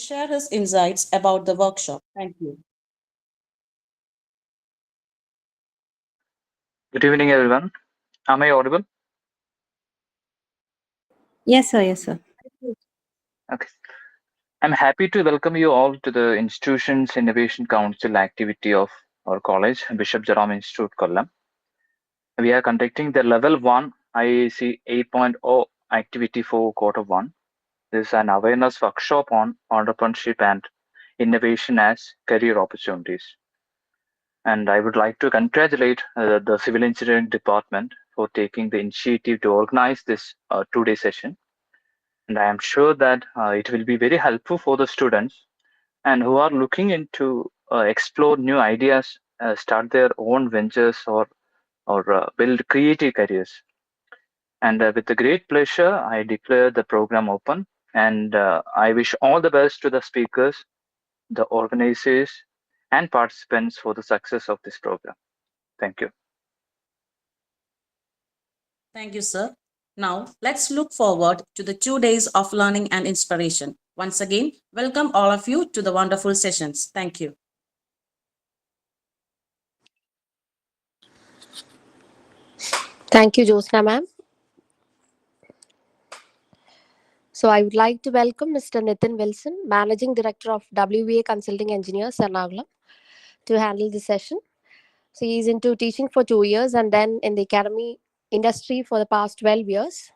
share his insights about the workshop. Thank you. Good evening, everyone. Am I audible? Yes, sir. Yes, sir. Okay. I'm happy to welcome you all to the Institution's Innovation Council activity of our college, Bishop Jerome Institute, Kollam. We are conducting the Level 1 IAC 8.0 activity for Quarter 1. This is an awareness workshop on entrepreneurship and innovation as career opportunities. And I would like to congratulate the Civil Engineering Department for taking the initiative to organize this 2-day session. And I am sure that it will be very helpful for the students and who are looking into explore new ideas, start their own ventures or build creative careers. And with a great pleasure, I declare the program open. And I wish all the best to the speakers, the organizers, and participants for the success of this program. Thank you. Thank you, sir. Now, let's look forward to the 2 days of learning and inspiration. Once again, welcome all of you to the wonderful sessions. Thank you. Thank you, Josna ma'am. So I would like to welcome Mr. Nitin Wilson, Managing Director of WVA Consulting Engineers, Ernakulam, to handle this session. So he is into teaching for 2 years and then in the academy industry for the past 12 years.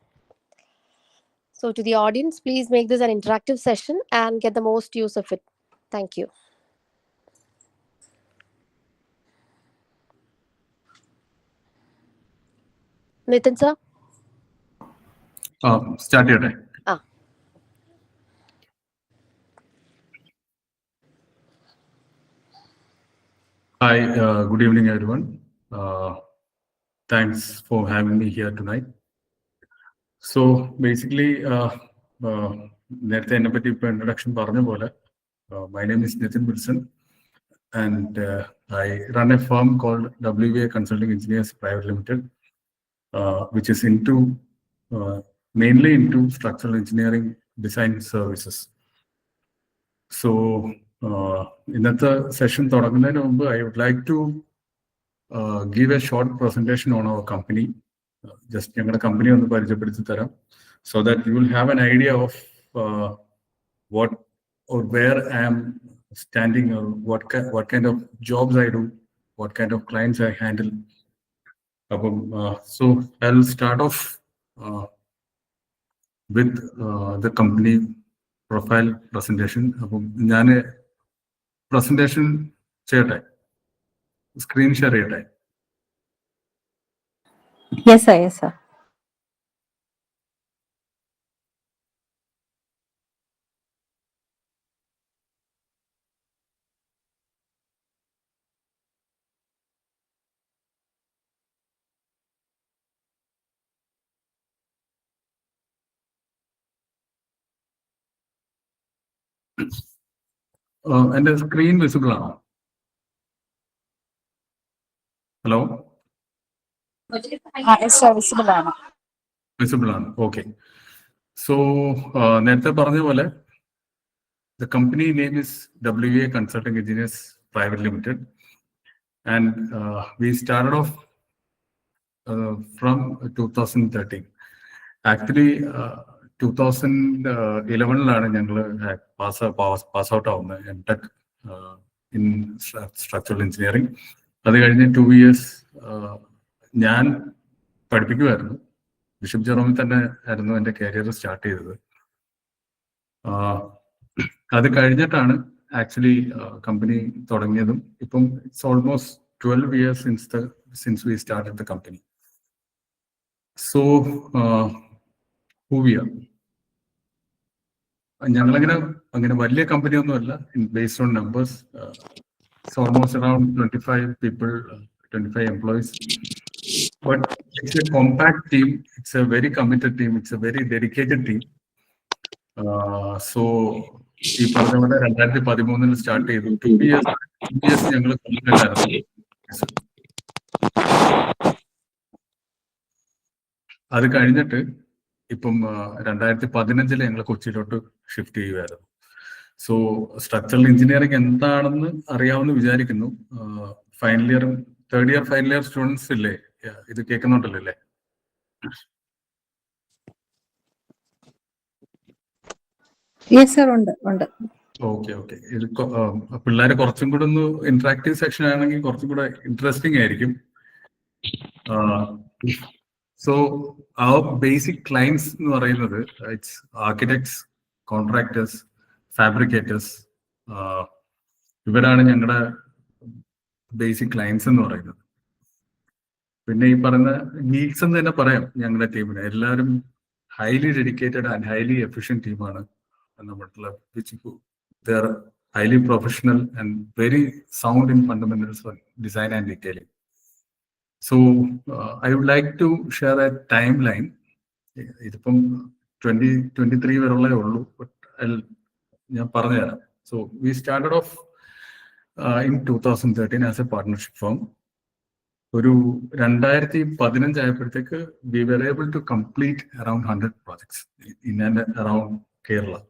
So to the audience, please make this an interactive session and get the most use of it. Thank you. Nitin sir? Start your time. Hi, good evening, everyone. Thanks for having me here tonight. So basically, നേരത്തെ എന്നെ പറ്റി ഇപ്പോൾ introduction പറഞ്ഞ പോലെ, my name is Nitin Wilson, and I run a firm called WVA Consulting Engineers Private Limited, which is into mainly into structural engineering design services. So ഇന്നത്തെ session തുടങ്ങുന്നതിന് മുമ്പ് I would like to give a short presentation on our company. Just ഞങ്ങളുടെ company ഒന്ന് പരിചയപ്പെടുത്തി തരാം, so that you will have an idea of what or where I am standing or what kind of jobs I do, what kind of clients I handle. So I'll start off with the company profile presentation. അപ്പം ഞാൻ presentation ചെയ്യട്ടെ, screen share ചെയ്യട്ടെ? Yes, sir. Yes, sir. എൻ്റെ screen visible ആണോ? Hello, visible ആണ്. Okay. So നേരത്തെ പറഞ്ഞ പോലെ the company name is WVA Consulting Engineers Private Limited, and we started off from 2013. Actually 2011 ഞങ്ങൾ പാസ് ഔട്ട് ആവുന്നത് MTech in structural engineering. അത് കഴിഞ്ഞ് 2 years ഞാൻ പഠിപ്പിക്കുമായിരുന്നു. ബിഷപ്പ് ജെറോമിൽ തന്നെ ആയിരുന്നു എൻ്റെ കരിയർ സ്റ്റാർട്ട് ചെയ്തത്. അത് കഴിഞ്ഞിട്ടാണ് ആക്ച്വലി കമ്പനി തുടങ്ങിയതും. ഇപ്പം it's almost 12 years since we started the company. So who we are? ഞങ്ങളങ്ങനെ വലിയ കമ്പനി ഒന്നുമല്ല. Based on numbers, it's almost around 25 people, 25 employees. But it's a compact team. It's a very committed team. It's a very dedicated team. So ഈ പറഞ്ഞ പോലെ 2013 start ചെയ്തു. 2 years ഞങ്ങൾ കൊല്ലത്തായിരുന്നു. അത് കഴിഞ്ഞിട്ട് ഇപ്പം 2015 ഞങ്ങൾ കൊച്ചിയിലോട്ട് ഷിഫ്റ്റ് ചെയ്യുമായിരുന്നു. സോ സ്ട്രക്ചറൽ എഞ്ചിനീയറിംഗ് എന്താണെന്ന് അറിയാമെന്ന് വിചാരിക്കുന്നു. Final year, third year, final year students ഇല്ലേ? ഇത് കേൾക്കുന്നുണ്ടല്ലോ അല്ലേ? യെസ് സർ, ഉണ്ട്. ഓക്കെ. ഇത് പിള്ളേരെ കുറച്ചും കൂടെ ഒന്ന് ഇന്ററാക്റ്റീവ് സെക്ഷൻ ആണെങ്കിൽ കുറച്ചും കൂടെ ഇൻട്രസ്റ്റിംഗ് ആയിരിക്കും. സോ അവർ ബേസിക് ക്ലയൻസ് എന്ന് പറയുന്നത് ഇറ്റ്സ് ആർക്കിടെക്ട്സ്, കോൺട്രാക്ടേഴ്സ്, ഫാബ്രിക്കേറ്റേഴ്സ്. ഇവരാണ് ഞങ്ങളുടെ ബേസിക് ക്ലയൻസ് എന്ന് പറയുന്നത്. പിന്നെ ഈ പറയുന്ന ഗീക്സ് എന്ന് തന്നെ പറയാം ഞങ്ങളുടെ ടീമിന്. എല്ലാവരും highly dedicated and highly efficient ടീമാണ് നമ്മളുടെ, which they are highly professional and very sound in fundamentals for design and detailing. So I would like to share a timeline. ഇതിപ്പം 2023 വരെയുള്ളേ ഉള്ളൂ, ബട്ട് ഞാൻ പറഞ്ഞുതരാം. So we started off in 2013 as A partnership firm. ഒരു 2015 ആയപ്പോഴത്തേക്ക് V were able to complete around 100 projects in and around Kerala.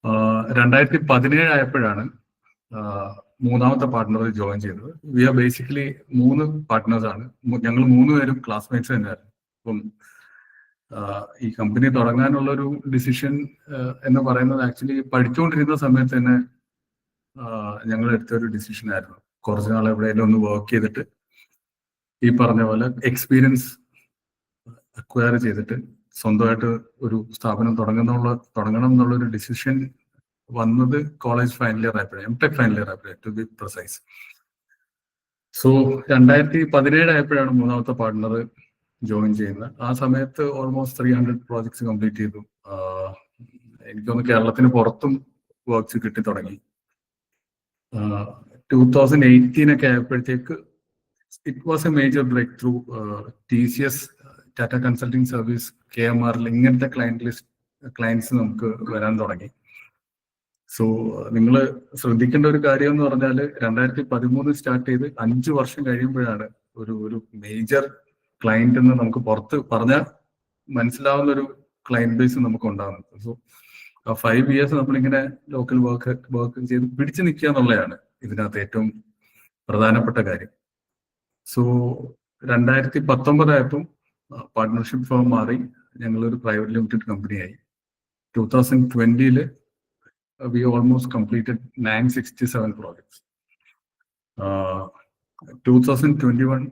2017 ആയപ്പോഴാണ് മൂന്നാമത്തെ partner join ചെയ്തത്. V are basically 3 partners ആണ്. ഞങ്ങൾ 3 പേരും ക്ലാസ്മേറ്റ്സ് തന്നെയായിരുന്നു. അപ്പം ഈ കമ്പനി തുടങ്ങാനുള്ള ഒരു ഡിസിഷൻ എന്ന് പറയുന്നത് ആക്ച്വലി പഠിച്ചുകൊണ്ടിരുന്ന സമയത്ത് തന്നെ ഞങ്ങൾ എടുത്തൊരു ഡിസിഷൻ ആയിരുന്നു. കുറച്ച് നാൾ എവിടെയെങ്കിലും ഒന്ന് വർക്ക് ചെയ്തിട്ട് ഈ പറഞ്ഞ പോലെ എക്സ്പീരിയൻസ് അക്വയർ ചെയ്തിട്ട് സ്വന്തമായിട്ട് ഒരു സ്ഥാപനം തുടങ്ങണം എന്നുള്ളൊരു ഡിസിഷൻ വന്നത് കോളേജ് ഫൈനൽ ഇയർ ആയപ്പോഴേ, എംടെക് ഫൈനൽ ഇയർ ആയപ്പോഴേ, ടു ബി പ്രിസൈസ്. സോ 2017 ആയപ്പോഴാണ് മൂന്നാമത്തെ പാർട്ട്ണർ ജോയിൻ ചെയ്യുന്നത്. ആ സമയത്ത് ഓൾമോസ്റ്റ് 300 പ്രോജക്ട്സ് കംപ്ലീറ്റ് ചെയ്തു. എനിക്കൊന്ന് കേരളത്തിന് പുറത്തും വർക്ക്സ് കിട്ടി തുടങ്ങി. 2018 ഒക്കെ ആയപ്പോഴത്തേക്ക് it was a major breakthrough. TCS, Tata consulting service, KMR ഇങ്ങനത്തെ ക്ലയൻസ് നമുക്ക് വരാൻ തുടങ്ങി. സോ നിങ്ങൾ ശ്രദ്ധിക്കേണ്ട ഒരു കാര്യം എന്ന് പറഞ്ഞാൽ 2013 സ്റ്റാർട്ട് ചെയ്ത് 5 വർഷം കഴിയുമ്പോഴാണ് ഒരു മേജർ ക്ലയന്റ് എന്ന് നമുക്ക് പുറത്ത് പറഞ്ഞാൽ മനസ്സിലാവുന്ന ഒരു ക്ലയന്റ് ബേസ് നമുക്ക് ഉണ്ടാകുന്നത്. സോ 5 years നമ്മളിങ്ങനെ ലോക്കൽ വർക്ക് ചെയ്ത് പിടിച്ചു നിൽക്കുക എന്നുള്ളതാണ് ഇതിനകത്ത് ഏറ്റവും പ്രധാനപ്പെട്ട കാര്യം. സോ 2019 ആയപ്പം പാർട്ട്ണർഷിപ്പ് ഫേം മാറി ഞങ്ങളൊരു private limited കമ്പനിയായി. 2020 we almost completed 967 projects. 2021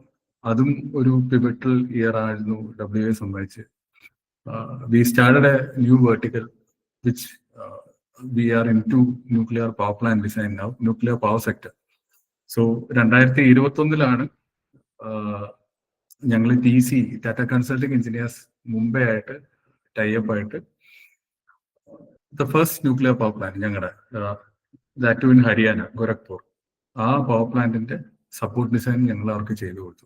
അതും ഒരു pivotal year ആയിരുന്നു WA സംബന്ധിച്ച്. We started a new vertical which we are into nuclear power plant design now, nuclear power sector. So 2021 ഞങ്ങൾ TC, Tata consulting engineers, Mumbai ആയിട്ട് type ആയിട്ട് the first nuclear power plant ഞങ്ങളുടെ that in Haryana, Gorakhpur, ആ power പ്ലാന്റിന്റെ support design ഞങ്ങൾ അവർക്ക് ചെയ്തു കൊടുത്തു.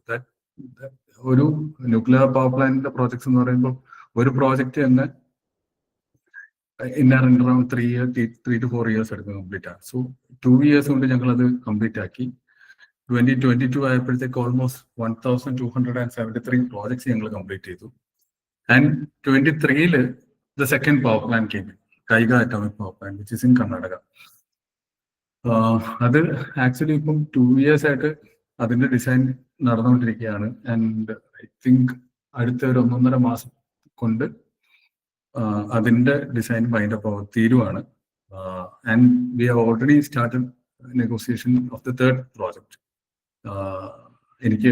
ഒരു ന്യൂക്ലിയർ പവർ പ്ലാന്റിന്റെ പ്രോജക്ട്സ് എന്ന് പറയുമ്പോൾ ഒരു പ്രോജക്റ്റ് തന്നെ അറൌണ്ട് 3 to 4 years എടുക്കും കംപ്ലീറ്റ് ആണ്. സോ 2 years കൊണ്ട് ഞങ്ങൾ അത് കംപ്ലീറ്റ് ആക്കി. 2022 ആയപ്പോഴത്തേക്ക് ഓൾമോസ്റ്റ് 1273 പ്രോജക്ട്സ് ഞങ്ങൾ കംപ്ലീറ്റ് ചെയ്തു. And 2023 the second power plant came, Kaiga atomic power plant which is in Karnataka. അത് ആക്ച്വലി ഇപ്പം 2 years ആയിട്ട് അതിന്റെ ഡിസൈൻ നടന്നുകൊണ്ടിരിക്കുകയാണ്. ആൻഡ് ഐ തിങ്ക് അടുത്ത ഒരു 1.5 മാസം കൊണ്ട് അതിന്റെ ഡിസൈൻ വൈൻഡപ്പ് തീരുവാണ്. And we have already started negotiation of the third project. എനിക്ക്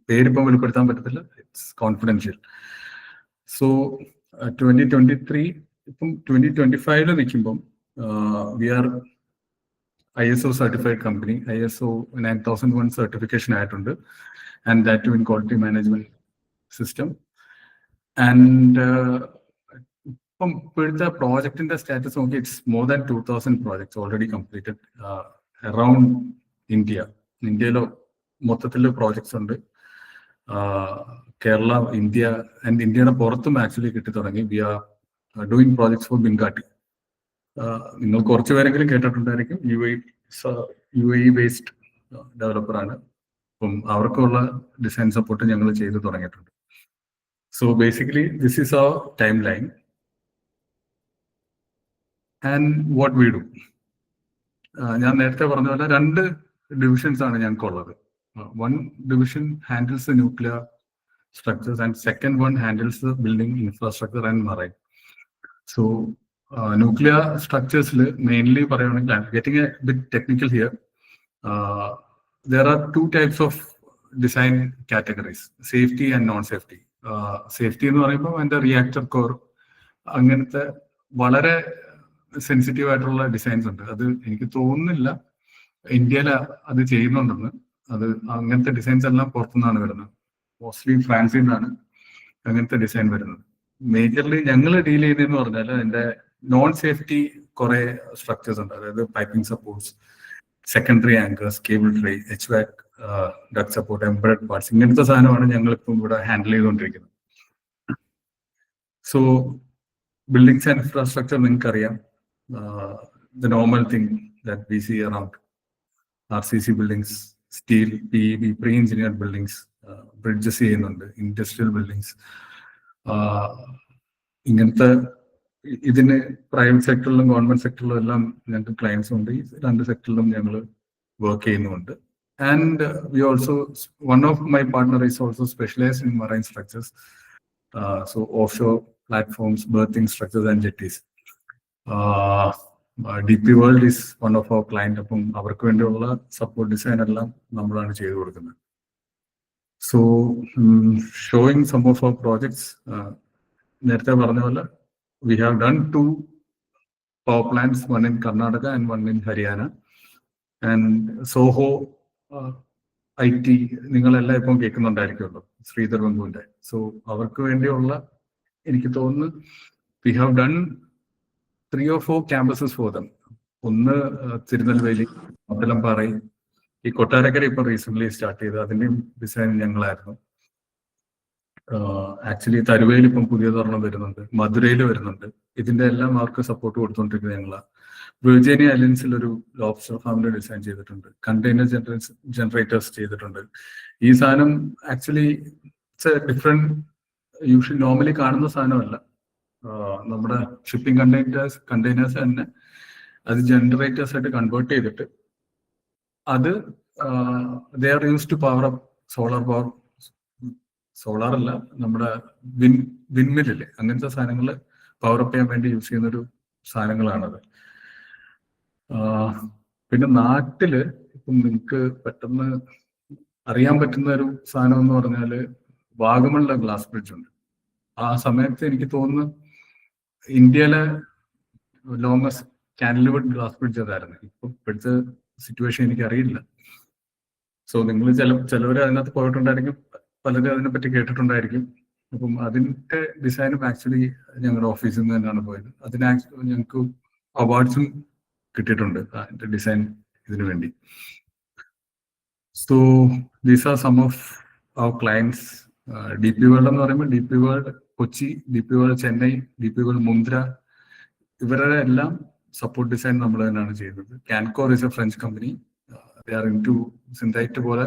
പേരിപ്പം വെളിപ്പെടുത്താൻ പറ്റത്തില്ല, ഇറ്റ്സ് കോൺഫിഡൻഷ്യൽ. സോ 2023 ഇപ്പം 2025 നിൽക്കുമ്പം we are ISO certified company. ISO 9001 certification ആയിട്ടുണ്ട്. And that too in quality management system. And ഇപ്പം ഇപ്പോഴത്തെ പ്രോജക്റ്റിന്റെ സ്റ്റാറ്റസ് നോക്കി it's more than 2000 projects already completed around ഇന്ത്യയിലോ മൊത്തത്തിൽ പ്രോജക്ട്സ് ഉണ്ട്. കേരള, ഇന്ത്യ ആൻഡ് ഇന്ത്യയുടെ പുറത്തും ആക്ച്വലി കിട്ടി തുടങ്ങി. We are doing projects for ബിൻകാട്ടി. നിങ്ങൾ കുറച്ച് പേരെങ്കിലും കേട്ടിട്ടുണ്ടായിരിക്കും. UAE based ഡെവലപ്പറാണ്. അപ്പം അവർക്കുള്ള ഡിസൈൻ സപ്പോർട്ട് ഞങ്ങൾ ചെയ്ത് തുടങ്ങിയിട്ടുണ്ട്. So basically this is our timeline. And what we do. ഞാൻ നേരത്തെ പറഞ്ഞ പോലെ 2 ഡിവിഷൻസ് ആണ് ഞങ്ങൾക്കുള്ളത്. One division handles the nuclear structures and second one handles the building infrastructure and marine. So nuclear സ്ട്രക്ചേഴ്സിൽ മെയിൻലി പറയുകയാണെങ്കിൽ, I'm getting a bit technical here. There are 2 types of design categories, safety and non-safety. Safety എന്ന് പറയുമ്പോൾ അതിന്റെ reactor core അങ്ങനത്തെ വളരെ sensitive ആയിട്ടുള്ള designs ഉണ്ട്. അത് എനിക്ക് തോന്നുന്നില്ല ഇന്ത്യയിൽ അത് ചെയ്യുന്നുണ്ടെന്ന്. അത് അങ്ങനത്തെ ഡിസൈൻസ് എല്ലാം പുറത്തുനിന്നാണ് വരുന്നത്. മോസ്റ്റ്ലി ഫ്രാൻസിൽ നിന്നാണ് അങ്ങനത്തെ ഡിസൈൻ വരുന്നത്. മേജർലി ഞങ്ങൾ ഡീൽ ചെയ്യുന്നതെന്ന് പറഞ്ഞാൽ അതിന്റെ നോൺ സേഫ്റ്റി കുറെ സ്ട്രക്ചേഴ്സ് ഉണ്ട്. അതായത് piping supports, secondary anchors, cable tray, HVAC, duct support, embedded parts, ഇങ്ങനത്തെ സാധനമാണ് ഞങ്ങളിപ്പം ഇവിടെ ഹാൻഡിൽ ചെയ്തുകൊണ്ടിരിക്കുന്നത്. സോ ബിൽഡിങ്സ് ആൻഡ് ഇൻഫ്രാസ്ട്രക്ചർ നിങ്ങൾക്കറിയാം, the normal thing that we see around RCC buildings, steel, PEB, pre engineered buildings, bridges ചെയ്യുന്നുണ്ട്, industrial buildings. ഇങ്ങനത്തെ ഇതിന് private സെക്ടറിലും government സെക്ടറിലും എല്ലാം ഞങ്ങൾക്ക് ക്ലയൻസ് ഉണ്ട്. ഈ 2 സെക്ടറിലും ഞങ്ങൾ വർക്ക് ചെയ്യുന്നുണ്ട്. And we also, one of my partner is also specialized in marine structures. So offshore platforms, berthing structures and jetties. DP World is one of our client. അപ്പം അവർക്ക് വേണ്ടിയുള്ള support design എല്ലാം നമ്മളാണ് ചെയ്തു കൊടുക്കുന്നത്. So showing some of our projects, നേരത്തെ പറഞ്ഞ പോലെ we have done 2 power plants, one in Karnataka and one in Haryana. And Soho IT നിങ്ങളെല്ലാം ഇപ്പം കേൾക്കുന്നുണ്ടായിരിക്കുമല്ലോ, ശ്രീധർ ബന്ധുവിന്റെ. സോ അവർക്ക് വേണ്ടിയുള്ള, എനിക്ക് തോന്നുന്നു we have done 3 or 4 campuses for them. ഒന്ന് തിരുനെൽവേലി, മത്തലംപാറ, ഈ കൊട്ടാരക്കര ഇപ്പം റീസെന്റ് സ്റ്റാർട്ട് ചെയ്ത് അതിന്റെയും ഡിസൈൻ ഞങ്ങളായിരുന്നു. ആക്ച്വലി തരുവയിൽ ഇപ്പം പുതിയതൊരെണ്ണം വരുന്നുണ്ട്, മധുരയിൽ വരുന്നുണ്ട്. ഇതിന്റെ എല്ലാം അവർക്ക് സപ്പോർട്ട് കൊടുത്തുകൊണ്ടിരിക്കുന്നത് ഞങ്ങളാണ്. വെർജീനിയ ഐലൻഡ്സിൽ ഒരു ലോബ്സ്റ്റർ ഫാമിന്റെ ഡിസൈൻ ചെയ്തിട്ടുണ്ട്, കണ്ടെയ്നർ ജനറേറ്റേഴ്സ് ചെയ്തിട്ടുണ്ട്. ഈ സാധനം actually it's A different, usually normally കാണുന്ന സാധനമല്ല. നമ്മുടെ ഷിപ്പിംഗ് കണ്ടെയ്നേഴ്സ് തന്നെ അത് ജനറേറ്റേഴ്സ് ആയിട്ട് കൺവേർട്ട് ചെയ്തിട്ട് അത് they are use to power up solar power, solar അല്ല, നമ്മുടെ വിൻമില്ലേ, അങ്ങനത്തെ സാധനങ്ങൾ പവർ അപ്പ് ചെയ്യാൻ വേണ്ടി യൂസ് ചെയ്യുന്ന ഒരു സാധനങ്ങളാണത്. പിന്നെ നാട്ടില് ഇപ്പം നിങ്ങൾക്ക് പെട്ടെന്ന് അറിയാൻ പറ്റുന്ന ഒരു സാധനം എന്ന് പറഞ്ഞാല് വാഗമണിലെ ഗ്ലാസ് ബ്രിഡ്ജ് ഉണ്ട്. ആ സമയത്ത് എനിക്ക് തോന്നുന്നു ഇന്ത്യയിലെ ലോങ്സ്റ്റ് കാൻഡിലിവുഡ് ഗ്ലാസ് ബ്രിഡ്ജ് അതായിരുന്നു. ഇപ്പൊ ഇപ്പോഴത്തെ സിറ്റുവേഷൻ എനിക്ക് അറിയില്ല. സോ നിങ്ങൾ ചിലവർ അതിനകത്ത് പോയിട്ടുണ്ടായിരിക്കും, പലരും അതിനെപ്പറ്റി കേട്ടിട്ടുണ്ടായിരിക്കും. അപ്പം അതിന്റെ ഡിസൈനും ആക്ച്വലി ഞങ്ങളുടെ ഓഫീസിൽ നിന്ന് തന്നെയാണ് പോയത്. അതിന് ഞങ്ങൾക്ക് അവാർഡ്സും കിട്ടിയിട്ടുണ്ട് അതിന്റെ ഡിസൈൻ ഇതിനു വേണ്ടി. So these are some of our clients. DP World എന്ന് പറയുമ്പോൾ DP World Kochi, DP World Chennai, DP World Mundra, ഇവരുടെ എല്ലാം സപ്പോർട്ട് ഡിസൈൻ നമ്മൾ തന്നെയാണ് ചെയ്യുന്നത്. Kancor is a French company. They are into Synthite പോലെ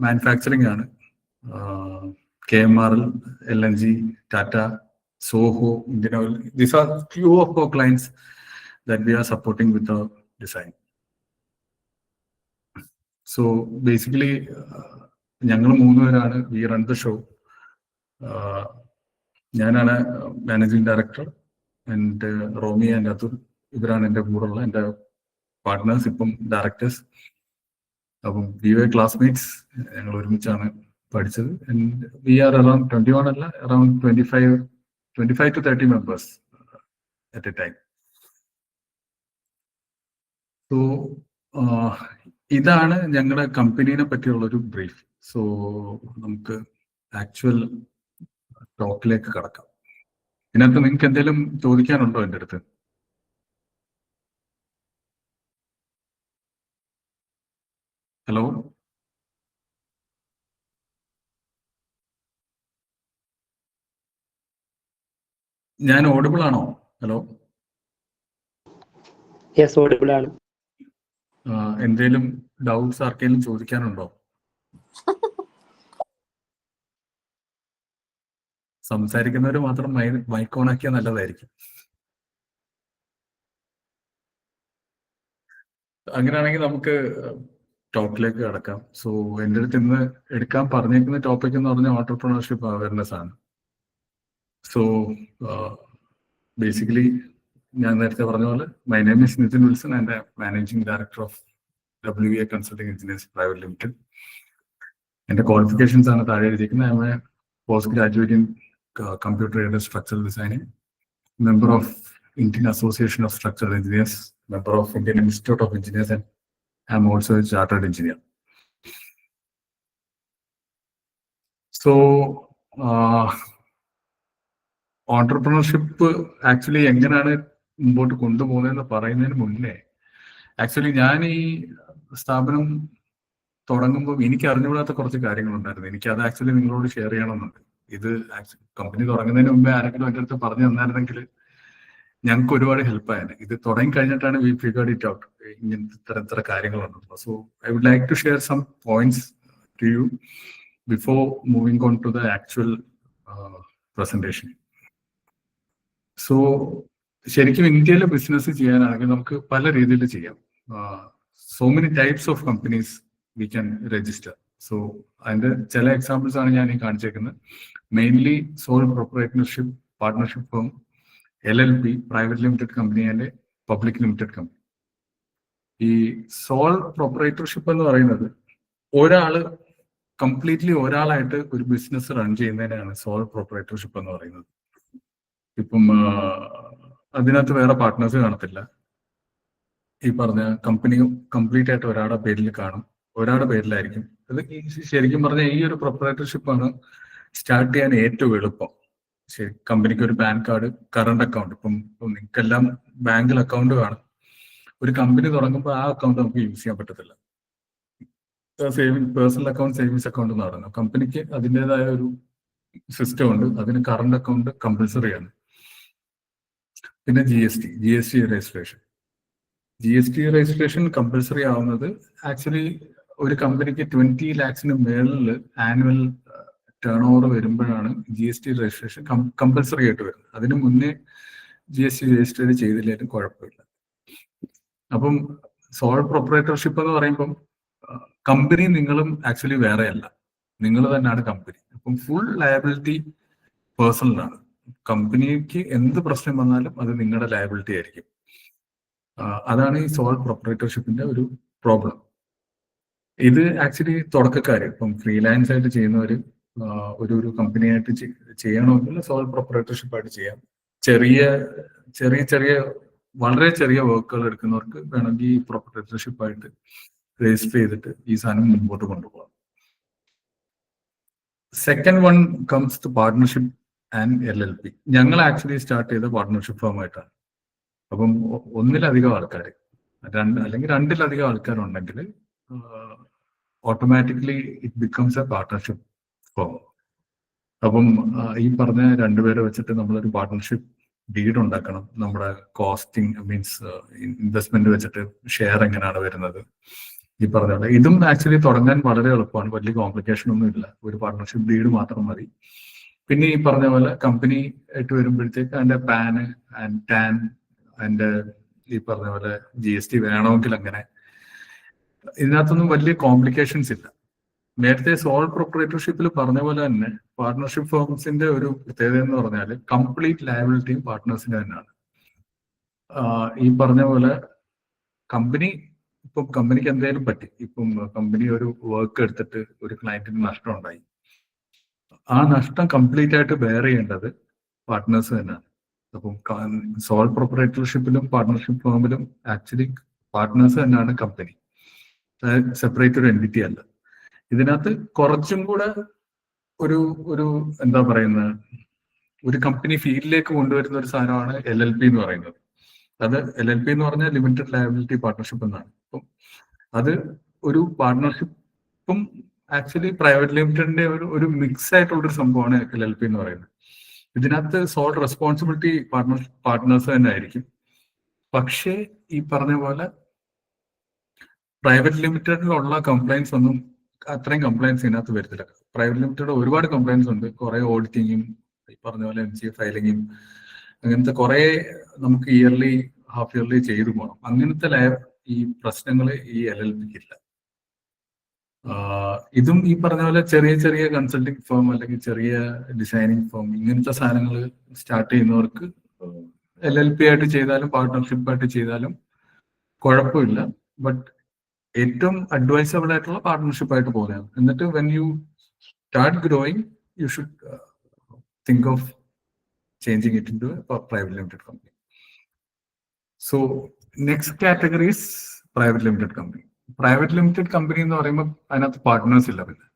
മാനുഫാക്ചറിങ് ആണ്. KMRL, LNG, Tata, Soho, Indian Oil. These are few of our clients that we are supporting with the design. So basically, ഞങ്ങൾ 3 പേരാണ് we run the show. ഞാനാണ് managing director, and Romy and Athul, ഇവരാണ് എൻ്റെ കൂടെയുള്ള എൻ്റെ partners, ഇപ്പം directors. അപ്പം we were classmates, ഞങ്ങൾ ഒരുമിച്ചാണ് പഠിച്ചത്. ആൻഡ് വി ആർ അറൌണ്ട് 21 അല്ല, around 25 to 30 members at A time. So ഇതാണ് ഞങ്ങളുടെ കമ്പനീനെ പറ്റിയുള്ള ഒരു ബ്രീഫ്. സോ നമുക്ക് ആക്ച്വൽ ടോക്കിലേക്ക് കടക്കാം. ഇതിനകത്ത് നിങ്ങൾക്ക് എന്തെങ്കിലും ചോദിക്കാനുണ്ടോ എൻ്റെ അടുത്ത്? ഹലോ, ഞാൻ ഓഡിബിൾ ആണോ? ഹലോ, യെസ്, ഓഡിബിൾ ആണ്. എന്തേലും ഡൗട്ട്സ് ആർക്കെങ്കിലും ചോദിക്കാനുണ്ടോ? സംസാരിക്കുന്നവര് മാത്രം മൈക്ക് ഓൺ ആക്കിയാൽ നല്ലതായിരിക്കും. അങ്ങനെയാണെങ്കിൽ നമുക്ക് ടോപ്പിലേക്ക് കടക്കാം. സോ എൻ്റെ അടുത്ത് ഇന്ന് എടുക്കാൻ പറഞ്ഞേക്കുന്ന ടോപ്പിക് എന്ന് പറഞ്ഞാൽ ഓണ്ടർപ്രണർഷിപ്പ് അവയർനെസ് ആണ്. സോ ബേസിക്കലി ഞാൻ നേരത്തെ പറഞ്ഞ പോലെ my name is Nitin Wilson and managing director of WVA consulting engineers private limited. എൻ്റെ ക്വാളിഫിക്കേഷൻസ് ആണ് താഴെ എഴുതിയിരിക്കുന്നത്. I am a post graduate in computer aided structural designing, member of Indian Association of Structural Engineers, member of Indian Institute of Engineers, and I'm also a chartered engineer. So, entrepreneurship actually എങ്ങനെയാണ് മുമ്പോട്ട് കൊണ്ടുപോകുന്നതെന്ന് പറയുന്നതിന് മുന്നേ actually ഞാൻ ഈ സ്ഥാപനം തുടങ്ങുമ്പോൾ എനിക്ക് അറിഞ്ഞുകൂടാത്ത കുറച്ച് കാര്യങ്ങളുണ്ടായിരുന്നു. എനിക്ക് അത് ആക്ച്വലി നിങ്ങളോട് ഷെയർ ചെയ്യണമെന്നുണ്ട്. ഇത് കമ്പനി തുടങ്ങുന്നതിന് മുമ്പേ ആരെങ്കിലും എൻ്റെ അടുത്ത് പറഞ്ഞു തന്നായിരുന്നെങ്കിൽ ഞങ്ങൾക്ക് ഒരുപാട് ഹെൽപ്പായാണ്. ഇത് തുടങ്ങി കഴിഞ്ഞിട്ടാണ് വി ഫിഗർഡ് ഇറ്റ് ഔട്ട് ഇങ്ങനത്തെ ഇത്ര കാര്യങ്ങളുണ്ട്. So I would like to share some points to you before moving on to the actual presentation. So ശരിക്കും ഇന്ത്യയിൽ ബിസിനസ് ചെയ്യാനാണെങ്കിൽ നമുക്ക് പല രീതിയിൽ ചെയ്യാം. So many types of companies we can register. So അതിന്റെ ചില എക്സാമ്പിൾസ് ആണ് ഞാൻ ഈ കാണിച്ചേക്കുന്നത്. Mainly sole proprietorship, partnership firm, LLP, private limited company and public limited company. ഈ സോൾ പ്രൊപ്പറേറ്റർഷിപ്പ് എന്ന് പറയുന്നത് ഒരാള് കംപ്ലീറ്റ്ലി ഒരാളായിട്ട് ഒരു ബിസിനസ് റൺ ചെയ്യുന്നതിനാണ് സോൾ പ്രൊപ്പറേറ്റർഷിപ്പ് എന്ന് പറയുന്നത്. ഇപ്പം അതിനകത്ത് വേറെ പാർട്ട്നേഴ്സ് കാണത്തില്ല. ഈ പറഞ്ഞ കമ്പനി കംപ്ലീറ്റ് ആയിട്ട് ഒരാളുടെ പേരിൽ കാണും, ഒരാളുടെ പേരിലായിരിക്കും. അത് ശരിക്കും പറഞ്ഞാൽ ഈ ഒരു പ്രൊപ്പറേറ്റർഷിപ്പാണ് സ്റ്റാർട്ട് ചെയ്യാൻ ഏറ്റവും എളുപ്പം. ശരി, കമ്പനിക്ക് ഒരു പാൻ കാർഡ്, കറണ്ട് അക്കൗണ്ട്. ഇപ്പം നിങ്ങൾക്കെല്ലാം ബാങ്കിൽ അക്കൗണ്ട് കാണും. ഒരു കമ്പനി തുടങ്ങുമ്പോൾ ആ അക്കൗണ്ട് നമുക്ക് യൂസ് ചെയ്യാൻ പറ്റത്തില്ല. Saving personal account, savings account എന്ന് പറയുന്നത് കമ്പനിക്ക് അതിൻ്റെതായ ഒരു സിസ്റ്റം ഉണ്ട്. അതിന് കറണ്ട് അക്കൗണ്ട് കമ്പൽസറി ആണ്. പിന്നെ GST registration. GST registration compulsory ആവുന്നത് ആക്ച്വലി ഒരു കമ്പനിക്ക് 20 lakhs മേളിൽ ആനുവൽ ടേൺ ഓവർ വരുമ്പോഴാണ് GST രജിസ്ട്രേഷൻ കമ്പൽസറി ആയിട്ട് വരുന്നത്. അതിന് മുന്നേ GST രജിസ്റ്റർ ചെയ്തില്ലാലും കുഴപ്പമില്ല. അപ്പം സോൾ പ്രൊപ്പറേറ്റർഷിപ്പ് എന്ന് പറയുമ്പം കമ്പനി നിങ്ങളും ആക്ച്വലി വേറെയല്ല, നിങ്ങൾ തന്നെയാണ് കമ്പനി. അപ്പം ഫുൾ ലയബിലിറ്റി പേഴ്സണലാണ്. കമ്പനിക്ക് എന്ത് പ്രശ്നം വന്നാലും അത് നിങ്ങളുടെ ലയബിലിറ്റി ആയിരിക്കും. അതാണ് ഈ സോൾ പ്രൊപ്പറേറ്റർഷിപ്പിന്റെ ഒരു പ്രോബ്ലം. ഇത് ആക്ച്വലി തുടക്കക്കാർ, ഇപ്പം ഫ്രീലാൻസ് ആയിട്ട് ചെയ്യുന്നവര് ഒരു കമ്പനിയായിട്ട് ചെയ്യണമെങ്കിൽ സോൾ പ്രൊപ്പറേറ്റർഷിപ്പ് ആയിട്ട് ചെയ്യാം. ചെറിയ വളരെ ചെറിയ വർക്കുകൾ എടുക്കുന്നവർക്ക് വേണമെങ്കിൽ ഈ പ്രൊപ്പറേറ്റർഷിപ്പ് ആയിട്ട് രജിസ്റ്റർ ചെയ്തിട്ട് ഈ സാധനം മുമ്പോട്ട് കൊണ്ടുപോകാം. Second one comes to partnership and LLP. ഞങ്ങൾ ആക്ച്വലി സ്റ്റാർട്ട് ചെയ്ത പാർട്ട്ണർഷിപ്പ് ഫേമായിട്ടാണ്. അപ്പം ഒന്നിലധികം ആൾക്കാർ, അല്ലെങ്കിൽ രണ്ടിലധികം ആൾക്കാരുണ്ടെങ്കിൽ automatically it becomes a partnership firm. അപ്പം ഈ പറഞ്ഞ രണ്ടുപേരെ വെച്ചിട്ട് നമ്മളൊരു പാർട്ട്ണർഷിപ്പ് ഡീഡ് ഉണ്ടാക്കണം. നമ്മുടെ കോസ്റ്റിംഗ് മീൻസ് ഇൻവെസ്റ്റ്മെന്റ് വെച്ചിട്ട് ഷെയർ എങ്ങനെയാണ് വരുന്നത്, ഈ പറഞ്ഞ പോലെ. ഇതും ആക്ച്വലി തുടങ്ങാൻ വളരെ എളുപ്പമാണ്, വലിയ കോംപ്ലിക്കേഷൻ ഒന്നും ഇല്ല. ഒരു പാർട്ട്ണർഷിപ്പ് ഡീഡ് മാത്രം മതി. പിന്നെ ഈ പറഞ്ഞ പോലെ കമ്പനി ആയിട്ട് വരുമ്പോഴത്തേക്ക് അതിന്റെ പാന് ആൻഡ് ടാൻ അതിന്റെ ഈ പറഞ്ഞ പോലെ GST വേണമെങ്കിൽ അങ്ങനെ. ഇതിനകത്തൊന്നും വലിയ കോംപ്ലിക്കേഷൻസ് ഇല്ല. നേരത്തെ സോൾ പ്രൊപ്പറേറ്റർഷിപ്പിൽ പറഞ്ഞ പോലെ തന്നെ പാർട്ട്ണർഷിപ്പ് ഫേംസിന്റെ ഒരു പ്രത്യേകത എന്ന് പറഞ്ഞാൽ കംപ്ലീറ്റ് ലയബിലിറ്റിയും പാർട്ട്നേഴ്സിന്റെ തന്നെയാണ്. ഈ പറഞ്ഞ പോലെ ഇപ്പം കമ്പനിക്ക് എന്തെങ്കിലും പറ്റി, ഇപ്പം കമ്പനി ഒരു വർക്ക് എടുത്തിട്ട് ഒരു ക്ലയന്റിന് നഷ്ടം ഉണ്ടായി, ആ നഷ്ടം കംപ്ലീറ്റ് ആയിട്ട് ബെയർ ചെയ്യേണ്ടത് പാർട്ട്നേഴ്സ് തന്നെയാണ്. അപ്പം സോൾ പ്രൊപ്പറേറ്റർഷിപ്പിലും പാർട്ട്ണർഷിപ്പ് ഫേമിലും ആക്ച്വലി പാർട്ട്നേഴ്സ് തന്നെയാണ് കമ്പനി, സെപ്പറേറ്റ് ഒരു എൻറ്റിറ്റി അല്ല. ഇതിനകത്ത് കുറച്ചും കൂടെ ഒരു എന്താ പറയുന്നത്, ഒരു കമ്പനി ഫീൽഡിലേക്ക് കൊണ്ടുവരുന്ന ഒരു സാധനമാണ് LLP എന്ന് പറയുന്നത്. അത് LLP എന്ന് പറഞ്ഞാൽ ലിമിറ്റഡ് ലയബിലിറ്റി പാർട്ട്ണർഷിപ്പ് എന്നാണ്. അപ്പം അത് ഒരു പാർട്ട്ണർഷിപ്പും ആക്ച്വലി പ്രൈവറ്റ് ലിമിറ്റഡിന്റെ ഒരു മിക്സ് ആയിട്ടുള്ളൊരു സംഭവമാണ് LLP എന്ന് പറയുന്നത്. ഇതിനകത്ത് സോൾ റെസ്പോൺസിബിലിറ്റി പാർട്ട്നേഴ്സ് തന്നെ ആയിരിക്കും. പക്ഷേ ഈ പറഞ്ഞ പോലെ പ്രൈവറ്റ് ലിമിറ്റഡിലുള്ള കംപ്ലൈൻസ് ഒന്നും അത്രയും കംപ്ലൈൻസ് ഇതിനകത്ത് വരത്തില്ല. പ്രൈവറ്റ് ലിമിറ്റഡ് ഒരുപാട് കംപ്ലൈൻസ് ഉണ്ട്, കുറെ ഓഡിറ്റിങ്ങും ഈ പറഞ്ഞ പോലെ MCA ഫയലിങ്ങും അങ്ങനത്തെ കുറെ നമുക്ക് ഇയർലി ഹാഫ് ഇയർലി ചെയ്തു പോകണം. അങ്ങനത്തെ ഈ പ്രശ്നങ്ങൾ ഈ LLPക്ക് ഇല്ല. ഇതും ഈ പറഞ്ഞ പോലെ ചെറിയ ചെറിയ കൺസൾട്ടിങ് ഫേം അല്ലെങ്കിൽ ചെറിയ ഡിസൈനിങ് ഫേം ഇങ്ങനത്തെ സാധനങ്ങൾ സ്റ്റാർട്ട് ചെയ്യുന്നവർക്ക് LLP ആയിട്ട് ചെയ്താലും പാർട്ട്ണർഷിപ്പ് ആയിട്ട് ചെയ്താലും കുഴപ്പമില്ല. ബട്ട് ഏറ്റവും അഡ്വൈസബിൾ ആയിട്ടുള്ള പാർട്ട്ണർഷിപ്പ് ആയിട്ട് പോകുന്നതാണ്. എന്നിട്ട് when you start growing you should think of changing it into private limited company. So next category is private limited company. Private limited company എന്ന് പറയുമ്പോൾ അതിനകത്ത് പാർട്ട്നേഴ്സ് ഇല്ല. പിന്നെ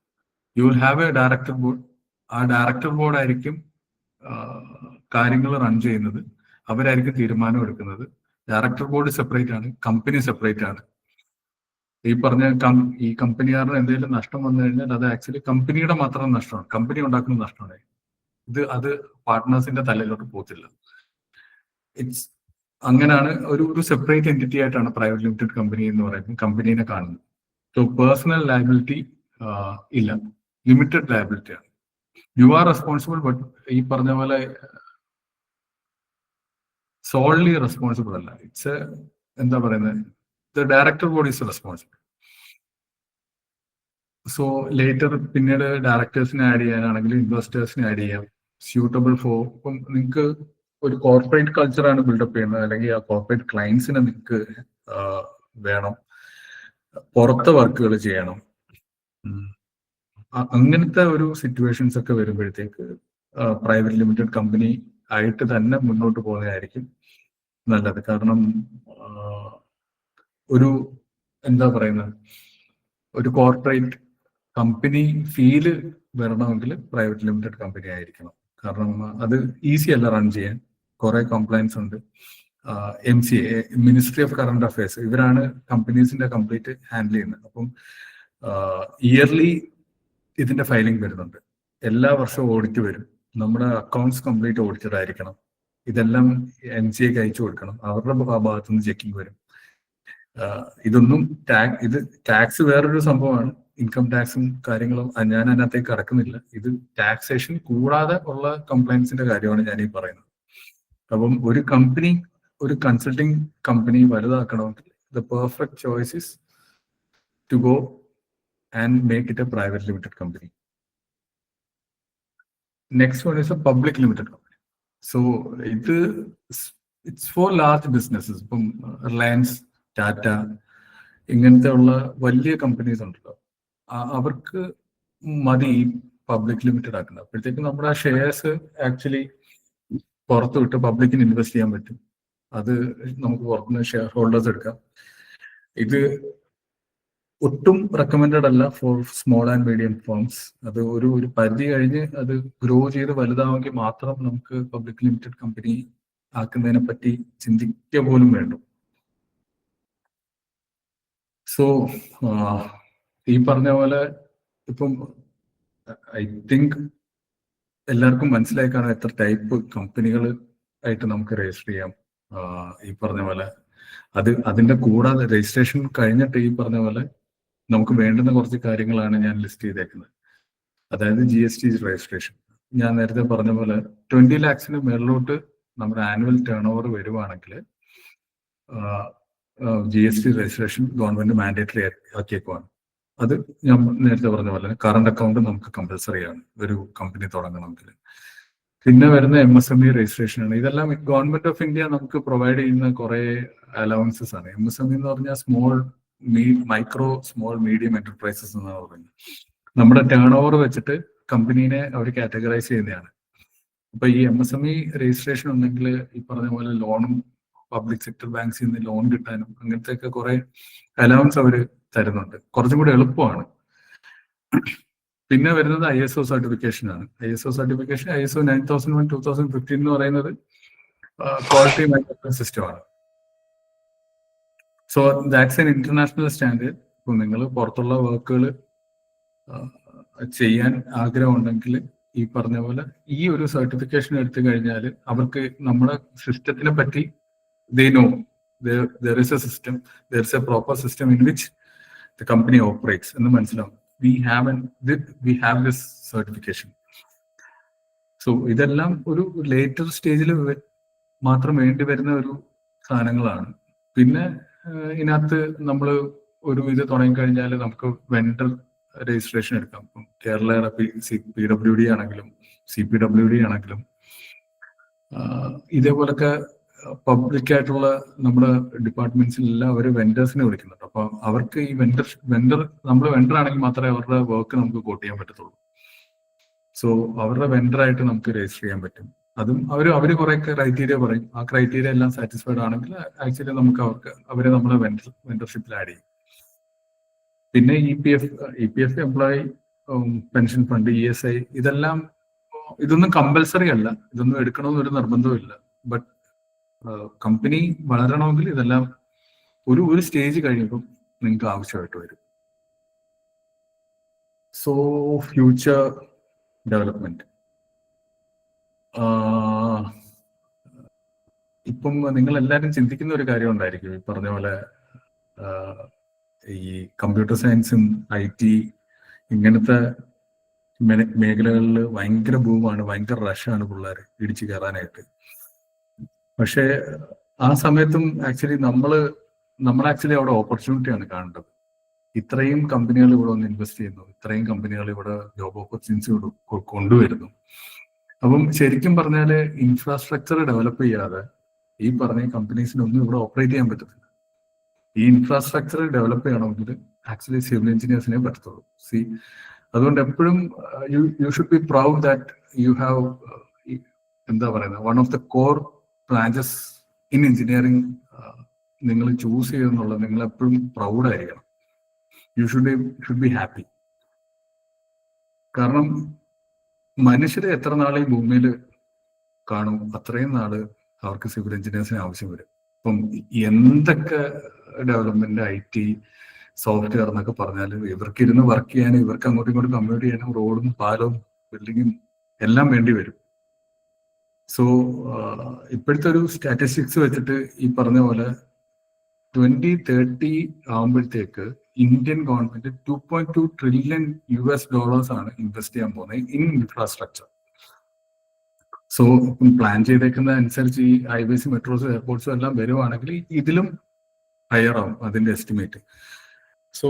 you will have a director board. ആ director board ആയിരിക്കും കാര്യങ്ങൾ run ചെയ്യുന്നത്, അവരായിരിക്കും തീരുമാനം എടുക്കുന്നത്. ഡയറക്ടർ ബോർഡ് സെപ്പറേറ്റ് ആണ്, കമ്പനി സെപ്പറേറ്റ് ആണ്. ഈ പറഞ്ഞ ഈ കമ്പനിയാറിന് എന്തെങ്കിലും നഷ്ടം വന്നു കഴിഞ്ഞാൽ അത് ആക്ച്വലി കമ്പനിയുടെ മാത്രം നഷ്ടമാണ്, കമ്പനി ഉണ്ടാക്കുന്ന നഷ്ടമാണ്. അത് പാർട്ട്നേഴ്സിന്റെ തലയിലോട്ട് പോകത്തില്ല. ഇറ്റ്സ് അങ്ങനെയാണ് ഒരു സെപ്പറേറ്റ് എൻറ്റിറ്റി ആയിട്ടാണ് പ്രൈവറ്റ് ലിമിറ്റഡ് കമ്പനി എന്ന് പറയുന്നത് കമ്പനീനെ കാണുന്നത്. സോ പേഴ്സണൽ ലയബിലിറ്റി ഇല്ല, ലിമിറ്റഡ് ലയബിലിറ്റി ആണ്. യു ആർ റെസ്പോൺസിബിൾ, ബട്ട് ഈ പറഞ്ഞ പോലെ സോൾലി റെസ്പോൺസിബിൾ അല്ല. ഇറ്റ്സ് എന്താ പറയുന്നത്, the director body is responsible. So later പിന്നീട് ഡയറക്ടേഴ്സിനെ ആഡ് ചെയ്യാനാണെങ്കിൽ ഇൻവെസ്റ്റേഴ്സിനെ ആഡ് ചെയ്യാം. സ്യൂട്ടബിൾ ഫോർ ഇപ്പം നിങ്ങൾക്ക് ഒരു കോർപ്പറേറ്റ് കൾച്ചറാണ് ബിൽഡപ്പ് ചെയ്യുന്നത്, അല്ലെങ്കിൽ ആ കോർപ്പറേറ്റ് ക്ലയൻസിനെ നിങ്ങൾക്ക് വേണം, പുറത്തെ വർക്കുകൾ ചെയ്യണം. അങ്ങനത്തെ ഒരു സിറ്റുവേഷൻസ് ഒക്കെ വരുമ്പോഴത്തേക്ക് പ്രൈവറ്റ് ലിമിറ്റഡ് കമ്പനി ആയിട്ട് തന്നെ മുന്നോട്ട് പോകുന്നതായിരിക്കും നല്ലത്. കാരണം ഒരു എന്താ പറയുന്നത്, ഒരു കോർപ്പറേറ്റ് കമ്പനി ഫീല് വരണമെങ്കിൽ പ്രൈവറ്റ് ലിമിറ്റഡ് കമ്പനി ആയിരിക്കണം. കാരണം അത് ഈസി അല്ല റൺ ചെയ്യാൻ, കുറെ കംപ്ലൈൻസ് ഉണ്ട്. MCA, ministry of current affairs, ഇവരാണ് കമ്പനീസിന്റെ കംപ്ലീറ്റ് ഹാൻഡിൽ ചെയ്യുന്നത്. അപ്പം ഇയർലി ഇതിന്റെ ഫയലിംഗ് വരുന്നുണ്ട്, എല്ലാ വർഷവും ഓഡിറ്റ് വരും, നമ്മുടെ അക്കൗണ്ട്സ് കംപ്ലീറ്റ് ഓഡിറ്റഡ് ആയിരിക്കണം, ഇതെല്ലാം MCAക്ക് അയച്ചു കൊടുക്കണം, അവരുടെ ഭാഗത്തുനിന്ന് ചെക്കിംഗ് വരും. ഇതൊന്നും ഇത് ടാക്സ് വേറൊരു സംഭവമാണ്, ഇൻകം ടാക്സും കാര്യങ്ങളും ഞാൻ അതിനകത്തേക്ക് കടക്കുന്നില്ല. ഇത് ടാക്സേഷൻ കൂടാതെ ഉള്ള കംപ്ലൈൻസിന്റെ കാര്യമാണ് ഞാൻ ഈ പറയുന്നത്. അപ്പം ഒരു കമ്പനി, ഒരു കൺസൾട്ടിങ് കമ്പനി വലുതാക്കണമെങ്കിൽ the perfect choice is to go and make it a private limited company. Next one is a public limited company. So it's for large businesses. ഇപ്പം റിലയൻസ്, ടാറ്റ, ഇങ്ങനത്തെ ഉള്ള വലിയ കമ്പനീസ് ഉണ്ടല്ലോ, അവർക്ക് മതി പബ്ലിക് ലിമിറ്റഡ് ആക്കുന്നത്. അപ്പോഴത്തേക്ക് നമ്മുടെ ആ ഷെയർസ് ആക്ച്വലി പുറത്ത് വിട്ട് പബ്ലിക്കിന് ഇൻവെസ്റ്റ് ചെയ്യാൻ പറ്റും. അത് നമുക്ക് പുറത്തുനിന്ന് ഷെയർ ഹോൾഡേഴ്സ് എടുക്കാം. ഇത് ഒട്ടും റെക്കമെൻഡഡ് അല്ല four small and medium firms. അത് ഒരു പരിധി കഴിഞ്ഞ് അത് ഗ്രോ ചെയ്ത് വലുതാവെങ്കിൽ മാത്രം നമുക്ക് പബ്ലിക് ലിമിറ്റഡ് കമ്പനി ആക്കുന്നതിനെ പറ്റി ചിന്തിക്കുക പോലും വേണ്ടു. സോ ഈ പറഞ്ഞ പോലെ ഇപ്പം ഐ തിങ്ക് എല്ലാവർക്കും മനസ്സിലായി കാണാം എത്ര ടൈപ്പ് കമ്പനികൾ ആയിട്ട് നമുക്ക് രജിസ്റ്റർ ചെയ്യാം. ഈ പറഞ്ഞ പോലെ അതിന്റെ കൂടാതെ രജിസ്ട്രേഷൻ കഴിഞ്ഞിട്ട് ഈ പറഞ്ഞ പോലെ നമുക്ക് വേണ്ടുന്ന കുറച്ച് കാര്യങ്ങളാണ് ഞാൻ ലിസ്റ്റ് ചെയ്തേക്കുന്നത്. അതായത് GST രജിസ്ട്രേഷൻ. ഞാൻ നേരത്തെ പറഞ്ഞ പോലെ 20 lakhs മേളിലോട്ട് നമ്മുടെ ആനുവൽ ടേൺ ഓവർ വരുവാണെങ്കിൽ GST രജിസ്ട്രേഷൻ ഗവൺമെന്റ് മാൻഡേറ്ററി ആക്കിയേക്കുവാണ്. അത് ഞാൻ നേരത്തെ പറഞ്ഞ പോലെ കറണ്ട് അക്കൗണ്ട് നമുക്ക് കമ്പൽസറി ആണ് ഒരു കമ്പനി തുടങ്ങണമെങ്കിൽ. പിന്നെ വരുന്ന MSME രജിസ്ട്രേഷൻ ആണ്. ഇതെല്ലാം ഗവൺമെന്റ് ഓഫ് ഇന്ത്യ നമുക്ക് പ്രൊവൈഡ് ചെയ്യുന്ന കുറെ അലവൻസസ് ആണ്. MSME എന്ന് പറഞ്ഞാൽ മൈക്രോ സ്മോൾ മീഡിയം എന്റർപ്രൈസസ് എന്നാണ് പറയുന്നത്. നമ്മുടെ ടേൺ ഓവർ വെച്ചിട്ട് കമ്പനീനെ അവർ കാറ്റഗറൈസ് ചെയ്യുന്നതാണ്. അപ്പൊ ഈ MSME രജിസ്ട്രേഷൻ ഉണ്ടെങ്കിൽ ഈ പറഞ്ഞ പോലെ ലോണും പബ്ലിക് സെക്ടർ ബാങ്ക്സിൽ നിന്ന് ലോൺ കിട്ടാനും അങ്ങനത്തെ ഒക്കെ കുറെ അലവൻസ് അവർ തരുന്നുണ്ട്. കുറച്ചും കൂടി എളുപ്പമാണ്. പിന്നെ വരുന്നത് ISO സർട്ടിഫിക്കേഷൻ ആണ്. ISO സർട്ടിഫിക്കേഷൻ ISO 9001 2015 എന്ന് പറയുന്നത് ക്വാളിറ്റി മാനേജ്മെന്റ് സിസ്റ്റം ആണ്. So that's an international standard. ഇപ്പൊ നിങ്ങൾ പുറത്തുള്ള വർക്കുകൾ ചെയ്യാൻ ആഗ്രഹം ഉണ്ടെങ്കിൽ ഈ പറഞ്ഞ പോലെ ഈ ഒരു സർട്ടിഫിക്കേഷൻ എടുത്തു കഴിഞ്ഞാൽ അവർക്ക് നമ്മുടെ സിസ്റ്റത്തിനെ പറ്റി they know there is a system, there is a proper system in which the company operates എന്ന് മനസ്സിലാവും. we have this certification. So ഇതെല്ലാം ഒരു ലേറ്റർ സ്റ്റേജിൽ മാത്രം വേണ്ടി വരുന്ന ഒരു സാധനങ്ങളാണ്. പിന്നെ ഇതിനകത്ത് നമ്മൾ ഒരു ഇത് തുടങ്ങിക്കഴിഞ്ഞാൽ നമുക്ക് വെണ്ടർ രജിസ്ട്രേഷൻ എടുക്കാം. ഇപ്പം കേരളയുടെ PWD ആണെങ്കിലും CPWD ആണെങ്കിലും ഇതേപോലൊക്കെ പബ്ലിക് ആയിട്ടുള്ള നമ്മുടെ ഡിപ്പാർട്ട്മെന്റ്സിലെല്ലാം അവർ വെൻഡേഴ്സിനെ വിളിക്കുന്നുണ്ട്. അപ്പൊ അവർക്ക് ഈ വെണ്ടർ നമ്മൾ വെണ്ടർ ആണെങ്കിൽ മാത്രമേ അവരുടെ വർക്ക് നമുക്ക് കോട്ട് ചെയ്യാൻ പറ്റത്തുള്ളൂ. സോ അവരുടെ വെണ്ടറായിട്ട് നമുക്ക് രജിസ്റ്റർ ചെയ്യാൻ പറ്റും. അതും അവർ കുറെ ക്രൈറ്റീരിയ പറയും. ആ ക്രൈറ്റീരിയ എല്ലാം സാറ്റിസ്ഫൈഡ് ആണെങ്കിൽ ആക്ച്വലി നമുക്ക് അവരെ നമ്മളെ വെണ്ടർഷിപ്പിൽ ആഡ് ചെയ്യും. പിന്നെ EPF employee pension fund, ESI ഇതൊന്നും കമ്പൽസറി അല്ല, ഇതൊന്നും എടുക്കണമെന്നൊരു നിർബന്ധമില്ല. ബട്ട് കമ്പനി വളരണമെങ്കിൽ ഇതെല്ലാം ഒരു സ്റ്റേജ് കഴിയുമ്പോൾ നിങ്ങൾക്ക് ആവശ്യമായിട്ട് വരും. സോ ഫ്യൂച്ചർ ഡെവലപ്മെന്റ്, ഇപ്പം നിങ്ങൾ എല്ലാവരും ചിന്തിക്കുന്ന ഒരു കാര്യം ഉണ്ടായിരിക്കും. ഈ പറഞ്ഞ പോലെ ഈ കമ്പ്യൂട്ടർ സയൻസും IT ഇങ്ങനത്തെ മേഖലകളിൽ ഭയങ്കര ബൂമാണ്, ഭയങ്കര റഷാണ് പിള്ളേർ ഇടിച്ചു കയറാനായിട്ട്. പക്ഷെ ആ സമയത്തും ആക്ച്വലി നമ്മൾ ആക്ച്വലി അവിടെ ഓപ്പർച്യൂണിറ്റിയാണ് കാണേണ്ടത്. ഇത്രയും കമ്പനികൾ ഇവിടെ ഒന്ന് ഇൻവെസ്റ്റ് ചെയ്യുന്നു, ഇത്രയും കമ്പനികൾ ഇവിടെ ജോബ് ഓപ്പർച്യൂണിറ്റി കൊണ്ടുവരുന്നു. അപ്പം ശരിക്കും പറഞ്ഞാൽ ഇൻഫ്രാസ്ട്രക്ചർ ഡെവലപ്പ് ചെയ്യാതെ ഈ പറഞ്ഞ കമ്പനീസിനൊന്നും ഇവിടെ ഓപ്പറേറ്റ് ചെയ്യാൻ പറ്റത്തില്ല. ഈ ഇൻഫ്രാസ്ട്രക്ചർ ഡെവലപ്പ് ചെയ്യണമെങ്കിൽ ആക്ച്വലി സിവിൽ എഞ്ചിനീയേഴ്സിനെ പറ്റത്തുള്ളൂ. അതുകൊണ്ട് എപ്പോഴും you should be proud that you have എന്താ പറയുന്നത്, one of the core branches in engineering നിങ്ങൾ ചൂസ് ചെയ്യുന്നുള്ളത് നിങ്ങൾ എപ്പോഴും പ്രൗഡായിരിക്കണം. You should be happy. കാരണം മനുഷ്യരെ എത്ര നാൾ ഈ ഭൂമിയിൽ കാണും അത്രയും നാള് അവർക്ക് സിവിൽ എഞ്ചിനീയേഴ്സിന് ആവശ്യം വരും. ഇപ്പം എന്തൊക്കെ ഡെവലപ്മെന്റ് IT സോഫ്റ്റ്വെയർ എന്നൊക്കെ പറഞ്ഞാൽ ഇവർക്ക് ഇരുന്ന് വർക്ക് ചെയ്യാനും ഇവർക്ക് അങ്ങോട്ടും ഇങ്ങോട്ടും കമ്മ്യൂട്ട് ചെയ്യാനും റോഡും പാലവും ബിൽഡിങ്ങും എല്ലാം വേണ്ടി വരും. സോ ഇപ്പോഴത്തെ ഒരു സ്റ്റാറ്റിസ്റ്റിക്സ് വെച്ചിട്ട് ഈ പറഞ്ഞ പോലെ 2030 ആകുമ്പോഴത്തേക്ക് ഇന്ത്യൻ ഗവൺമെന്റ് $2.2 trillion ആണ് ഇൻവെസ്റ്റ് ചെയ്യാൻ പോകുന്നത് ഇൻ ഇൻഫ്രാസ്ട്രക്ചർ. സോ പ്ലാൻ ചെയ്തേക്കുന്ന അനുസരിച്ച് ഈ ഹൈവേസ്, മെട്രോസും എയർപോർട്ട്സും എല്ലാം വരുവാണെങ്കിൽ ഇതിലും ഹയർ ആവും അതിന്റെ എസ്റ്റിമേറ്റ്. സോ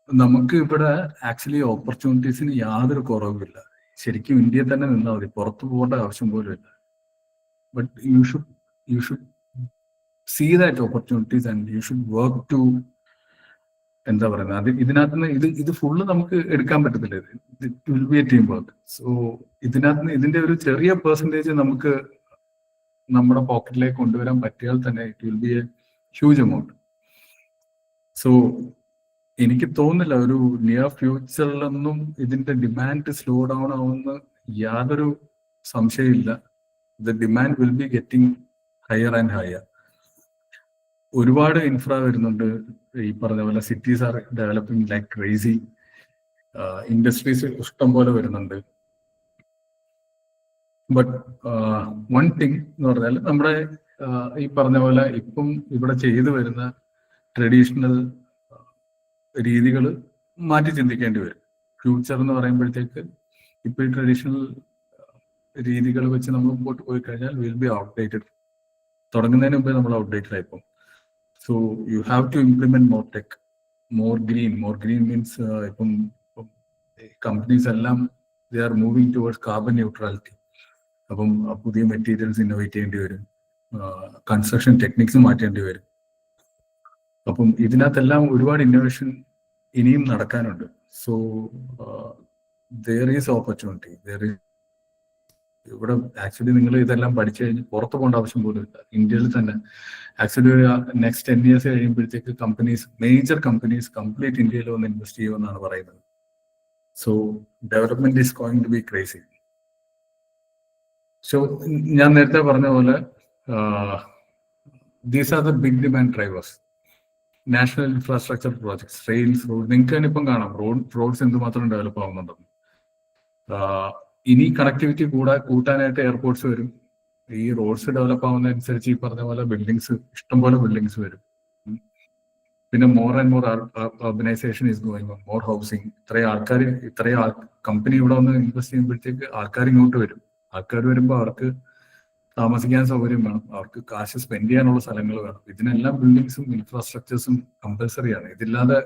നമുക്ക് ഇവിടെ ആക്ച്വലി ഓപ്പർച്യൂണിറ്റീസിന് യാതൊരു കുറവുമില്ല. ശരിക്കും ഇന്ത്യയിൽ തന്നെ നിന്നാൽ മതി, പുറത്തു പോകേണ്ട ആവശ്യം പോലും ഇല്ല. But you should see that opportunities and you should work to, എന്താ പറയുന്നത്, ഇതിനകത്ത് ഇത് ഫുള്ള് നമുക്ക് എടുക്കാൻ പറ്റത്തില്ല. It will be a team work. സോ ഇതിന്റെ ഒരു ചെറിയ പെർസെൻറ്റേജ് നമുക്ക് നമ്മുടെ പോക്കറ്റിലേക്ക് കൊണ്ടുവരാൻ പറ്റിയാൽ തന്നെ it will be A huge amount. So എനിക്ക് തോന്നുന്നില്ല ഒരു നിയർ ഫ്യൂച്ചറിലൊന്നും ഇതിന്റെ ഡിമാൻഡ് സ്ലോ ഡൗൺ ആവുമെന്ന് യാതൊരു സംശയമില്ല. The demand will be getting higher and higher. ഒരുപാട് ഇൻഫ്ര വരുന്നുണ്ട്. ഈ പറഞ്ഞ പോലെ cities are developing like crazy. Industries ഇഷ്ടം പോലെ വരുന്നുണ്ട്. ബട്ട് വൺ തിങ് എന്ന് പറഞ്ഞാൽ നമ്മുടെ ഈ പറഞ്ഞ പോലെ ഇപ്പം ഇവിടെ ചെയ്തു വരുന്ന ട്രഡീഷണൽ രീതികൾ മാറ്റി ചിന്തിക്കേണ്ടി വരും. ഫ്യൂച്ചർ എന്ന് പറയുമ്പോഴത്തേക്ക് ഇപ്പൊ ഈ ട്രഡീഷണൽ രീതികൾ വെച്ച് നമ്മൾ മുമ്പോട്ട് പോയി കഴിഞ്ഞാൽ വിൽ ബി ഔട്ട്ഡേറ്റഡ്. തുടങ്ങുന്നതിന് മുമ്പേ നമ്മൾ ഔട്ട്ഡേറ്റഡ് ആയിപ്പോൾ. So you have to implement more tech, more green means ഇപ്പം കമ്പനീസ് എല്ലാം they are moving towards carbon neutrality. അപ്പം പുതിയ മെറ്റീരിയൽസ് ഇന്നോവേറ്റ് ചെയ്യേണ്ടി വരും, കൺസ്ട്രക്ഷൻ ടെക്നിക്സ് മാറ്റേണ്ടി വരും. അപ്പം ഇതിനകത്തെല്ലാം ഒരുപാട് ഇന്നോവേഷൻ ഇനിയും നടക്കാനുണ്ട്. So there is opportunity. ഇവിടെ ആക്ച്വലി നിങ്ങൾ ഇതെല്ലാം പഠിച്ചു കഴിഞ്ഞ് പുറത്ത് പോകേണ്ട ആവശ്യം പോലും ഇല്ല. ഇന്ത്യയിൽ തന്നെ ആക്ച്വലി നെക്സ്റ്റ് 10 years കഴിയുമ്പോഴത്തേക്ക് മേജർ കമ്പനീസ് കംപ്ലീറ്റ് ഇന്ത്യയിൽ വന്ന് ഇൻവെസ്റ്റ് ചെയ്യുമെന്നാണ് പറയുന്നത്. So development is going to be crazy. So ഞാൻ നേരത്തെ പറഞ്ഞ പോലെ these are the big demand drivers. National infrastructure projects, rails, road, നിങ്ങൾക്ക് തന്നെ ഇപ്പം കാണാം റോഡ്സ് എന്തുമാത്രം ഡെവലപ്പ് ആവുന്നുണ്ടെന്ന്. ഇനി കണക്ടിവിറ്റി കൂട്ടാനായിട്ട് എയർപോർട്ട്സ് വരും. ഈ റോഡ്സ് ഡെവലപ്പ് ആവുന്നതനുസരിച്ച് ഈ പറഞ്ഞ പോലെ ഇഷ്ടംപോലെ ബിൽഡിങ്സ് വരും. പിന്നെ more and more urbanization is going on, more housing. ഇത്രയും കമ്പനി ഇവിടെ വന്ന് ഇൻവെസ്റ്റ് ചെയ്യുമ്പോഴത്തേക്ക് ആൾക്കാർ ഇങ്ങോട്ട് വരും. ആൾക്കാർ വരുമ്പോൾ അവർക്ക് താമസിക്കാൻ സൗകര്യം വേണം, അവർക്ക് കാശ് സ്പെൻഡ് ചെയ്യാനുള്ള സ്ഥലങ്ങൾ വേണം. ഇതിനെല്ലാം ബിൽഡിങ്സും ഇൻഫ്രാസ്ട്രക്ചേഴ്സും കമ്പൽസറിയാണ്. ഇതില്ലാതെ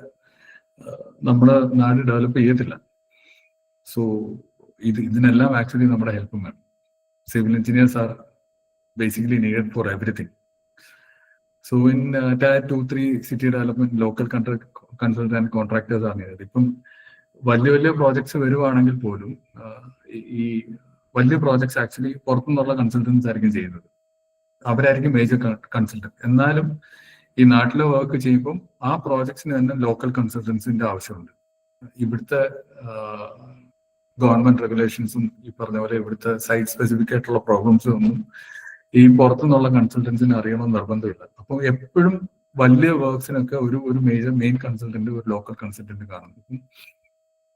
നമ്മുടെ നാട് ഡെവലപ്പ് ചെയ്യത്തില്ല. സോ ഇതിനെല്ലാം ആക്ച്വലി നമ്മുടെ ഹെൽപ്പും വേണം. Civil engineers are basically needed for everything. So in Tier 2, 3 city development, local consultant contractors are needed. ഇപ്പം വലിയ വലിയ പ്രോജക്ട്സ് വരുവാണെങ്കിൽ പോലും ഈ വലിയ പ്രോജക്ട്സ് ആക്ച്വലി പുറത്തുനിന്നുള്ള കൺസൾട്ടൻസ് ആയിരിക്കും ചെയ്യുന്നത്. അവരായിരിക്കും മേജർ കൺസൾട്ടന്റ്. എന്നാലും ഈ നാട്ടിലെ വർക്ക് ചെയ്യുമ്പം ആ പ്രോജക്ട്സിന് തന്നെ ലോക്കൽ കൺസൾട്ടൻസിന്റെ ആവശ്യമുണ്ട്. ഇവിടുത്തെ ഗവൺമെന്റ് റെഗുലേഷൻസും ഈ പറഞ്ഞ പോലെ ഇവിടുത്തെ സൈറ്റ് സ്പെസിഫിക് ആയിട്ടുള്ള പ്രോബ്ലംസും ഒന്നും ഈ പുറത്തുനിന്നുള്ള കൺസൾട്ടൻസിന് അറിയണമെന്ന് നിർബന്ധമില്ല. അപ്പോൾ എപ്പോഴും വലിയ വർക്ക്സിനൊക്കെ ഒരു മെയിൻ കൺസൾട്ടന്റ്, ഒരു ലോക്കൽ കൺസൾട്ടന്റ് കാണും.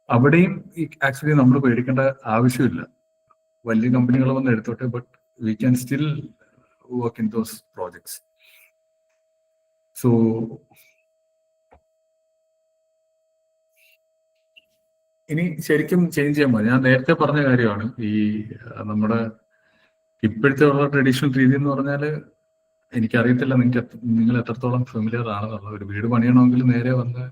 അവിടെയും ഈ ആക്ച്വലി നമ്മൾ പേടിക്കേണ്ട ആവശ്യമില്ല. വലിയ കമ്പനികൾ വന്ന് എടുത്തോട്ടെ, but we can still work in those projects. So ഇനി ശരിക്കും ചേഞ്ച് ചെയ്യാൻ മതി. ഞാൻ നേരത്തെ പറഞ്ഞ കാര്യമാണ് ഈ നമ്മുടെ ഇപ്പോഴത്തെ ഉള്ള ട്രഡീഷണൽ രീതി എന്ന് പറഞ്ഞാൽ, എനിക്കറിയത്തില്ല നിങ്ങൾ എത്രത്തോളം ഫെമിലിയർ ആണെന്നുള്ളത്. ഒരു വീട് പണിയണമെങ്കിൽ നേരെ വന്ന്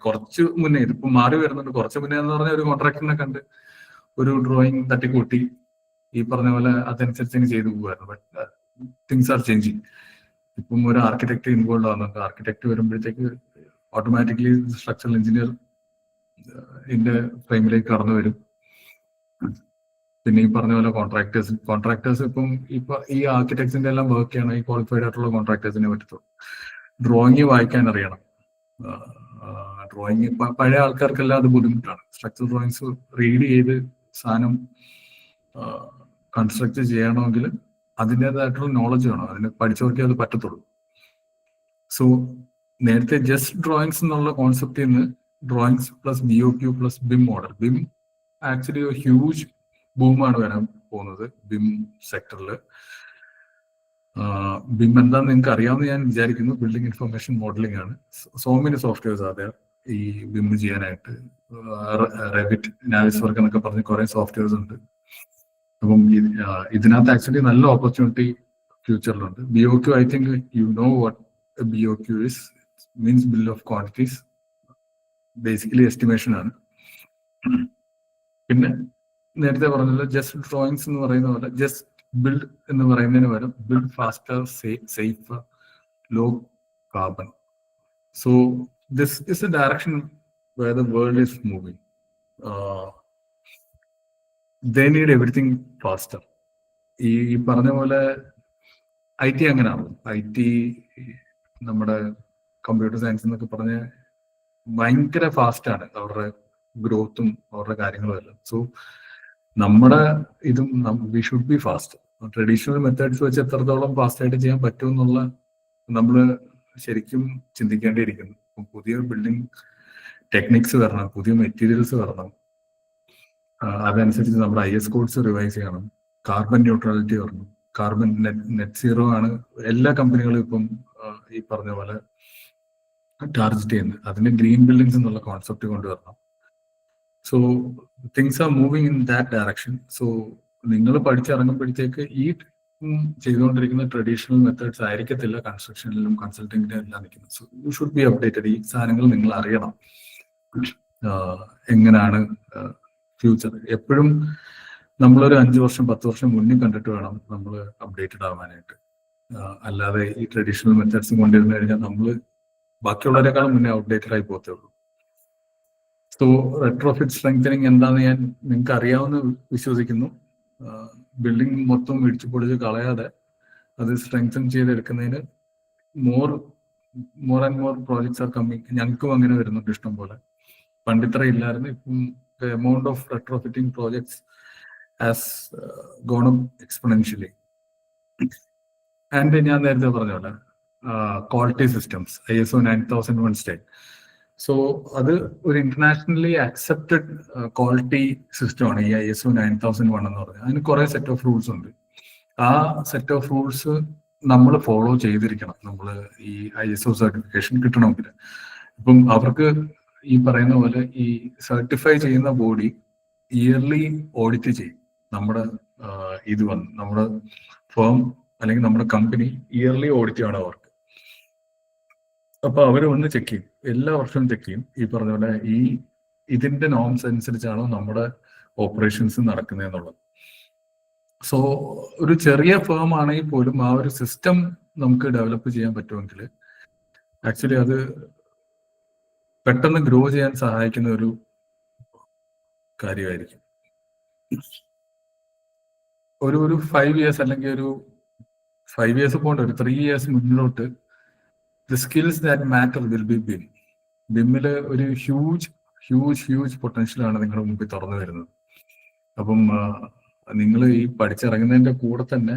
കുറച്ച് മുന്നേ, ഇതിപ്പോ മാറി വരുന്നുണ്ട്, കുറച്ച് മുന്നേ എന്ന് പറഞ്ഞാൽ ഒരു കോൺട്രാക്ടറിനെ കണ്ട് ഒരു ഡ്രോയിങ് തട്ടിക്കൂട്ടി ഈ പറഞ്ഞ പോലെ അതനുസരിച്ച് ചെയ്തു പോകുമായിരുന്നു. But things are changing. ഇപ്പം ഒരു ആർക്കിടെക്ട് ഇൻവോൾവ് ആവുന്നുണ്ട്. ആർക്കിടെക്ട് വരുമ്പോഴത്തേക്ക് ഓട്ടോമാറ്റിക്കലി സ്ട്രക്ചറൽ എഞ്ചിനീയർ ഇതിന്റെ ഫ്രെയിമിലേക്ക് കടന്നു വരും. പിന്നെ ഈ പറഞ്ഞ പോലെ കോൺട്രാക്ടേഴ്സ് ഇപ്പൊ ഈ ആർക്കിടെക്ട്സിന്റെ എല്ലാം വർക്ക് ചെയ്യണം, ഈ ക്വാളിഫൈഡ് ആയിട്ടുള്ള കോൺട്രാക്ടേഴ്സിനെ പറ്റത്തുള്ളൂ. ഡ്രോയിങ് വായിക്കാൻ അറിയണം. ഡ്രോയിങ് പഴയ ആൾക്കാർക്കെല്ലാം അത് ബുദ്ധിമുട്ടാണ്. സ്ട്രക്ചറൽ ഡ്രോയിങ്സ് റീഡ് ചെയ്ത് സാധനം കൺസ്ട്രക്ട് ചെയ്യണമെങ്കിൽ അതിൻ്റെതായിട്ടുള്ള നോളജ് വേണം. അതിന് പഠിച്ചവർക്കേ അത് പറ്റത്തുള്ളൂ. സോ നേരത്തെ ജസ്റ്റ് ഡ്രോയിങ്സ് എന്നുള്ള കോൺസെപ്റ്റിൽ നിന്ന് drawings plus BOQ plus BIM model. BIM actually ഒരു ഹ്യൂജ് ബൂമാണ് വരാൻ പോകുന്നത് BIM സെക്ടറിൽ. BIM എന്താണെന്ന് നിങ്ങൾക്ക് അറിയാമെന്ന് ഞാൻ വിചാരിക്കുന്നു. ബിൽഡിംഗ് ഇൻഫർമേഷൻ മോഡലിംഗ് ആണ്. സോ മെനി സോഫ്റ്റ്വെയർസ് അതെ ഈ BIM ചെയ്യാനായിട്ട്. റെവിറ്റ്, നാവിസ് വർക്ക് എന്നൊക്കെ പറഞ്ഞ് കുറെ സോഫ്റ്റ്വെയർസ് ഉണ്ട്. അപ്പം ഇതിനകത്ത് ആക്ച്വലി നല്ല ഓപ്പർച്യൂണിറ്റി ഫ്യൂച്ചറിലുണ്ട്. BOQ, I think you know what BOQ is. Means bill of quantities. Basically estimation ആണ്. പിന്നെ നേരത്തെ പറഞ്ഞല്ലോ ജസ്റ്റ് ഡ്രോയിങ്സ് എന്ന് പറയുന്ന പോലെ ജസ്റ്റ് ബിൽഡ് എന്ന് പറയുന്നതിന് പകരം build faster, safer, low carbon. So this is a direction where the world is moving. They need everything faster. ഈ പറഞ്ഞ പോലെ IT അങ്ങനെയാണല്ലോ. IT നമ്മുടെ കമ്പ്യൂട്ടർ സയൻസ് എന്നൊക്കെ പറഞ്ഞ് ഭയങ്കര ഫാസ്റ്റ് ആണ് അവരുടെ ഗ്രോത്തും അവരുടെ കാര്യങ്ങളും എല്ലാം. സോ നമ്മുടെ ഇതും we should be fast. Traditional methods വെച്ച് എത്രത്തോളം ഫാസ്റ്റ് ആയിട്ട് ചെയ്യാൻ പറ്റും എന്നുള്ള നമ്മൾ ശരിക്കും ചിന്തിക്കേണ്ടിയിരിക്കുന്നു. പുതിയ ബിൽഡിംഗ് ടെക്നിക്സ് വരണം, പുതിയ മെറ്റീരിയൽസ് വരണം. അതനുസരിച്ച് നമ്മുടെ IS കോഡ്സ് റിവൈസ് ചെയ്യണം. കാർബൺ ന്യൂട്രാലിറ്റി വരണം. കാർബൺ നെറ്റ് സീറോ ആണ് എല്ലാ കമ്പനികളും ഇപ്പം ഈ പറഞ്ഞ പോലെ ടാർഗറ്റ് ചെയ്യുന്നത്. അതിന് ഗ്രീൻ ബിൽഡിങ്സ് എന്നുള്ള കോൺസെപ്റ്റ് കൊണ്ടുവരണം. So things are moving in that direction. So നിങ്ങൾ പഠിച്ചിറങ്ങുമ്പോഴത്തേക്ക് ഈ ചെയ്തുകൊണ്ടിരിക്കുന്ന ട്രഡീഷണൽ മെത്തേഡ്സ് ആയിരിക്കത്തില്ല കൺസ്ട്രക്ഷനിലും കൺസൾട്ടിങ്ങിലും എല്ലാം നിൽക്കുന്നത്. So you should be updated. ഈ സാധനങ്ങൾ നിങ്ങൾ അറിയണം. എങ്ങനെയാണ് ഫ്യൂച്ചർ. എപ്പോഴും നമ്മളൊരു 5 വർഷം 10 വർഷം മുന്നേ കണ്ടിട്ട് വേണം നമ്മൾ അപ്ഡേറ്റഡ് ആവാനായിട്ട്. അല്ലാതെ ഈ ട്രഡീഷണൽ മെത്തേഡ്സും കൊണ്ടിരുന്നു കഴിഞ്ഞാൽ നമ്മൾ ബാക്കിയുള്ളവരെക്കാളും മുന്നേ ഔട്ട്ഡേറ്റഡ് ആയി പോകത്തേ ഉള്ളൂ. സോ റെട്രോഫിറ്റ് സ്ട്രെങ്തനിങ് എന്താണെന്ന് ഞാൻ നിങ്ങൾക്ക് അറിയാവുന്ന വിശ്വസിക്കുന്നു. ബിൽഡിംഗ് മൊത്തം ഇടിച്ചു പൊളിച്ച് കളയാതെ അത് സ്ട്രെങ്തൻ ചെയ്തെടുക്കുന്നതിന് more and more projects are coming. ഞങ്ങൾക്കും അങ്ങനെ വരുന്നുണ്ട് ഇഷ്ടം പോലെ. പണ്ടിത്ര ഇല്ലായിരുന്നു. ഇപ്പം the amount of retrofitting projects has gone up exponentially. And ഞാൻ നേരത്തെ പറഞ്ഞ പോലെ quality systems ISO 9001 style. So അത് ഒരു ഇന്റർനാഷണലി അക്സെപ്റ്റഡ് ക്വാളിറ്റി സിസ്റ്റമാണ് ഈ ISO 9001 എന്ന് പറഞ്ഞാൽ. അതിന് കുറെ സെറ്റ് ഓഫ് റൂൾസ് ഉണ്ട്. ആ സെറ്റ് ഓഫ് റൂൾസ് നമ്മൾ ഫോളോ ചെയ്തിരിക്കണം. നമ്മൾ ഈ ISO സർട്ടിഫിക്കേഷൻ കിട്ടണമെങ്കിൽ. ഇപ്പം അവർക്ക് ഈ പറയുന്ന പോലെ ഈ സർട്ടിഫൈ ചെയ്യുന്ന ബോഡി ഇയർലി ഓഡിറ്റ് ചെയ്യും. നമ്മുടെ നമ്മുടെ ഫേം അല്ലെങ്കിൽ നമ്മുടെ കമ്പനി ഇയർലി ഓഡിറ്റ് ചെയ്യണം അവർക്ക്. അപ്പൊ അവര് വന്ന് ചെക്ക് ചെയ്യും, എല്ലാ വർഷവും ചെക്ക് ചെയ്യും. ഈ പറഞ്ഞ പോലെ ഇതിന്റെ നോംസ് അനുസരിച്ചാണോ നമ്മുടെ ഓപ്പറേഷൻസ് നടക്കുന്നതെന്നുള്ളത്. സോ ഒരു ചെറിയ ഫേം ആണെങ്കിൽ പോലും ആ ഒരു സിസ്റ്റം നമുക്ക് ഡെവലപ്പ് ചെയ്യാൻ പറ്റുമെങ്കിൽ ആക്ച്വലി അത് പെട്ടെന്ന് ഗ്രോ ചെയ്യാൻ സഹായിക്കുന്ന ഒരു കാര്യമായിരിക്കും. ഒരു 5 years അല്ലെങ്കിൽ ഒരു 5 years പോകണ്ട, ഒരു 3 years മുന്നിലോട്ട് the skills that matter will be BIM. ബിമ്മില് ഒരു ഹ്യൂജ് പൊട്ടൻഷ്യലാണ് നിങ്ങളുടെ മുമ്പിൽ തുറന്നു വരുന്നത്. അപ്പം നിങ്ങൾ ഈ പഠിച്ചിറങ്ങുന്നതിന്റെ കൂടെ തന്നെ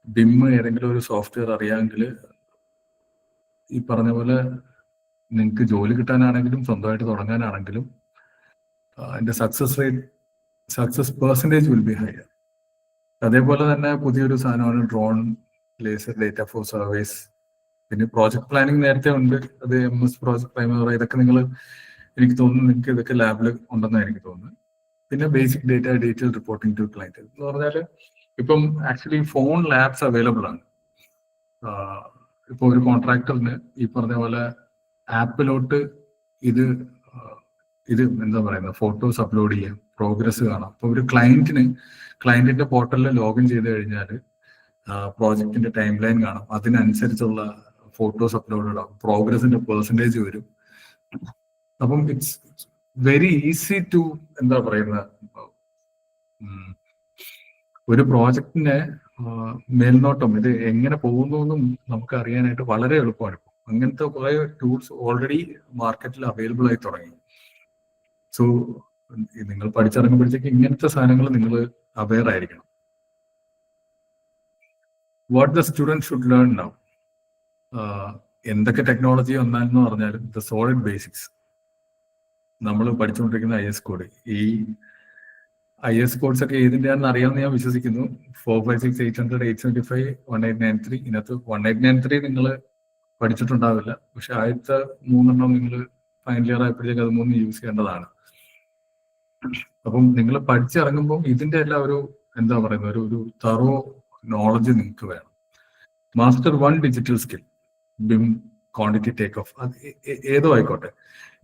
ബിം ഏതെങ്കിലും ഒരു സോഫ്റ്റ്വെയർ അറിയാമെങ്കിൽ ഈ പറഞ്ഞ പോലെ നിങ്ങൾക്ക് ജോലി കിട്ടാനാണെങ്കിലും സ്വന്തമായിട്ട് തുടങ്ങാനാണെങ്കിലും അതിന്റെ success percentage will be higher. അതേപോലെ തന്നെ പുതിയൊരു സാധനമാണ് drone laser data for service. പിന്നെ പ്രോജക്ട് പ്ലാനിങ് നേരത്തെ ഉണ്ട്, അത് MS പ്രോജക്ട് പ്രൈമറി, ഇതൊക്കെ എനിക്ക് തോന്നുന്നു നിങ്ങൾക്ക് ഇതൊക്കെ ലാബിൽ ഉണ്ടെന്നാണ് എനിക്ക് തോന്നുന്നത്. പിന്നെ basic data detail reporting to client എന്ന് പറഞ്ഞാൽ ഇപ്പം ആക്ച്വലി ഫോൺ ലാബ്സ് അവൈലബിൾ ആണ്. ഇപ്പൊ ഒരു കോൺട്രാക്ടറിന് ഈ പറഞ്ഞ പോലെ ആപ്പിലോട്ട് ഇത് എന്താ പറയുന്നത് ഫോട്ടോസ് അപ്ലോഡ് ചെയ്യാം, പ്രോഗ്രസ് കാണാം. അപ്പൊ ഒരു ക്ലയന്റിന്റെ പോർട്ടലിൽ ലോഗിൻ ചെയ്ത് കഴിഞ്ഞാൽ പ്രോജക്റ്റിന്റെ ടൈം ലൈൻ കാണാം, അതിനനുസരിച്ചുള്ള ഫോട്ടോസ് അപ്ലോഡ് ഇടാം, പ്രോഗ്രസിന്റെ പെർസെൻറ്റേജ് വരും. അപ്പം ഇറ്റ്സ് വെരി ഈസി ടു എന്താ പറയുന്ന ഒരു പ്രോജക്റ്റിന്റെ മേൽനോട്ടം ഇത് എങ്ങനെ പോകുന്നു എന്നും നമുക്ക് അറിയാനായിട്ട് വളരെ എളുപ്പമാണ്. ഇപ്പം അങ്ങനത്തെ കുറെ ടൂൾസ് ഓൾറെഡി മാർക്കറ്റിൽ അവൈലബിൾ ആയി തുടങ്ങി. സോ നിങ്ങൾ പഠിച്ചിറങ്ങുമ്പോഴത്തേക്ക് ഇങ്ങനത്തെ സാധനങ്ങൾ നിങ്ങൾ അവെയർ ആയിരിക്കണം. What the student should learn now, എന്തൊക്കെ ടെക്നോളജി വന്നാലെന്ന് പറഞ്ഞാലും ദ സോളിഡ് ബേസിക്സ് നമ്മൾ പഠിച്ചുകൊണ്ടിരിക്കുന്ന IS കോഡ്, ഈ IS കോഡ്സ് ഒക്കെ ഏതിൻ്റെയാണെന്ന് അറിയാമെന്ന് ഞാൻ വിശ്വസിക്കുന്നു. 456 800 875 1893. ഇതിനകത്ത് 1893 നിങ്ങൾ പഠിച്ചിട്ടുണ്ടാവില്ല, പക്ഷെ ആദ്യത്തെ 3 നിങ്ങൾ ഫൈനൽ ഇയർ ആയപ്പോഴത്തേക്ക് അത് 3 യൂസ് ചെയ്യേണ്ടതാണ്. അപ്പം നിങ്ങൾ പഠിച്ചിറങ്ങുമ്പോൾ ഇതിന്റെ എല്ലാം ഒരു എന്താ പറയുന്ന ഒരു തറോ നോളജ് നിങ്ങൾക്ക് വേണം. Master 1 digital skill, BHIM quantity take off, അത് ഏതോ ആയിക്കോട്ടെ.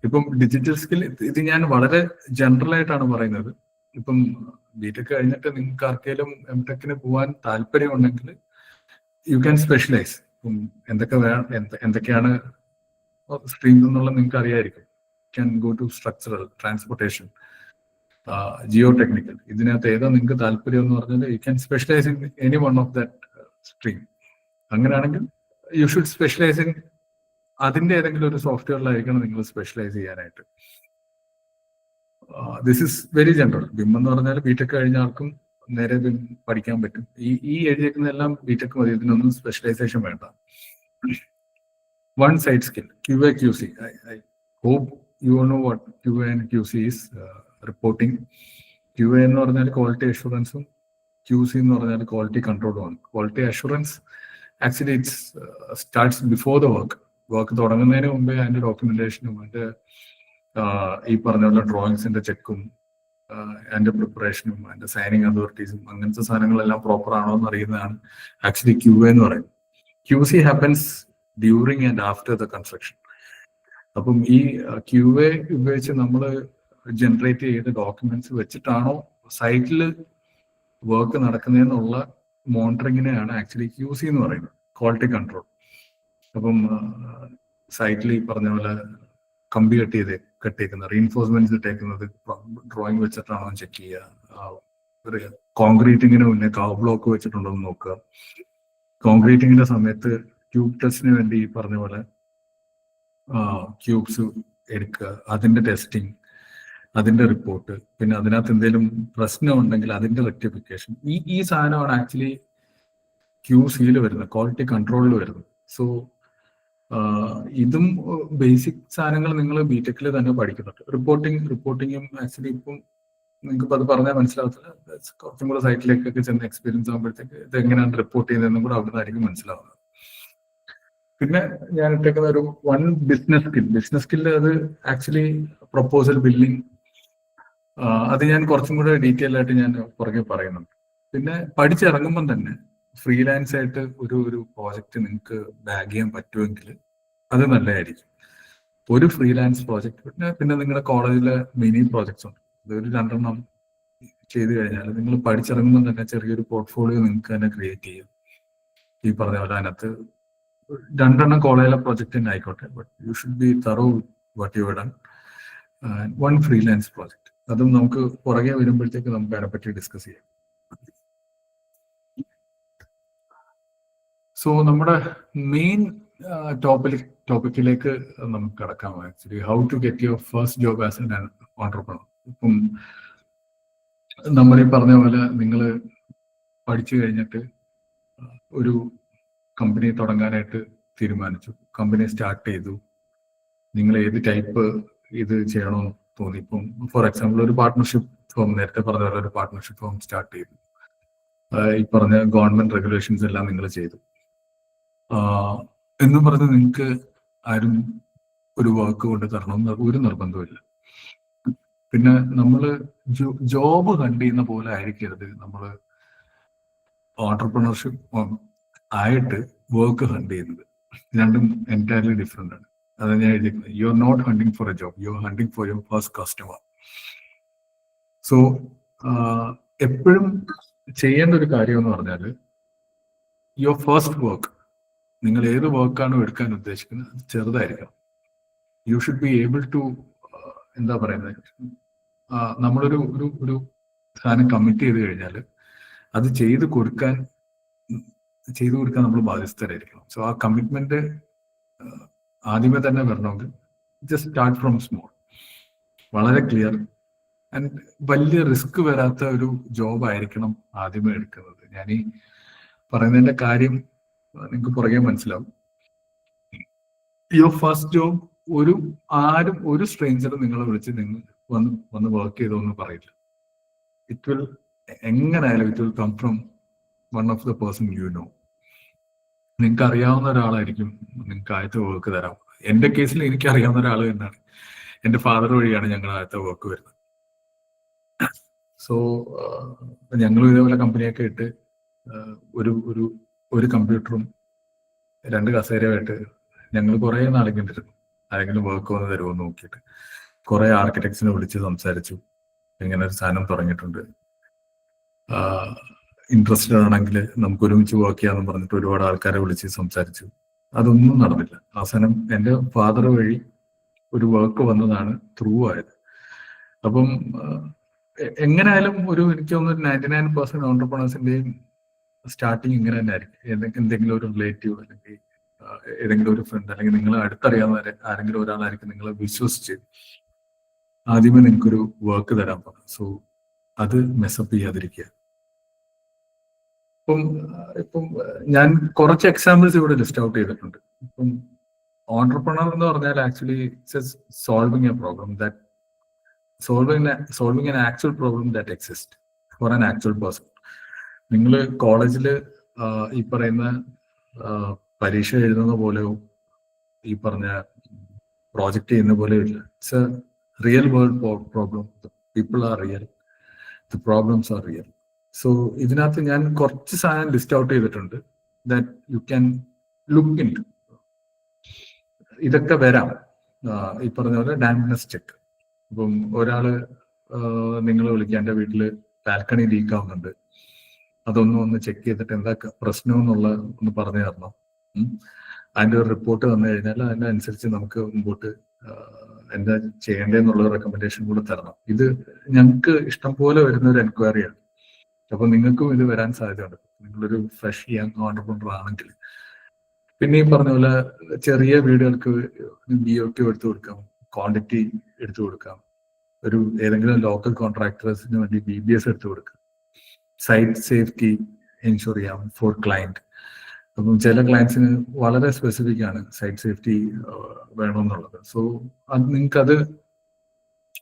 ഇപ്പം ഡിജിറ്റൽ സ്കിൽ ഇത് ഞാൻ വളരെ ജനറൽ ആയിട്ടാണ് പറയുന്നത്. ഇപ്പം BTech കഴിഞ്ഞിട്ട് നിങ്ങൾക്ക് ആർക്കെങ്കിലും MTechന് പോകാൻ താല്പര്യം ഉണ്ടെങ്കിൽ യു ക്യാൻ സ്പെഷ്യലൈസ്. ഇപ്പം എന്തൊക്കെയാണ് സ്ട്രീംസ് എന്നുള്ളത് നിങ്ങൾക്ക് അറിയായിരിക്കും. Can go to structural, transportation, geotechnical. ഇതിനകത്ത് ഏതാ നിങ്ങൾക്ക് താല്പര്യം എന്ന് പറഞ്ഞാൽ you can specialize in any one of that stream. അങ്ങനെയാണെങ്കിൽ യു ഷുഡ് സ്പെഷ്യലൈസ് ഇൻ അതിന്റെ ഏതെങ്കിലും ഒരു സോഫ്റ്റ്വെയറിലായിരിക്കണം നിങ്ങൾ സ്പെഷ്യലൈസ് ചെയ്യാനായിട്ട്. This is very general. BIM എന്ന് പറഞ്ഞാൽ BTech കഴിഞ്ഞ ആൾക്കും നേരെ ബിം പഠിക്കാൻ പറ്റും. ഈ എഴുതിയേക്കുന്നതെല്ലാം BTech മതി, ഇതിനൊന്നും സ്പെഷ്യലൈസേഷൻ വേണ്ട. 1 side skill, QA/QC. I hope you all know what QA and QC is. Reporting. QA എന്ന് പറഞ്ഞാൽ ക്വാളിറ്റി അഷുറൻസും QC എന്ന് പറഞ്ഞാൽ ക്വാളിറ്റി കൺട്രോളുമാണ്. Quality assurance actually it's starts before the work തുടങ്ങുന്നതിന് മുമ്പേ അതിന്റെ ഡോക്യുമെന്റേഷനും അതിന്റെ ഈ പറഞ്ഞ പോലെ ഡ്രോയിങ്സിന്റെ ചെക്കും അതിന്റെ പ്രിപ്പറേഷനും അതിന്റെ സൈനിങ് അതോറിറ്റീസും അങ്ങനത്തെ സാധനങ്ങളെല്ലാം പ്രോപ്പർ ആണോ എന്ന് അറിയുന്നതാണ് ആക്ച്വലി QA എന്ന് പറയുന്നത്. QC happens during and after the construction. അപ്പം ഈ QA ഉപയോഗിച്ച് നമ്മൾ ജനറേറ്റ് ചെയ്ത ഡോക്യുമെന്റ്സ് വെച്ചിട്ടാണോ സൈറ്റിൽ വർക്ക് നടക്കുന്നതെന്നുള്ള മോണിറ്ററിങ്ങിനെയാണ് ആക്ച്വലി QC എന്ന് പറയുന്നത്, ക്വാളിറ്റി കൺട്രോൾ. അപ്പം സൈറ്റിൽ ഈ പറഞ്ഞ പോലെ കമ്പി കെട്ടിയേക്കുന്ന റീഇൻഫോഴ്സ്മെന്റ്സ് ഇട്ടേക്കുന്നത് ഡ്രോയിങ് വെച്ചിട്ടാണോ ചെക്ക് ചെയ്യുക. കോൺക്രീറ്റിങ്ങിന് മുന്നേ കവ് ബ്ലോക്ക് വെച്ചിട്ടുണ്ടോ എന്ന് നോക്കുക. കോൺക്രീറ്റിങ്ങിന്റെ സമയത്ത് ട്യൂബ് ടെസ്റ്റിന് വേണ്ടി ഈ പറഞ്ഞ പോലെ ക്യൂബ്സ് എടുക്കുക, അതിന്റെ ടെസ്റ്റിംഗ്, അതിന്റെ റിപ്പോർട്ട്, പിന്നെ അതിനകത്ത് എന്തെങ്കിലും പ്രശ്നം ഉണ്ടെങ്കിൽ അതിന്റെ റെക്ടിഫിക്കേഷൻ. ഈ സാധനമാണ് ആക്ച്വലി QCയിൽ വരുന്നത്, ക്വാളിറ്റി കൺട്രോളിൽ വരുന്നത്. സോ ഇതും ബേസിക് സാധനങ്ങൾ നിങ്ങൾ BTechൽ തന്നെ പഠിക്കുന്നുണ്ട്. റിപ്പോർട്ടിങ്ങും ആക്ച്വലി ഇപ്പം നിങ്ങൾക്ക് അത് പറഞ്ഞാൽ മനസ്സിലാവത്തില്ല. കുറച്ചും കൂടെ സൈറ്റിലേക്കൊക്കെ ചെന്ന് എക്സ്പീരിയൻസ് ആകുമ്പോഴത്തേക്ക് ഇത് എങ്ങനെയാണ് റിപ്പോർട്ട് ചെയ്യുന്നതെന്നും കൂടെ അവിടെ നിന്നായിരിക്കും മനസ്സിലാവുന്നത്. പിന്നെ ഞാൻ ഇട്ടേക്കുന്ന ഒരു 1 ബിസിനസ് സ്കില്ല്, അത് ആക്ച്വലി പ്രൊപ്പോസൽ ബില്ലിംഗ്. അത് ഞാൻ കുറച്ചും കൂടെ ഡീറ്റെയിൽ ആയിട്ട് ഞാൻ പുറകെ പറയുന്നുണ്ട്. പിന്നെ പഠിച്ചിറങ്ങുമ്പം തന്നെ ഫ്രീലാൻസ് ആയിട്ട് ഒരു പ്രോജക്റ്റ് നിങ്ങൾക്ക് ബാഗ് ചെയ്യാൻ പറ്റുമെങ്കിൽ അത് നല്ലതായിരിക്കും. ഒരു ഫ്രീലാൻസ് പ്രോജക്റ്റ് പിന്നെ നിങ്ങളുടെ കോളേജിലെ മിനി പ്രോജക്ട്സ് ഉണ്ട്, അതൊരു 2 ചെയ്ത് കഴിഞ്ഞാൽ നിങ്ങൾ പഠിച്ചിറങ്ങുമ്പോൾ തന്നെ ചെറിയൊരു പോർട്ട്ഫോളിയോ നിങ്ങൾക്ക് തന്നെ ക്രിയേറ്റ് ചെയ്യാം. ഈ പറഞ്ഞ പോലെ അതിനകത്ത് 2 കോളേജിലെ പ്രോജക്റ്റ് തന്നെ ആയിക്കോട്ടെ, but you should B thorough what you done. 1 freelance project, അതും നമുക്ക് പുറകെ വരുമ്പോഴത്തേക്ക് നമുക്ക് അതിനെപ്പറ്റി ഡിസ്കസ് ചെയ്യാം. സോ നമ്മുടെ മെയിൻ ടോപ്പിക്കിലേക്ക് നമുക്ക് കടക്കാം. Actually how to get your first job as an entrepreneur. ഇപ്പം നമ്മൾ ഈ പറഞ്ഞ പോലെ നിങ്ങൾ പഠിച്ചു കഴിഞ്ഞിട്ട് ഒരു കമ്പനി തുടങ്ങാനായിട്ട് തീരുമാനിച്ചു, കമ്പനി സ്റ്റാർട്ട് ചെയ്തു, നിങ്ങൾ ഏത് ടൈപ്പ് ഇത് ചെയ്യണമെന്ന് തോന്നി. ഇപ്പം ഫോർ എക്സാമ്പിൾ ഒരു പാർട്ട്ണർഷിപ്പ് ഫോം, നേരത്തെ പറഞ്ഞ പോലെ ഒരു പാർട്ട്ണർഷിപ്പ് ഫോം സ്റ്റാർട്ട് ചെയ്തു, ഈ പറഞ്ഞ ഗവൺമെന്റ് റെഗുലേഷൻസ് എല്ലാം നിങ്ങൾ ചെയ്തു എന്ന് പറഞ്ഞ് നിങ്ങൾക്ക് ആരും ഒരു വർക്ക് കൊണ്ട് തരണമെന്ന് ഒരു നിർബന്ധമില്ല. പിന്നെ നമ്മൾ ജോബ് കണ്ട് ചെയ്യുന്ന പോലെ ആയിരിക്കരുത് നമ്മൾ ഓൺട്രപ്രണർഷിപ്പ് ആയിട്ട് വർക്ക് ഹണ്ട് ചെയ്യുന്നത്. രണ്ടും എൻറ്റയർലി ഡിഫറെന്റ് ആണ്. അത് ഞാൻ എഴുതിക്കുന്നത്, you are not hunting for a job, you are hunting for your first customer. So എപ്പോഴും ചെയ്യേണ്ട ഒരു കാര്യം എന്ന് പറഞ്ഞാൽ യുവർ ഫസ്റ്റ് വർക്ക്, നിങ്ങൾ ഏത് വർക്കാണോ എടുക്കാൻ ഉദ്ദേശിക്കുന്നത് അത് ചെറുതായിരിക്കണം. You should be able to, എന്താ പറയുന്നത്, നമ്മളൊരു ഒരു ഒരു സാധനം കമ്മിറ്റ് ചെയ്ത് കഴിഞ്ഞാൽ അത് ചെയ്തു കൊടുക്കാൻ നമ്മൾ ബാധ്യസ്ഥരായിരിക്കണം. സോ ആ കമ്മിറ്റ്മെന്റ് ആദ്യമേ തന്നെ വരണമെങ്കിൽ ജസ്റ്റ് സ്റ്റാർട്ട് ഫ്രം സ്മോൾ, വളരെ ക്ലിയർ ആൻഡ് വലിയ റിസ്ക് വരാത്ത ഒരു ജോബ് ആയിരിക്കണം ആദ്യമേ എടുക്കുന്നത്. ഞാൻ ഈ പറയുന്നതിന്റെ കാര്യം നിങ്ങൾക്ക് പുറകെ മനസ്സിലാവും. യുവർ ഫസ്റ്റ് ജോബ് ആരും ഒരു സ്ട്രേഞ്ചറും നിങ്ങളെ വിളിച്ച് നിങ്ങൾ വന്ന് വർക്ക് ചെയ്തോന്ന് പറയില്ല. ഇറ്റ് വിൽ എങ്ങനെയായാലും it will come from one of the person you know. നിങ്ങൾക്ക് അറിയാവുന്ന ഒരാളായിരിക്കും നിങ്ങൾക്ക് ആദ്യത്തെ വർക്ക് തരാം. എന്റെ കേസിൽ എനിക്ക് അറിയാവുന്ന ഒരാൾ തന്നെയാണ്, എന്റെ ഫാദർ വഴിയാണ് ഞങ്ങൾ ആദ്യത്തെ വർക്ക് വരുന്നത്. സോ ഞങ്ങൾ ഇതേപോലെ കമ്പനിയൊക്കെ ഇട്ട് ഒരു കമ്പ്യൂട്ടറും 2 കസേരയുമായിട്ട് ഞങ്ങൾ കുറെ നാളിങ്ങിട്ടിരുന്നു, ആരെങ്കിലും വർക്ക് വന്ന് തരുമോ എന്ന് നോക്കിയിട്ട്. കുറെ ആർക്കിടെക്ട്സിനെ വിളിച്ച് സംസാരിച്ചു, ഇങ്ങനെ ഒരു സാധനം തുടങ്ങിയിട്ടുണ്ട്, ഇൻട്രസ്റ്റഡ് ആണെങ്കിൽ നമുക്ക് ഒരുമിച്ച് വർക്ക് ചെയ്യാമെന്ന് പറഞ്ഞിട്ട് ഒരുപാട് ആൾക്കാരെ വിളിച്ച് സംസാരിച്ചു. അതൊന്നും നടന്നില്ല. അവസാനം എൻ്റെ ഫാദർ വഴി ഒരു വർക്ക് വന്നതാണ് ത്രൂ ആയത്. അപ്പം എങ്ങനെയായാലും എനിക്ക് തോന്നുന്നു 99% ഓൺട്രപ്രണേഴ്സിന്റെയും സ്റ്റാർട്ടിങ് ഇങ്ങനെ തന്നെ ആയിരിക്കും. എന്തെങ്കിലും ഒരു റിലേറ്റീവ് അല്ലെങ്കിൽ ഏതെങ്കിലും ഒരു ഫ്രണ്ട് അല്ലെങ്കിൽ നിങ്ങൾ അടുത്തറിയാവുന്ന ആരെങ്കിലും ഒരാളായിരിക്കും നിങ്ങളെ വിശ്വസിച്ച് ആദ്യമേ നിങ്ങൾക്കൊരു വർക്ക് തരാൻ പറഞ്ഞു. സോ അത് മെസ്സപ്പ് ചെയ്യാതിരിക്കുക. ഇപ്പം ഞാൻ കുറച്ച് എക്സാമ്പിൾസ് ഇവിടെ ലിസ്റ്റ് ഔട്ട് ചെയ്തിട്ടുണ്ട്. ഇപ്പം ഓൺട്രപ്രണർ എന്ന് പറഞ്ഞാൽ actually solving A problem that solving an actual problem that exist for an actual person. നിങ്ങൾ കോളേജിൽ ഈ പറയുന്ന പരീക്ഷ എഴുതുന്ന പോലെയോ ഈ പറഞ്ഞ പ്രോജക്റ്റ് ചെയ്യുന്ന പോലെയോ ഇല്ല. It's a real world problem. People are real, the problems are real. So ഇതിനകത്ത് ഞാൻ കുറച്ച് സാധനം ലിസ്റ്റ് ഔട്ട് ചെയ്തിട്ടുണ്ട് that you can look into. ഇതൊക്കെ വരാം. ഈ പറഞ്ഞ പോലെ ഡാംപ്നെസ് ചെക്ക്. ഇപ്പം ഒരാള് നിങ്ങൾ വിളിക്കുക, എൻ്റെ വീട്ടിൽ ബാൽക്കണി ലീക്ക് ആവുന്നുണ്ട്, ഒന്ന് ചെക്ക് ചെയ്തിട്ട് എന്താ പ്രശ്നം എന്നുള്ള ഒന്ന് പറഞ്ഞു തരണം. അതിൻ്റെ ഒരു റിപ്പോർട്ട് വന്നു കഴിഞ്ഞാൽ അതിനനുസരിച്ച് നമുക്ക് മുമ്പോട്ട് എന്താ ചെയ്യേണ്ടതെന്നുള്ള റെക്കമെൻഡേഷൻ കൂടെ തരണം. ഇത് ഞങ്ങൾക്ക് ഇഷ്ടം പോലെ വരുന്ന ഒരു എൻക്വയറിയാണ്. അപ്പൊ നിങ്ങൾക്കും ഇത് വരാൻ സാധ്യതയുണ്ട് നിങ്ങളൊരു ഫ്രഷ് യങ് ഓൺട്രപ്രണർ ആണെങ്കിൽ. പിന്നെ ഈ പറഞ്ഞ പോലെ ചെറിയ വീടുകൾക്ക് BOQ എടുത്തു കൊടുക്കാം, ക്വാണ്ടിറ്റി എടുത്തു കൊടുക്കാം, ഏതെങ്കിലും ലോക്കൽ കോൺട്രാക്ടേഴ്സിന് വേണ്ടി BBS എടുത്തു കൊടുക്കാം, സൈറ്റ് സേഫ്റ്റി എൻഷുർ ചെയ്യാം ഫോർ ക്ലയന്റ്. അപ്പം ചില ക്ലയൻസിന് വളരെ സ്പെസിഫിക് ആണ് സൈറ്റ് സേഫ്റ്റി വേണമെന്നുള്ളത്. സോ നിങ്ങൾക്കത്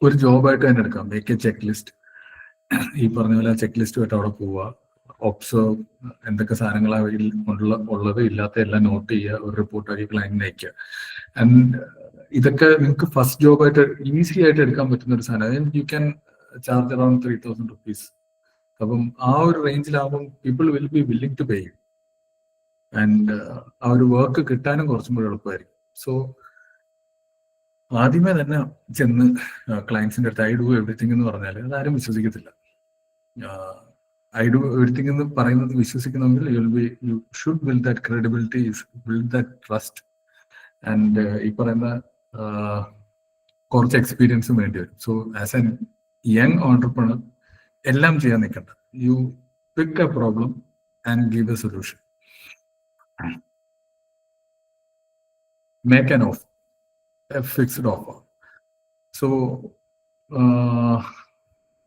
ഒരു ജോബായിട്ട് തന്നെ എടുക്കാം. Make a cheque list. ഈ പറഞ്ഞ പോലെ ചെക്ക് ലിസ്റ്റുമായിട്ട് അവിടെ പോവുക, ഒബ്സർവ് എന്തൊക്കെ സാധനങ്ങളാണ് ഉള്ളത് ഇല്ലാത്ത എല്ലാം നോട്ട് ചെയ്യുക, ഒരു റിപ്പോർട്ടാക്കി ക്ലയന്റിന് അയക്കുക. ആൻഡ് ഇതൊക്കെ നിങ്ങൾക്ക് ഫസ്റ്റ് ജോബായിട്ട് ഈസി ആയിട്ട് എടുക്കാൻ പറ്റുന്ന ഒരു സാധനം. You can charge around 3000 rupees അപ്പം ആ ഒരു റേഞ്ചിലാകുമ്പോൾ people will be willing to pay you. And ആ ഒരു വർക്ക് കിട്ടാനും കുറച്ചും കൂടെ എളുപ്പമായിരിക്കും. സോ ആദ്യമേ തന്നെ ചെന്ന് ക്ലയൻസിന്റെ അടുത്ത് ഐ ഡു എവറിത്തിങ് എന്ന് പറഞ്ഞാൽ അതാരും വിശ്വസിക്കത്തില്ല. ഐ ഡു എവറിത്തിങ് എന്ന് പറയുന്നത് വിശ്വസിക്കണമെങ്കിൽ you should build that credibility, build that trust. And ഈ പറയുന്ന കുറച്ച് എക്സ്പീരിയൻസും വേണ്ടി വരും. So as an young entrepreneur എല്ലാം ചെയ്യാൻ നിൽക്കണ്ട. You pick a problem and give a solution. Make an of a fixed offer. So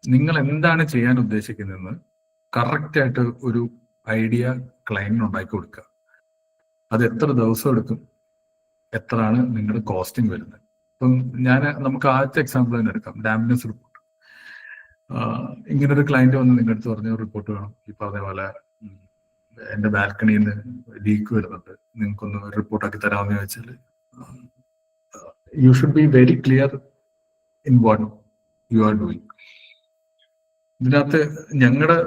നിങ്ങൾ എന്താണ് ചെയ്യാൻ ഉദ്ദേശിക്കുന്നതെന്ന് കറക്റ്റ് ആയിട്ട് ഒരു ഐഡിയ ക്ലയന്റിന് ഉണ്ടാക്കി കൊടുക്കുക. അത് എത്ര ദിവസം എടുക്കും, എത്രയാണ് നിങ്ങളുടെ കോസ്റ്റിംഗ് വരുന്നത്. ഇപ്പം നമുക്ക് ആദ്യത്തെ എക്സാമ്പിൾ തന്നെ എടുക്കാം, ഡാമേജ് റിപ്പോർട്ട്. ഇങ്ങനൊരു ക്ലയന്റ് വന്ന് നിങ്ങളുടെ അടുത്ത് പറഞ്ഞ റിപ്പോർട്ട് വേണം, ഈ പറഞ്ഞ പോലെ എന്റെ ബാൽക്കണിയിൽ നിന്ന് ലീക്ക് വരുന്നുണ്ട്, നിങ്ങൾക്കൊന്ന് റിപ്പോർട്ടാക്കി തരാമെന്ന് ചോദിച്ചാൽ U should be very clear in what you are doing. ഇതിനകത്ത് ഞങ്ങളുടെ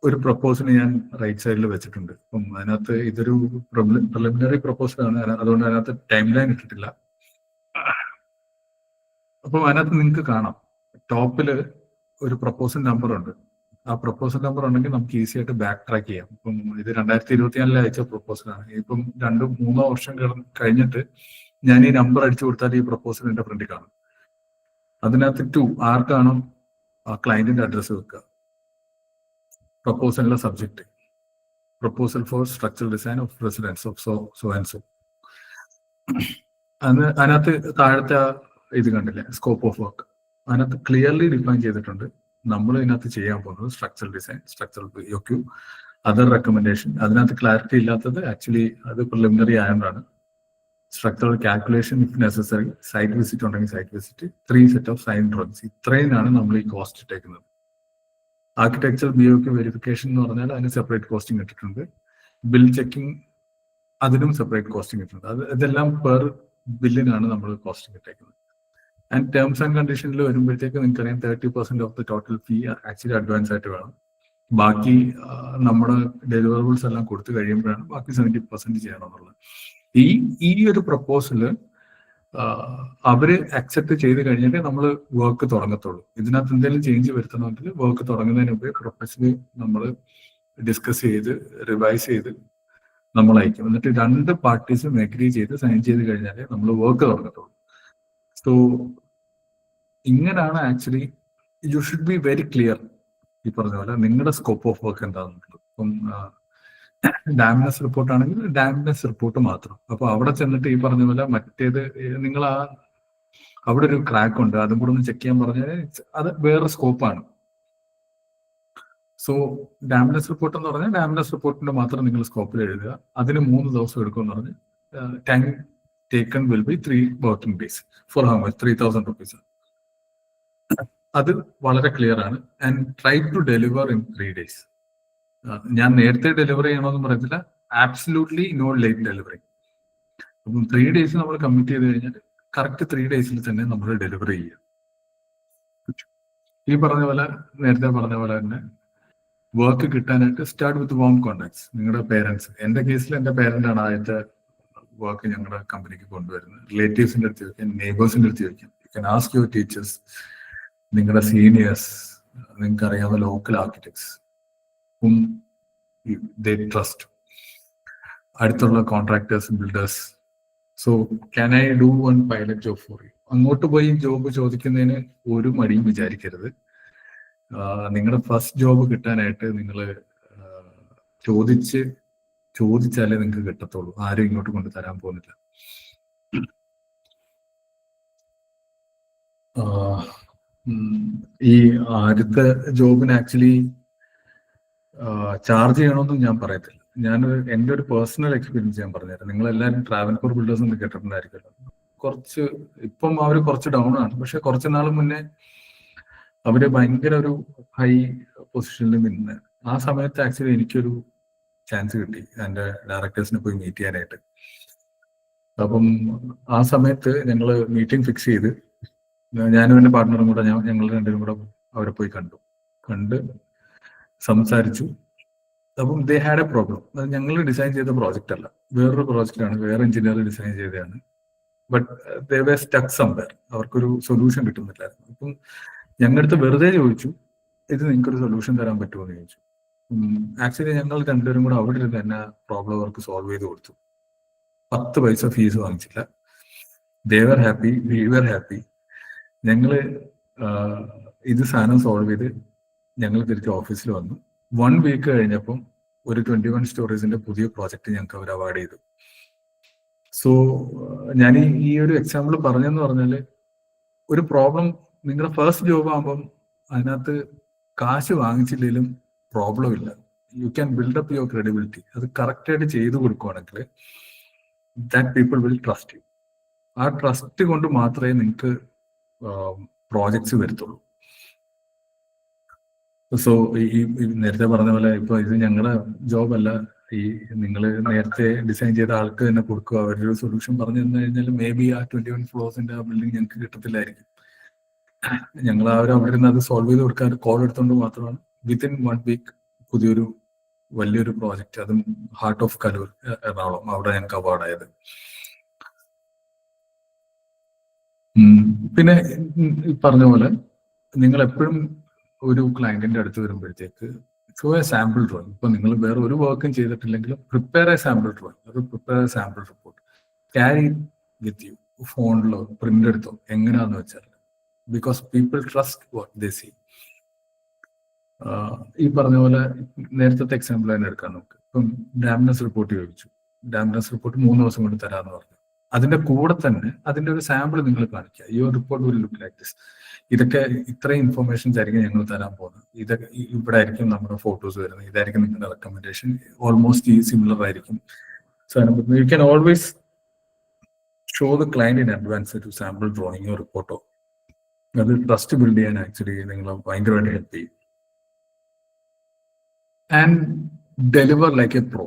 ഒരു പ്രപ്പോസൽ ഞാൻ റൈറ്റ് സൈഡിൽ വെച്ചിട്ടുണ്ട്. അപ്പം അതിനകത്ത് ഇതൊരു പ്രിലിമിനറി പ്രപ്പോസലാണ്, അതുകൊണ്ട് അതിനകത്ത് ടൈം ലൈൻ ഇട്ടിട്ടില്ല. അപ്പം അതിനകത്ത് നിങ്ങൾക്ക് കാണാം ടോപ്പിൽ ഒരു പ്രപ്പോസൽ നമ്പർ ഉണ്ട്. ആ പ്രപ്പോസൽ നമ്പർ ഉണ്ടെങ്കിൽ നമുക്ക് ഈസി ആയിട്ട് ബാക്ക് ട്രാക്ക് ചെയ്യാം. ഇപ്പം ഇത് 2024 അയച്ച പ്രപ്പോസലാണ്. ഇപ്പം 2-3 വർഷം കഴിഞ്ഞിട്ട് ഞാൻ ഈ നമ്പർ അടിച്ചു കൊടുത്താൽ ഈ പ്രപ്പോസൽ എന്റെ ഫ്രണ്ടിൽ കാണും. അതിനകത്ത് 2 ആർക്കാണോ ആ ക്ലയന്റിന്റെ അഡ്രസ്സ് വെക്കുക, പ്രപ്പോസലിന്റെ subject, proposal for structural design of residence of so and so. അതിനകത്ത് താഴത്തെ ഇത് കണ്ടില്ലേ, സ്കോപ്പ് ഓഫ് വർക്ക്, അതിനകത്ത് ക്ലിയർലി ഡിഫൈൻ ചെയ്തിട്ടുണ്ട്. നമ്മൾ ഇതിനകത്ത് ചെയ്യാൻ പോകുന്നത് structural design, structural POQ, other recommendation. അതിനകത്ത് ക്ലാരിറ്റി ഇല്ലാത്തത് ആക്ച്വലി അത് പ്രിലിമിനറി ആയതുകൊണ്ടാണ്. Structural calculation if necessary, site visit ഉണ്ടെങ്കിൽ site visit, 3 set of sign drawings. ഇത്രയാണ് നമ്മൾ ഈ കോസ്റ്റ് ഇട്ടേക്കുന്നത്. ആർക്കിടെക്ചർ BOQ വെരിഫിക്കേഷൻ എന്ന് പറഞ്ഞാൽ അതിന് സെപ്പറേറ്റ് കോസ്റ്റിംഗ് ഇട്ടിട്ടുണ്ട്. ബിൽ ചെക്കിംഗ് അതിനും സെപ്പറേറ്റ് കോസ്റ്റിംഗ് ഇട്ടിട്ടുണ്ട്. ഇതെല്ലാം പെർ ബില്ലിനാണ് നമ്മൾ കോസ്റ്റിംഗ് ഇട്ടേക്കുന്നത്. ആൻഡ് ടേംസ് ആൻഡ് കണ്ടീഷനിൽ വരുമ്പോഴത്തേക്ക് നിങ്ങൾക്കറിയാം 30% of the total fee actually advance ആയിട്ട് വേണം. ബാക്കി നമ്മുടെ ഡെലിവറബിൾസ് എല്ലാം കൊടുത്തു കഴിയുമ്പോഴാണ് ബാക്കി 70% ചെയ്യണമെന്നുള്ളത്. ഈ ഒരു പ്രപ്പോസല് അവര് അക്സെപ്റ്റ് ചെയ്ത് കഴിഞ്ഞിട്ട് നമ്മൾ വർക്ക് തുടങ്ങത്തുള്ളൂ. ഇതിനകത്ത് എന്തെങ്കിലും ചേഞ്ച് വരുത്തണമെങ്കിൽ വർക്ക് തുടങ്ങുന്നതിന് മുമ്പേ പ്രൊഫഷണലി നമ്മൾ ഡിസ്കസ് ചെയ്ത് റിവൈസ് ചെയ്ത് നമ്മൾ അയക്കും. എന്നിട്ട് 2 പാർട്ടീസും എഗ്രി ചെയ്ത് സൈൻ ചെയ്ത് കഴിഞ്ഞാലേ നമ്മൾ വർക്ക് തുടങ്ങത്തുള്ളൂ. സോ ഇങ്ങനെയാണ് actually U should be very clear. ഈ പറഞ്ഞ പോലെ നിങ്ങളുടെ സ്കോപ്പ് ഓഫ് വർക്ക് എന്താണെന്നുള്ളത്. ഇപ്പം ഡാമേജ് റിപ്പോർട്ട് ആണെങ്കിൽ ഡാമേജ് റിപ്പോർട്ട് മാത്രം. അപ്പൊ അവിടെ ചെന്നിട്ട് ഈ പറഞ്ഞ പോലെ മറ്റേത് നിങ്ങൾ അവിടെ ഒരു ക്രാക്ക് ഉണ്ട് അതും കൂടെ ഒന്ന് ചെക്ക് ചെയ്യാൻ പറഞ്ഞാൽ അത് വേറെ സ്കോപ്പാണ്. സോ ഡാമേജ് റിപ്പോർട്ട് എന്ന് പറഞ്ഞാൽ ഡാമേജ് റിപ്പോർട്ടിന്റെ മാത്രം നിങ്ങൾ സ്കോപ്പിൽ എഴുതുക. അതിന് 3 ദിവസം എടുക്കുമെന്ന് പറഞ്ഞ് time taken will be 3 working days. For how much? 3,000 rupees. അത് വളരെ ക്ലിയർ ആണ്. And try to deliver in 3 days. ഞാൻ നേരത്തെ ഡെലിവർ ചെയ്യണമെന്ന് പറയത്തില്ല, ആബ്സല്യൂട്ട്ലി നോ ലേറ്റ് ഡെലിവറി. അപ്പം 3 days നമ്മൾ കമ്മിറ്റ് ചെയ്ത് കഴിഞ്ഞാൽ കറക്റ്റ് 3 days തന്നെ നമ്മൾ ഡെലിവറി ചെയ്യുക. ഈ പറഞ്ഞ പോലെ നേരത്തെ പറഞ്ഞ പോലെ തന്നെ വർക്ക് കിട്ടാനായിട്ട് സ്റ്റാർട്ട് വിത്ത് വാം കോണ്ടാക്ട്സ്. നിങ്ങളുടെ പേരൻസ്, എന്റെ കേസിൽ എന്റെ പേരന്റ് ആണ് ആദ്യത്തെ വർക്ക് ഞങ്ങളുടെ കമ്പനിക്ക് കൊണ്ടുവരുന്നത്. റിലേറ്റീവ്സിന്റെ അടുത്ത് ചോദിക്കാം, നെയ്ബേഴ്സിന്റെ അടുത്ത് ചോദിക്കാം. You can ask your teachers, നിങ്ങളുടെ സീനിയേഴ്സ്, നിങ്ങൾക്ക് അറിയാവുന്ന local architects whom they trust, അടുത്തുള്ള contractors, builders. So can I do one pilot job for you? അങ്ങോട്ട് പോയി ജോബ് ചോദിക്കുന്നതിന് ഒരു മടിയും വിചാരിക്കരുത്. നിങ്ങളുടെ ഫസ്റ്റ് ജോബ് കിട്ടാനായിട്ട് നിങ്ങൾ ചോദിച്ചാലേ നിങ്ങൾക്ക് കിട്ടത്തുള്ളൂ. ആരും ഇങ്ങോട്ട് കൊണ്ട് തരാൻ പോകുന്നില്ല. ഈ ആദ്യത്തെ ജോബിന് ആക്ച്വലി ചാർജ് ചെയ്യണമെന്നും ഞാൻ പറയത്തില്ല. എൻ്റെ ഒരു പേഴ്സണൽ എക്സ്പീരിയൻസ് ഞാൻ പറഞ്ഞുതരാം. നിങ്ങൾ എല്ലാവരും ട്രാവൻകൂർ ബിൽഡേഴ്സ് എന്ന് കേട്ടിട്ടുണ്ടായിരിക്കുമല്ലോ. ഇപ്പം അവർ കുറച്ച് ഡൗൺ ആണ്, പക്ഷെ കുറച്ച് നാൾ മുന്നേ അവര് ഭയങ്കര ഒരു ഹൈ പൊസിഷനിൽ നിന്ന്. ആ സമയത്ത് ആക്ച്വലി എനിക്കൊരു ചാൻസ് കിട്ടി എൻ്റെ ഡയറക്ടേഴ്സിനെ പോയി മീറ്റ് ചെയ്യാനായിട്ട്. അപ്പം ആ സമയത്ത് ഞങ്ങൾ മീറ്റിംഗ് ഫിക്സ് ചെയ്ത് ഞാനും എൻ്റെ പാർട്ട്ണറും കൂടെ ഞങ്ങൾ രണ്ടുപേരും കൂടെ അവരെ പോയി കണ്ട് സംസാരിച്ചു. അപ്പം ദേ ഹാഡ് എ പ്രോബ്ലം. അത് ഞങ്ങൾ ഡിസൈൻ ചെയ്ത പ്രോജക്റ്റ് അല്ല, വേറൊരു പ്രോജക്റ്റാണ്, വേറെ എഞ്ചിനീയർ ഡിസൈൻ ചെയ്തതാണ്. But they way stuck somewhere. അവർക്കൊരു സൊല്യൂഷൻ കിട്ടുന്നില്ലായിരുന്നു. അപ്പം ഞങ്ങളുടെ അടുത്ത് വെറുതെ ചോദിച്ചു, ഇത് നിങ്ങൾക്കൊരു സൊല്യൂഷൻ തരാൻ പറ്റുമോ എന്ന് ചോദിച്ചു. ആക്ച്വലി ഞങ്ങൾ രണ്ടുപേരും കൂടെ അവിടെ ഇരുന്ന് തന്നെ പ്രോബ്ലം അവർക്ക് സോൾവ് ചെയ്ത് കൊടുത്തു. 10 പൈസ ഫീസ് വാങ്ങിച്ചില്ല. They were happy, we were happy. ഞങ്ങള് ഇത് സാധനം സോൾവ് ചെയ്ത് ഞങ്ങൾ തിരിച്ച് ഓഫീസിൽ വന്നു. 1 വീക്ക് കഴിഞ്ഞപ്പം ഒരു 21 സ്റ്റോറീസിന്റെ പുതിയ പ്രോജക്റ്റ് ഞങ്ങൾക്ക് അവർ അവാർഡ് ചെയ്തു. സോ ഞാൻ ഈ ഒരു എക്സാമ്പിൾ പറഞ്ഞെന്ന് പറഞ്ഞാല്, ഒരു പ്രോബ്ലം നിങ്ങളുടെ ഫസ്റ്റ് ജോബ് ആകുമ്പം അതിനകത്ത് കാശ് വാങ്ങിച്ചില്ലെങ്കിലും പ്രോബ്ലം ഇല്ല. You can build up your credibility. അത് കറക്റ്റായിട്ട് ചെയ്തു കൊടുക്കുവാണെങ്കിൽ that people will trust you. ആ ട്രസ്റ്റ് കൊണ്ട് മാത്രമേ നിങ്ങൾക്ക് പ്രോജക്ട്സ് വരത്തുള്ളൂ. സോ ഈ നേരത്തെ പറഞ്ഞ പോലെ ഇപ്പൊ ഇത് ഞങ്ങളുടെ ജോബ് അല്ല. ഈ നിങ്ങൾ നേരത്തെ ഡിസൈൻ ചെയ്ത ആൾക്ക് തന്നെ കൊടുക്കുക, അവരൊരു സൊല്യൂഷൻ പറഞ്ഞു തന്നു കഴിഞ്ഞാൽ മേ ബി ആ 21 ഫ്ലോർസിന്റെ ആ ബിൽഡിംഗ് ഞങ്ങൾക്ക് കിട്ടത്തില്ലായിരിക്കും. ഞങ്ങൾ അവിടെ ഇരുന്ന് അത് സോൾവ് ചെയ്ത് കൊടുക്കാൻ കോൾ എടുത്തുകൊണ്ട് മാത്രമാണ് വിത്തിൻ 1 വീക്ക് പുതിയൊരു വലിയൊരു പ്രോജക്റ്റ്, അതും ഹാർട്ട് ഓഫ് കലൂർ എറണാകുളം, അവിടെ ഞങ്ങൾക്ക് അവാർഡായത്. പിന്നെ ഈ പറഞ്ഞ പോലെ നിങ്ങൾ എപ്പോഴും ഒരു ക്ലയന്റിന്റെ അടുത്ത് വരുമ്പോഴത്തേക്ക് ഷോ എ സാമ്പിൾ ഡ്രോയിങ്. ഇപ്പൊ നിങ്ങൾ വേറെ ഒരു വർക്കും ചെയ്തിട്ടില്ലെങ്കിലും പ്രിപ്പയർ എ സാമ്പിൾ ഡ്രോയിങ്, അത് prepare a sample report, carry with you, ഫോണിലോ പ്രിന്റ് എടുത്തോ, എങ്ങനെയാന്ന് വെച്ചാൽ. Because people trust what they see. ഈ പറഞ്ഞ പോലെ നേരത്തെ എക്സാമ്പിൾ തന്നെ എടുക്കാൻ നമുക്ക്. ഇപ്പം ഡാംനെസ് റിപ്പോർട്ട് ചോദിച്ചു. ഡാംനെസ് റിപ്പോർട്ട് 3 ദിവസം കൊണ്ട് തരാമെന്ന് പറഞ്ഞു. അതിന്റെ കൂടെ തന്നെ അതിന്റെ ഒരു സാമ്പിൾ നിങ്ങൾ കാണിക്കുക. Your report will look like this. ഇതൊക്കെ ഇത്രയും ഇൻഫർമേഷൻസ് ആയിരിക്കും ഞങ്ങൾ തരാൻ പോകുന്നത്. ഇതൊക്കെ ഇവിടെ ആയിരിക്കും നമ്മുടെ ഫോട്ടോസ് വരുന്നത്, ഇതായിരിക്കും നിങ്ങളുടെ റെക്കമെൻഡേഷൻ, ഓൾമോസ്റ്റ് ഈ സിമിലർ ആയിരിക്കും. So you can always show the client in advance ഒരു സാമ്പിൾ ഡ്രോയിങ്ങോ റിപ്പോർട്ടോ. അത് ട്രസ്റ്റ് ബിൽഡ് ചെയ്യാൻ ആക്ച്വലി നിങ്ങൾ ഭയങ്കരമായിട്ട് ഹെൽപ്പ് ചെയ്യും. And deliver like A pro.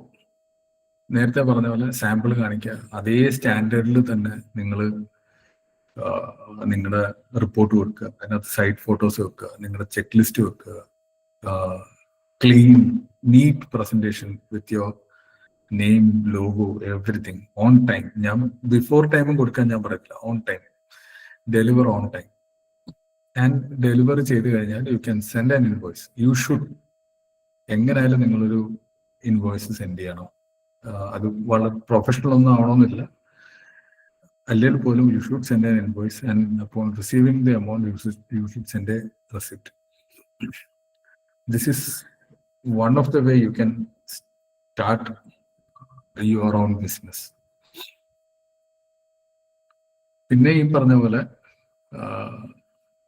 നേരത്തെ പറഞ്ഞ പോലെ സാമ്പിൾ കാണിക്കുക, അതേ സ്റ്റാൻഡേർഡിൽ തന്നെ നിങ്ങൾ നിങ്ങളുടെ റിപ്പോർട്ട് കൊടുക്കുക, അതിനകത്ത് സൈറ്റ് ഫോട്ടോസ് വെക്കുക, നിങ്ങളുടെ ചെക്ക് ലിസ്റ്റ് വെക്കുക, clean NEET presentation with your name, logo, everything on time. ഞാൻ ബിഫോർ ടൈമും കൊടുക്കാൻ ഞാൻ പറയില്ല, on time, deliver on time. And deliver ചെയ്ത് കഴിഞ്ഞാൽ you can send an invoice. You should എങ്ങനെയായാലും നിങ്ങളൊരു ഇൻവോയ്സ് സെൻഡ് ചെയ്യണം. അത് വളരെ പ്രൊഫഷണൽ ഒന്നും ആവണമെന്നില്ല, അല്ലെങ്കിൽ പോലും you should send an invoice and upon receiving the amount you should send A receipt. This is one of the way you can start your own business. പിന്നെ ഈ പറഞ്ഞ പോലെ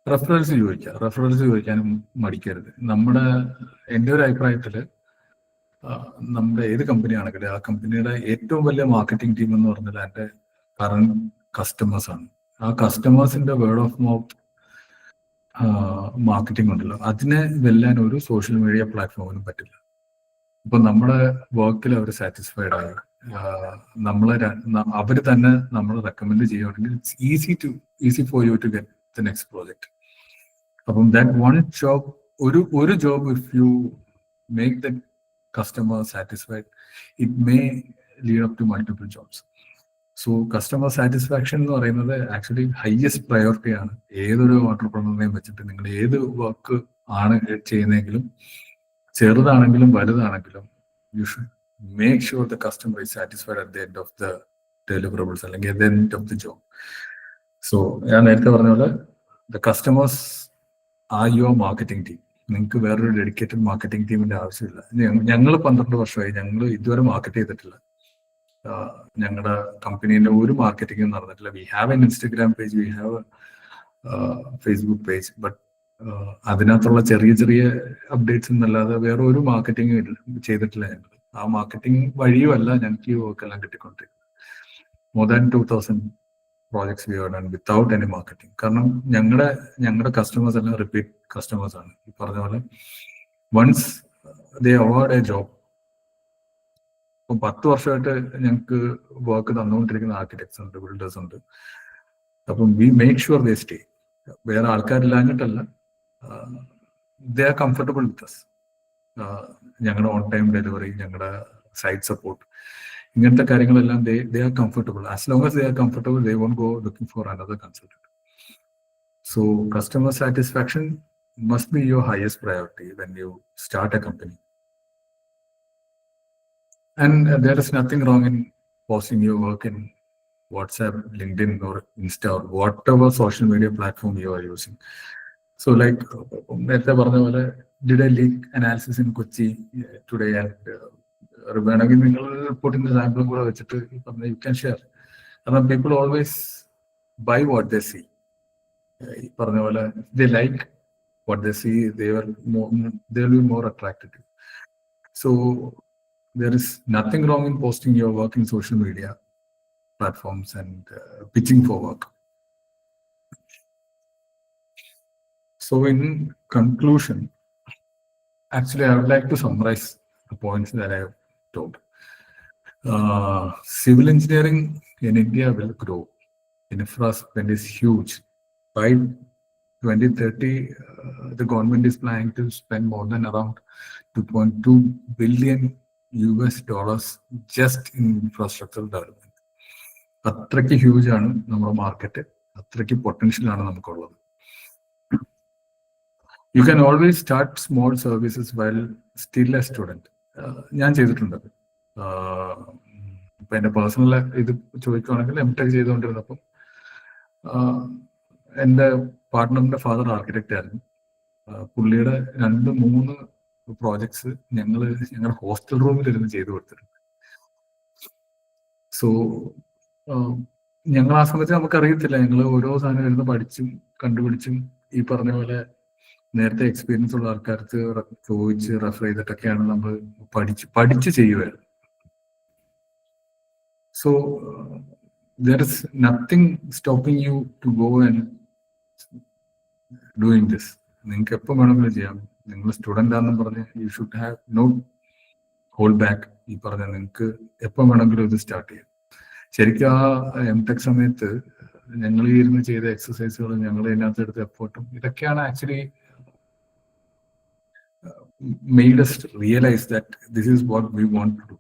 റെഫറൻസ് ചോദിക്കാനും മടിക്കരുത്. എൻ്റെ ഒരു അഭിപ്രായത്തില് നമ്മുടെ ഏത് കമ്പനിയാണെങ്കിലും ആ കമ്പനിയുടെ ഏറ്റവും വലിയ മാർക്കറ്റിംഗ് ടീം എന്ന് പറഞ്ഞാൽ അതിന്റെ കറന്റ് കസ്റ്റമേഴ്സ് ആണ്. ആ കസ്റ്റമേഴ്സിന്റെ വേർഡ് ഓഫ് മൗത്ത് മാർക്കറ്റിംഗ് ഉണ്ടല്ലോ, അതിനെ വെല്ലാൻ ഒരു സോഷ്യൽ മീഡിയ പ്ലാറ്റ്ഫോമിനും പറ്റില്ല. ഇപ്പൊ നമ്മുടെ വർക്കിൽ അവർ സാറ്റിസ്ഫൈഡ് ആയി, അവർ തന്നെ നമ്മൾ റെക്കമെൻഡ് ചെയ്യുകയാണെങ്കിൽ easy for you to get the next project. അപ്പം ദാറ്റ് വൺ ജോബ്, ഒരു job if you make the customer satisfied, it may lead up to multiple jobs. So customer satisfaction എന്ന് പറയുന്നത് ആക്ച്വലി ഹയസ്റ്റ് പ്രയോറിറ്റി ആണ്. ഏതൊരു ഓൺടർപ്രണറിനെയും വെച്ചിട്ട് നിങ്ങൾ ഏത് work ആണ് ചെയ്യുന്നതെങ്കിലും, ചെറുതാണെങ്കിലും വലുതാണെങ്കിലും, you should make sure the customer is satisfied at the end of the deliverables, അല്ലെങ്കിൽ at the end of the job. So ഞാൻ നേരത്തെ പറഞ്ഞ പോലെ the customers are your marketing team. നിങ്ങൾക്ക് വേറൊരു ഡെഡിക്കേറ്റഡ് മാർക്കറ്റിംഗ് ടീമിന്റെ ആവശ്യമില്ല. ഞങ്ങൾ 12 വർഷമായി, ഞങ്ങൾ ഇതുവരെ മാർക്കറ്റ് ചെയ്തിട്ടില്ല. ഞങ്ങളുടെ കമ്പനീന്റെ ഒരു മാർക്കറ്റിംഗും നടന്നിട്ടില്ല. We have an Instagram page, we have Facebook page, but അതിനകത്തുള്ള ചെറിയ അപ്ഡേറ്റ്സ് എന്നല്ലാതെ വേറെ ഒരു മാർക്കറ്റിംഗ് ചെയ്തിട്ടില്ല ഞങ്ങൾ. ആ മാർക്കറ്റിംഗ് വഴിയുമല്ല ഞങ്ങൾക്ക് ഈ വർക്കെല്ലാം കിട്ടിക്കൊണ്ടിരിക്കുന്നത്. More than 2000 projects we have done without any marketing. കാരണം ഞങ്ങളുടെ കസ്റ്റമേഴ്സ് എല്ലാം റിപ്പീറ്റ് കസ്റ്റമേഴ്സ് ആണ്. ഈ പറഞ്ഞ പോലെ once they award a job, ഇപ്പം 10 വർഷമായിട്ട് ഞങ്ങൾക്ക് വർക്ക് തന്നുകൊണ്ടിരിക്കുന്ന ആർക്കിടെക്ട്സ് ഉണ്ട്, ബിൽഡേഴ്സ് ഉണ്ട്. അപ്പം we make sure they stay. വേറെ ആൾക്കാരില്ലാഞ്ഞിട്ടല്ല, they are comfortable with us. ഞങ്ങളുടെ ഓൺ ടൈം ഡെലിവറി, ഞങ്ങളുടെ സൈറ്റ് സപ്പോർട്ട്, ഇങ്ങനത്തെ കാര്യങ്ങളെല്ലാം they are comfortable. As long as they are comfortable, they won't go looking for another consultant. So customer satisfaction must be your highest priority when you start a company. And there is nothing wrong in posting your work in WhatsApp, LinkedIn, or Insta, or whatever social media platform you are using. So like, did I leak analysis in Kochi today? And put in the sample, you can share. And people always buy what they see. They like what they see, they will be more attracted to. So there is nothing wrong in posting your work in social media platforms and pitching for work. So in conclusion, actually I would like to summarize the points that I have told. Civil engineering in India will grow. Infra spend is huge. By 2030, the government is planning to spend more than around $2.2 billion just in infrastructural development. അത്രയ്ക്ക് huge ആണ് നമ്മുടെ market, അത്രയ്ക്ക് potential ആണ് നമുക്കുള്ളത്. U can always start small services while still A student. ഞാൻ ചെയ്തിട്ടുണ്ട്. ഇപ്പൊ എന്റെ പേഴ്സണൽ ഇത് ചോദിക്കുകയാണെങ്കിൽ M.Tech ചെയ്തുകൊണ്ടിരുന്നപ്പം എൻ്റെ പാർട്ട്ണറിന്റെ ഫാദർ ആർക്കിടെക്റ്റ് ആയിരുന്നു. പുള്ളിയുടെ 2-3 പ്രോജക്ട്സ് ഞങ്ങളുടെ ഹോസ്റ്റൽ റൂമിൽ ഇരുന്ന് ചെയ്തു കൊടുത്തിട്ടുണ്ട്. സോ ഞങ്ങൾ ആ സമയത്ത് നമുക്കറിയത്തില്ല, ഞങ്ങൾ ഓരോ സാധനം ഇരുന്ന് പഠിച്ചും കണ്ടുപിടിച്ചും ഈ പറഞ്ഞ പോലെ നേരത്തെ എക്സ്പീരിയൻസ് ഉള്ള ആൾക്കാർക്ക് ചോദിച്ച് റെഫർ ചെയ്തിട്ടൊക്കെയാണ് നമ്മൾ പഠിച്ച് ചെയ്യുകയാണ്. So there is nothing stopping you to go and doing this. നിങ്ങൾക്ക് എപ്പോൾ വേണമെങ്കിലും ചെയ്യാം. നിങ്ങൾ സ്റ്റുഡൻ്റ് ആണെന്ന് പറഞ്ഞ് you should have no hold back. ഈ പറഞ്ഞ നിങ്ങൾക്ക് എപ്പോൾ വേണമെങ്കിലും ഇത് സ്റ്റാർട്ട് ചെയ്യാം. ശരിക്കും ആ M.Tech സമയത്ത് ഞങ്ങൾ ഇരുന്ന് ചെയ്ത എക്സസൈസുകളും ഞങ്ങൾ ഇതിനകത്ത് എടുത്ത എഫേർട്ടും ഇതൊക്കെയാണ് actually made us realize that this is what we want to do.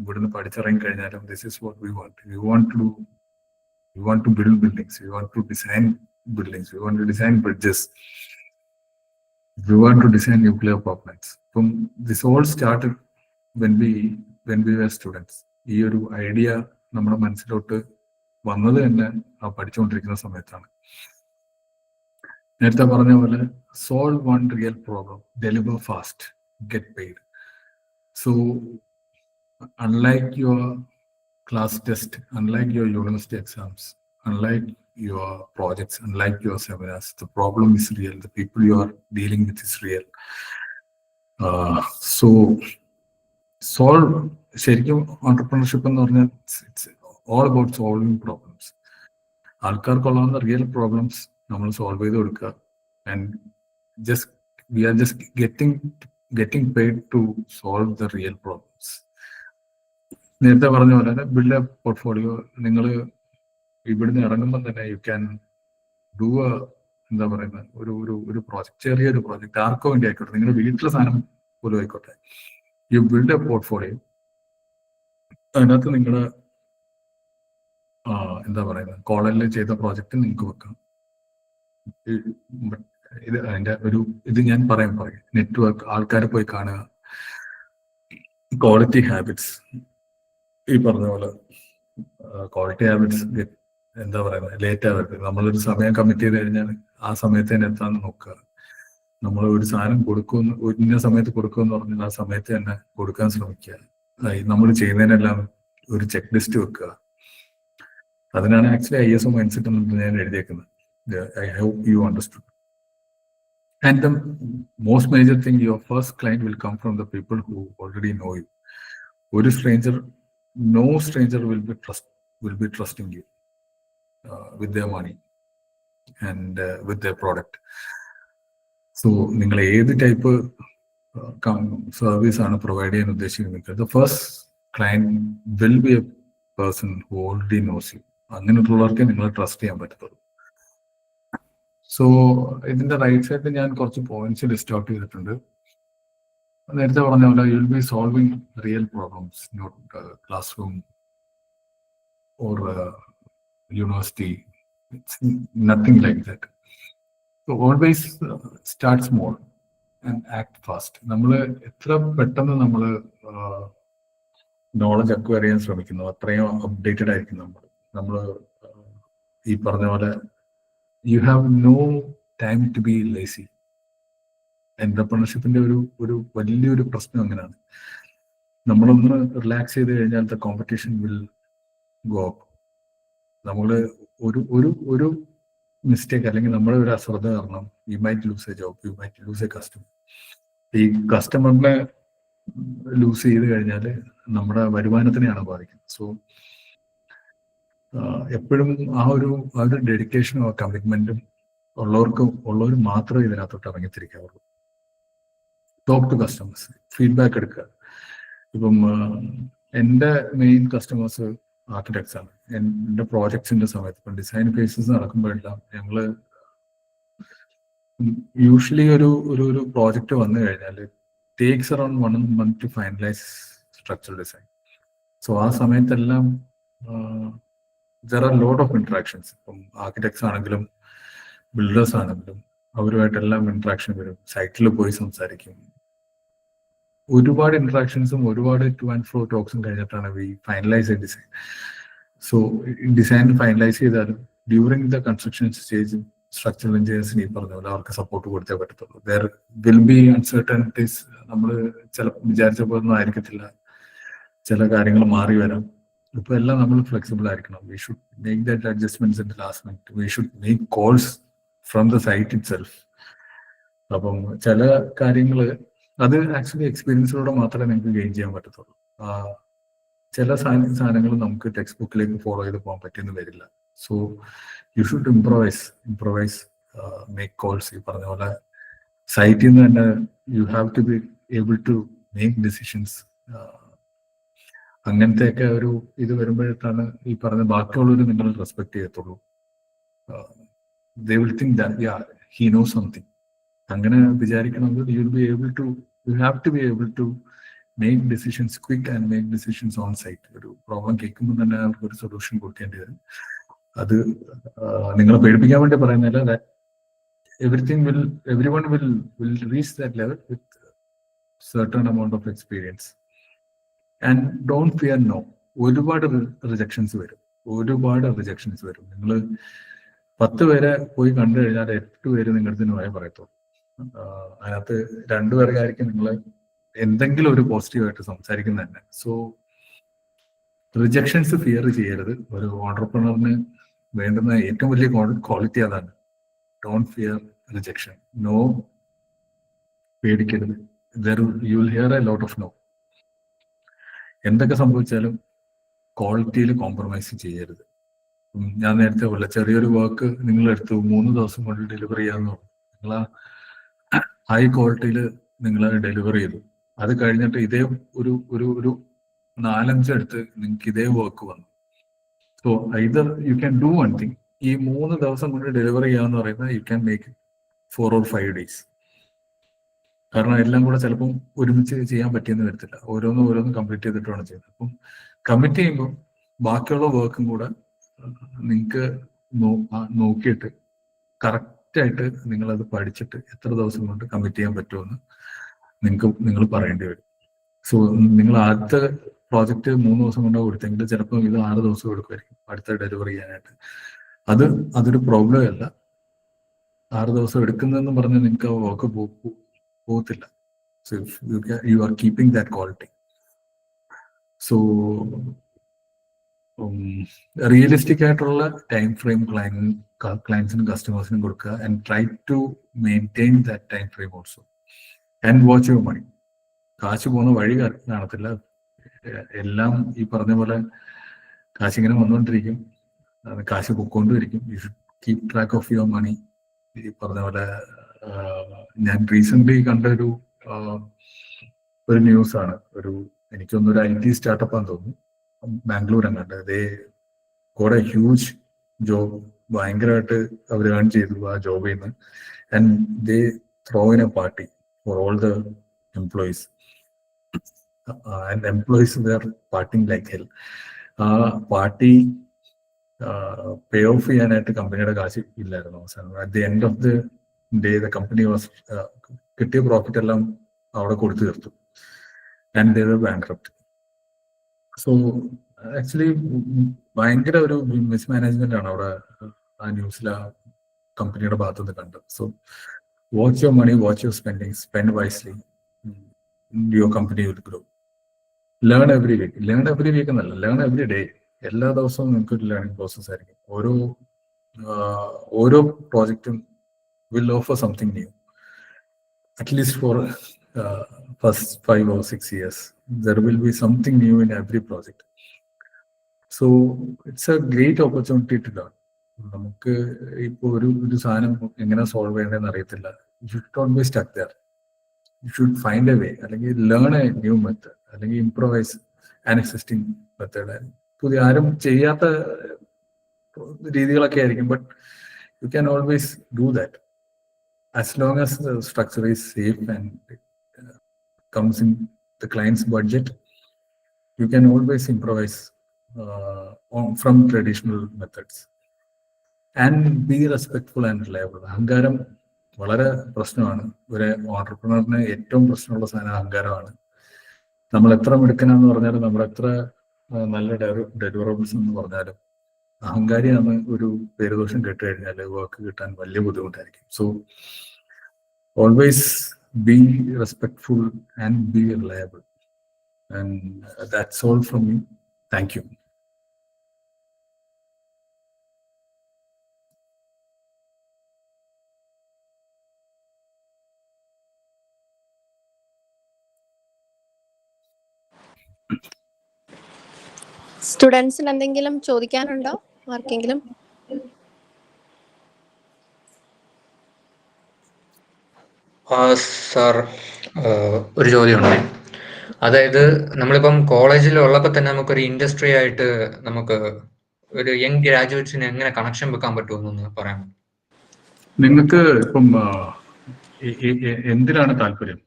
ഇവിടുന്ന് പഠിച്ചിറങ്ങി കഴിഞ്ഞാലും this is what we want. We want to build buildings. We want to design buildings. We want to design bridges. We want to design nuclear power plants. This all started when we were students. ഈ ഒരു idea നമ്മുടെ മനസ്സിലോട്ട് വന്നത് തന്നെ ആ പഠിച്ചുകൊണ്ടിരിക്കുന്ന സമയത്താണ്. നേരത്തെ പറഞ്ഞ പോലെ solve one real problem, deliver fast, get paid. So unlike your class test, unlike your university exams, unlike your projects, unlike your seminars, the problem is real. The people you are dealing with is real. So solve. ശരിക്കും entrepreneurship എന്ന് പറഞ്ഞാൽ it's all about solving problems. ആൾക്കാർക്കുള്ള real problems നമ്മൾ solve ചെയ്ത് കൊടുക്കുക. And we are just getting paid to solve the real problems. നേരത്തെ പറഞ്ഞ പോലെ ബിൽഡ് എ പോർട്ട്ഫോളിയോ. നിങ്ങൾ ഇവിടുന്ന് ഇറങ്ങുമ്പോൾ തന്നെ യു ക്യാൻ ഡു എന്താ പറയുന്നത് ഒരു പ്രോജക്റ്റ്, ചെറിയൊരു പ്രോജക്റ്റ് ആർക്കോ വേണ്ടി ആയിക്കോട്ടെ, നിങ്ങളുടെ വീട്ടിലെ സാധനം പോലും ആയിക്കോട്ടെ. You build A portfolio. അതിനകത്ത് നിങ്ങളുടെ എന്താ പറയുന്നത് കോളേജിൽ ചെയ്ത പ്രോജക്റ്റ് നിങ്ങൾക്ക് വെക്കാം. ഇത് അതിന്റെ ഇത് ഞാൻ പറയും നെറ്റ്വർക്ക്, ആൾക്കാരെ പോയി കാണുക, ക്വാളിറ്റി ഹാബിറ്റ്സ്. ഈ പറഞ്ഞ പോലെ ക്വാളിറ്റി ഹാബിറ്റ്സ് എന്താ പറയുന്നത് ലേറ്റ് ആവരുത്. നമ്മളൊരു സമയം കമ്മിറ്റ് ചെയ്ത് കഴിഞ്ഞാൽ ആ സമയത്ത് തന്നെ എത്താൻ നോക്കുക. നമ്മൾ ഒരു സാധനം കൊടുക്കുമെന്ന് ഇന്ന സമയത്ത് കൊടുക്കുമെന്ന് പറഞ്ഞാൽ ആ സമയത്ത് തന്നെ കൊടുക്കാൻ ശ്രമിക്കുക. നമ്മൾ ചെയ്യുന്നതിനെല്ലാം ഒരു ചെക്ക് ലിസ്റ്റ് വെക്കുക. അതിനാണ് ആക്ച്വലി ISO മൈൻഡ് സെറ്റ് എന്ന് ഞാൻ എഴുതിയേക്കുന്നത്. I hope you understood. And the most major thing, your first client will come from the people who already know you. No stranger will be trusting you with their money and with their product. So നിങ്ങൾ ഏത് type service ആണ് provide ചെയ്യാൻ ഉദ്ദേശിക്കുന്നത്, the first client will be a person who already knows you. അങ്ങനെയുള്ളവർക്ക് നിങ്ങളെ trust ചെയ്യാൻ പറ്റത്തുള്ളൂ. So ഇതിന്റെ റൈറ്റ് സൈഡിൽ ഞാൻ കുറച്ച് പോയിന്റ്സ് ലിസ്റ്റ് ഔട്ട് ചെയ്തിട്ടുണ്ട്. നേരത്തെ പറഞ്ഞ പോലെ you will be solving real problems, not classroom or university. It's nothing like that. So always start small and act fast. നമ്മൾ എത്ര പെട്ടെന്ന് നമ്മൾ നോളജ് അക്വയർ ചെയ്യാൻ ശ്രമിക്കുന്നു അത്രയും അപ്ഡേറ്റഡ് ആയിരിക്കും നമ്മൾ ഈ പറഞ്ഞ പോലെ you have no time to be lazy. എന്റർപ്രണർഷിപ്പിന്റെ ഒരു വലിയൊരു പ്രശ്നം അങ്ങനെയാണ്. നമ്മളൊന്ന് റിലാക്സ് ചെയ്ത് കഴിഞ്ഞാൽ the competition will go up. നമ്മൾ ഒരു മിസ്റ്റേക്ക് അല്ലെങ്കിൽ നമ്മുടെ ഒരു അശ്രദ്ധ കാരണം you might lose a job, you might lose a customer. ഈ കസ്റ്റമറിനെ ലൂസ് ചെയ്ത് കഴിഞ്ഞാൽ നമ്മുടെ വരുമാനത്തിനെയാണ് ബാധിക്കുന്നത്. സോ എപ്പോഴും ആ ഒരു ഡെഡിക്കേഷനും ആ കമ്മിറ്റ്മെന്റും ഉള്ളവർ മാത്രമേ ഇതിനകത്തോട്ട് ഇറങ്ങിത്തിരിക്കാവുള്ളൂ. ടോക്ക് ടു കസ്റ്റമേഴ്സ്, ഫീഡ്ബാക്ക് എടുക്കുക. ഇപ്പം എൻ്റെ മെയിൻ കസ്റ്റമേഴ്സ് ആർക്കിടെക്ട്സ് ആണ്. എൻ്റെ പ്രോജക്ട്സിന്റെ സമയത്ത് ഇപ്പം ഡിസൈൻ ഫേസസ് നടക്കുമ്പോഴെല്ലാം ഞങ്ങൾ യൂഷ്വലി ഒരു പ്രോജക്റ്റ് വന്നു കഴിഞ്ഞാൽ takes around 1 month to finalize structural design. So ആ സമയത്തെല്ലാം there are lot of interactions. ഇപ്പം ആർക്കിടെക്ട്സ് ആണെങ്കിലും ബിൽഡേഴ്സ് ആണെങ്കിലും അവരുമായിട്ടെല്ലാം ഇന്ററാക്ഷൻ വരും. സൈറ്റിൽ പോയി സംസാരിക്കും. ഒരുപാട് ഇന്ററാക്ഷൻസും ഒരുപാട് ടു ആൻഡ് ഫ്രോ ടോക്സും കഴിഞ്ഞിട്ടാണ് we finalise a design. So design finalise ചെയ്താലും during the construction stage structural എഞ്ചിനീയേഴ്സിന് ഈ പറഞ്ഞ പോലെ അവർക്ക് സപ്പോർട്ട് കൊടുത്തേ പറ്റത്തുള്ളൂ. There will be uncertainties. നമ്മൾ ചിലപ്പോൾ വിചാരിച്ച പോലെ ഒന്നും ആയിരിക്കത്തില്ല, ചില കാര്യങ്ങൾ മാറി വരാം. ഇപ്പൊ എല്ലാം നമ്മൾ ഫ്ലെക്സിബിൾ ആയിരിക്കണം. We should make that adjustments in the last minute. We should make calls from the site itself. അപ്പം ചില കാര്യങ്ങൾ അത് ആക്ച്വലി എക്സ്പീരിയൻസിലൂടെ മാത്രമേ നിങ്ങൾക്ക് ഗെയിൻ ചെയ്യാൻ പറ്റത്തുള്ളൂ. ചില സാധനങ്ങൾ നമുക്ക് ടെക്സ്റ്റ് ബുക്കിലേക്ക് ഫോളോ ചെയ്ത് പോകാൻ പറ്റിയെന്ന് വരില്ല. So you should improvise make calls. ഈ പറഞ്ഞ പോലെ സൈറ്റിൽ നിന്ന് തന്നെ you have to be able to make decisions. അങ്ങനത്തെയൊക്കെ ഒരു ഇത് വരുമ്പോഴാണ് ഈ പറഞ്ഞ ബാക്കിയുള്ളവർ നിങ്ങൾ റെസ്പെക്ട് ചെയ്യത്തുള്ളൂ. They will think that yeah he know something. അങ്ങനെ വിചാരിക്കണമെങ്കിൽ you have to be able to make decisions quick and make decisions on site. ഒരു പ്രോബ്ലം കേൾക്കുമ്പോൾ തന്നെ അവർക്ക് ഒരു സൊല്യൂഷൻ കൊടുക്കേണ്ടി വരും. അത് നിങ്ങളെ പേടിപ്പിക്കാൻ വേണ്ടി പറയുന്നില്ല. everyone will reach that level with certain amount of experience. And don't fear no. ഒരുപാട് റിജക്ഷൻസ് വരും. നിങ്ങൾ 10 പേരെ പോയി കണ്ടു കഴിഞ്ഞാൽ 8 പേര് നിങ്ങളുടെ നുവായി പറയത്തുള്ളൂ. അതിനകത്ത് 2 പേർക്കായിരിക്കും നിങ്ങൾ എന്തെങ്കിലും ഒരു പോസിറ്റീവായിട്ട് സംസാരിക്കുന്നത് തന്നെ. സോ റിജക്ഷൻസ് ഫിയർ ചെയ്യരുത്. ഒരു ഓണ്ടർപ്രണറിന് വേണ്ടുന്ന ഏറ്റവും വലിയ ക്വാളിറ്റി അതാണ്. Don't fear rejection. നോ പേടിക്കരുത്. You will hear a lot of no. എന്തൊക്കെ സംഭവിച്ചാലും ക്വാളിറ്റിയിൽ കോംപ്രമൈസ് ചെയ്യരുത്. ഞാൻ നേരത്തെ പോലെ ചെറിയൊരു വർക്ക് നിങ്ങളെടുത്തു 3 ദിവസം കൊണ്ട് ഡെലിവറി ചെയ്യാന്ന് പറഞ്ഞു. നിങ്ങൾ ആ ഹൈ ക്വാളിറ്റിയിൽ നിങ്ങൾ ഡെലിവറി ചെയ്തു. അത് കഴിഞ്ഞിട്ട് ഇതേ ഒരു 4-5 അടുത്ത് നിങ്ങൾക്ക് ഇതേ വർക്ക് വന്നു. So either U can do one thing. ഈ 3 ദിവസം കൊണ്ട് ഡെലിവറി ചെയ്യാന്ന് പറയുന്നത് you can make 4 or 5 days. കാരണം എല്ലാം കൂടെ ചിലപ്പം ഒരുമിച്ച് ചെയ്യാൻ പറ്റിയെന്ന് വരത്തില്ല. ഓരോന്ന് കംപ്ലീറ്റ് ചെയ്തിട്ട് വേണം ചെയ്യുന്നത്. അപ്പം കമ്മിറ്റ് ചെയ്യുമ്പോൾ ബാക്കിയുള്ള വർക്കും കൂടെ നിങ്ങൾക്ക് നോക്കിയിട്ട് കറക്റ്റായിട്ട് നിങ്ങളത് പഠിച്ചിട്ട് എത്ര ദിവസം കൊണ്ട് കമ്മിറ്റ് ചെയ്യാൻ പറ്റുമെന്ന് നിങ്ങൾ പറയേണ്ടി വരും. സോ നിങ്ങൾ ആദ്യത്തെ പ്രോജക്റ്റ് 3 ദിവസം കൊണ്ടാണ് കൊടുത്തെങ്കിൽ ചിലപ്പോൾ ഇത് 6 ദിവസം എടുക്കുമായിരിക്കും അടുത്ത ഡെലിവറി ചെയ്യാനായിട്ട്. അതൊരു പ്രോബ്ലം അല്ല. 6 ദിവസം എടുക്കുന്നതെന്ന് പറഞ്ഞ് നിങ്ങൾക്ക് ആ വർക്ക് പോകത്തില്ല. So you are keeping that quality. So realistic ആയിട്ടുള്ള ടൈം ഫ്രെയിം ക്ലയൻസിനും കസ്റ്റമേഴ്സിനും കൊടുക്കുക. And try to maintain that time frame also. And watch your money. കാശ് പോകുന്ന വഴി കാണത്തില്ല. എല്ലാം ഈ പറഞ്ഞ പോലെ കാശിങ്ങനെ വന്നുകൊണ്ടിരിക്കും, കാശ് പൊക്കോണ്ടിരിക്കും. You should keep track of your money. ഈ പറഞ്ഞ പോലെ ഞാൻ റീസെന്റ് കണ്ട ഒരു ന്യൂസ് ആണ്. എനിക്കൊന്നൊരു IT സ്റ്റാർട്ടപ്പ് ആണെന്ന് തോന്നുന്നു, ബാംഗ്ലൂർ അങ്ങാണ്ട്. They got a huge job. ഭയങ്കരമായിട്ട് അവർ ഏൺ ചെയ്തു ആ ജോബിൽ നിന്ന്. And they throw in a party for all the employees. and employees were partying like hell. Party pay off ചെയ്യാനായിട്ട് കമ്പനിയുടെ കാശ് ഇല്ലായിരുന്നു അവസാനം. At the end of the day the company was കിട്ടിയ പ്രോഫിറ്റ് എല്ലാം അവിടെ കൊടുത്തു തീർത്തു. And they were bankrupt. So actually ഭയങ്കര ഒരു മിസ്മാനേജ്മെന്റ് ആണ് അവിടെ ആ ന്യൂസിൽ ആ കമ്പനിയുടെ ഭാഗത്തുനിന്ന് കണ്ടത്. So watch your money, watch your spending, spend wisely, your company will grow. Learn every week. Learn every week എന്നല്ല, ലേൺ എവറി ഡേ. എല്ലാ ദിവസവും നിങ്ങൾക്ക് ഒരു ലേണിംഗ് പ്രോസസ് ആയിരിക്കും. ഓരോ പ്രോജക്റ്റും will offer something new. At least for first 5 or 6 years there will be something new in every project. So it's a great opportunity to learn. നമുക്ക് ഇപ്പോൾ ഒരു സാധനം എങ്ങനെ സോൾവ് ചെയ്യേണ്ടതെന്ന് അറിയത്തില്ല. You should not be stuck there. You should find a way, അല്ലെങ്കിൽ learn A new method, അല്ലെങ്കിൽ improvise an existing method. പുതിയ ആരും ചെയ്യാത്ത രീതികളൊക്കെ ആയിരിക്കും, but you can always do that as long as the structure is safe and comes in the client's budget. You can always improvise from traditional methods and be respectful and reliable. അഹങ്കാരം വളരെ പ്രശ്നമാണ്. ഒരു ഓൺടർപ്രണറിന് ഏറ്റവും പ്രശ്നമുള്ള സാധനം അഹങ്കാരമാണ്. നമ്മൾ എത്ര മിടുക്കനാന്ന് പറഞ്ഞാലും, നമ്മൾ എത്ര നല്ല ഡെലിവറബിൾസ് എന്ന് പറഞ്ഞാലും, അഹങ്കാരിയാന്ന് ഒരു പേരുദോഷം കേട്ട് കഴിഞ്ഞാൽ വർക്ക് കിട്ടാൻ വലിയ ബുദ്ധിമുട്ടായിരിക്കും. So always be respectful and be reliable. And that's all from me. Thank you. സ്റ്റുഡൻസിന് എന്തെങ്കിലും ചോദിക്കാനുണ്ടോ ആർക്കെങ്കിലും? സാർ, ഒരു ചോദ്യമുണ്ട്. അതായത് നമ്മളിപ്പം കോളേജിൽ ഉള്ളപ്പോൾ തന്നെ നമുക്കൊരു ഇൻഡസ്ട്രി ആയിട്ട് നമുക്ക് ഒരു യങ് ഗ്രാജുവേറ്റ്സിന് എങ്ങനെ കണക്ഷൻ വെക്കാൻ പറ്റുമെന്നൊന്ന് പറയാമോ? നിങ്ങൾക്ക് ഇപ്പം എന്തിനാണ് താല്പര്യം?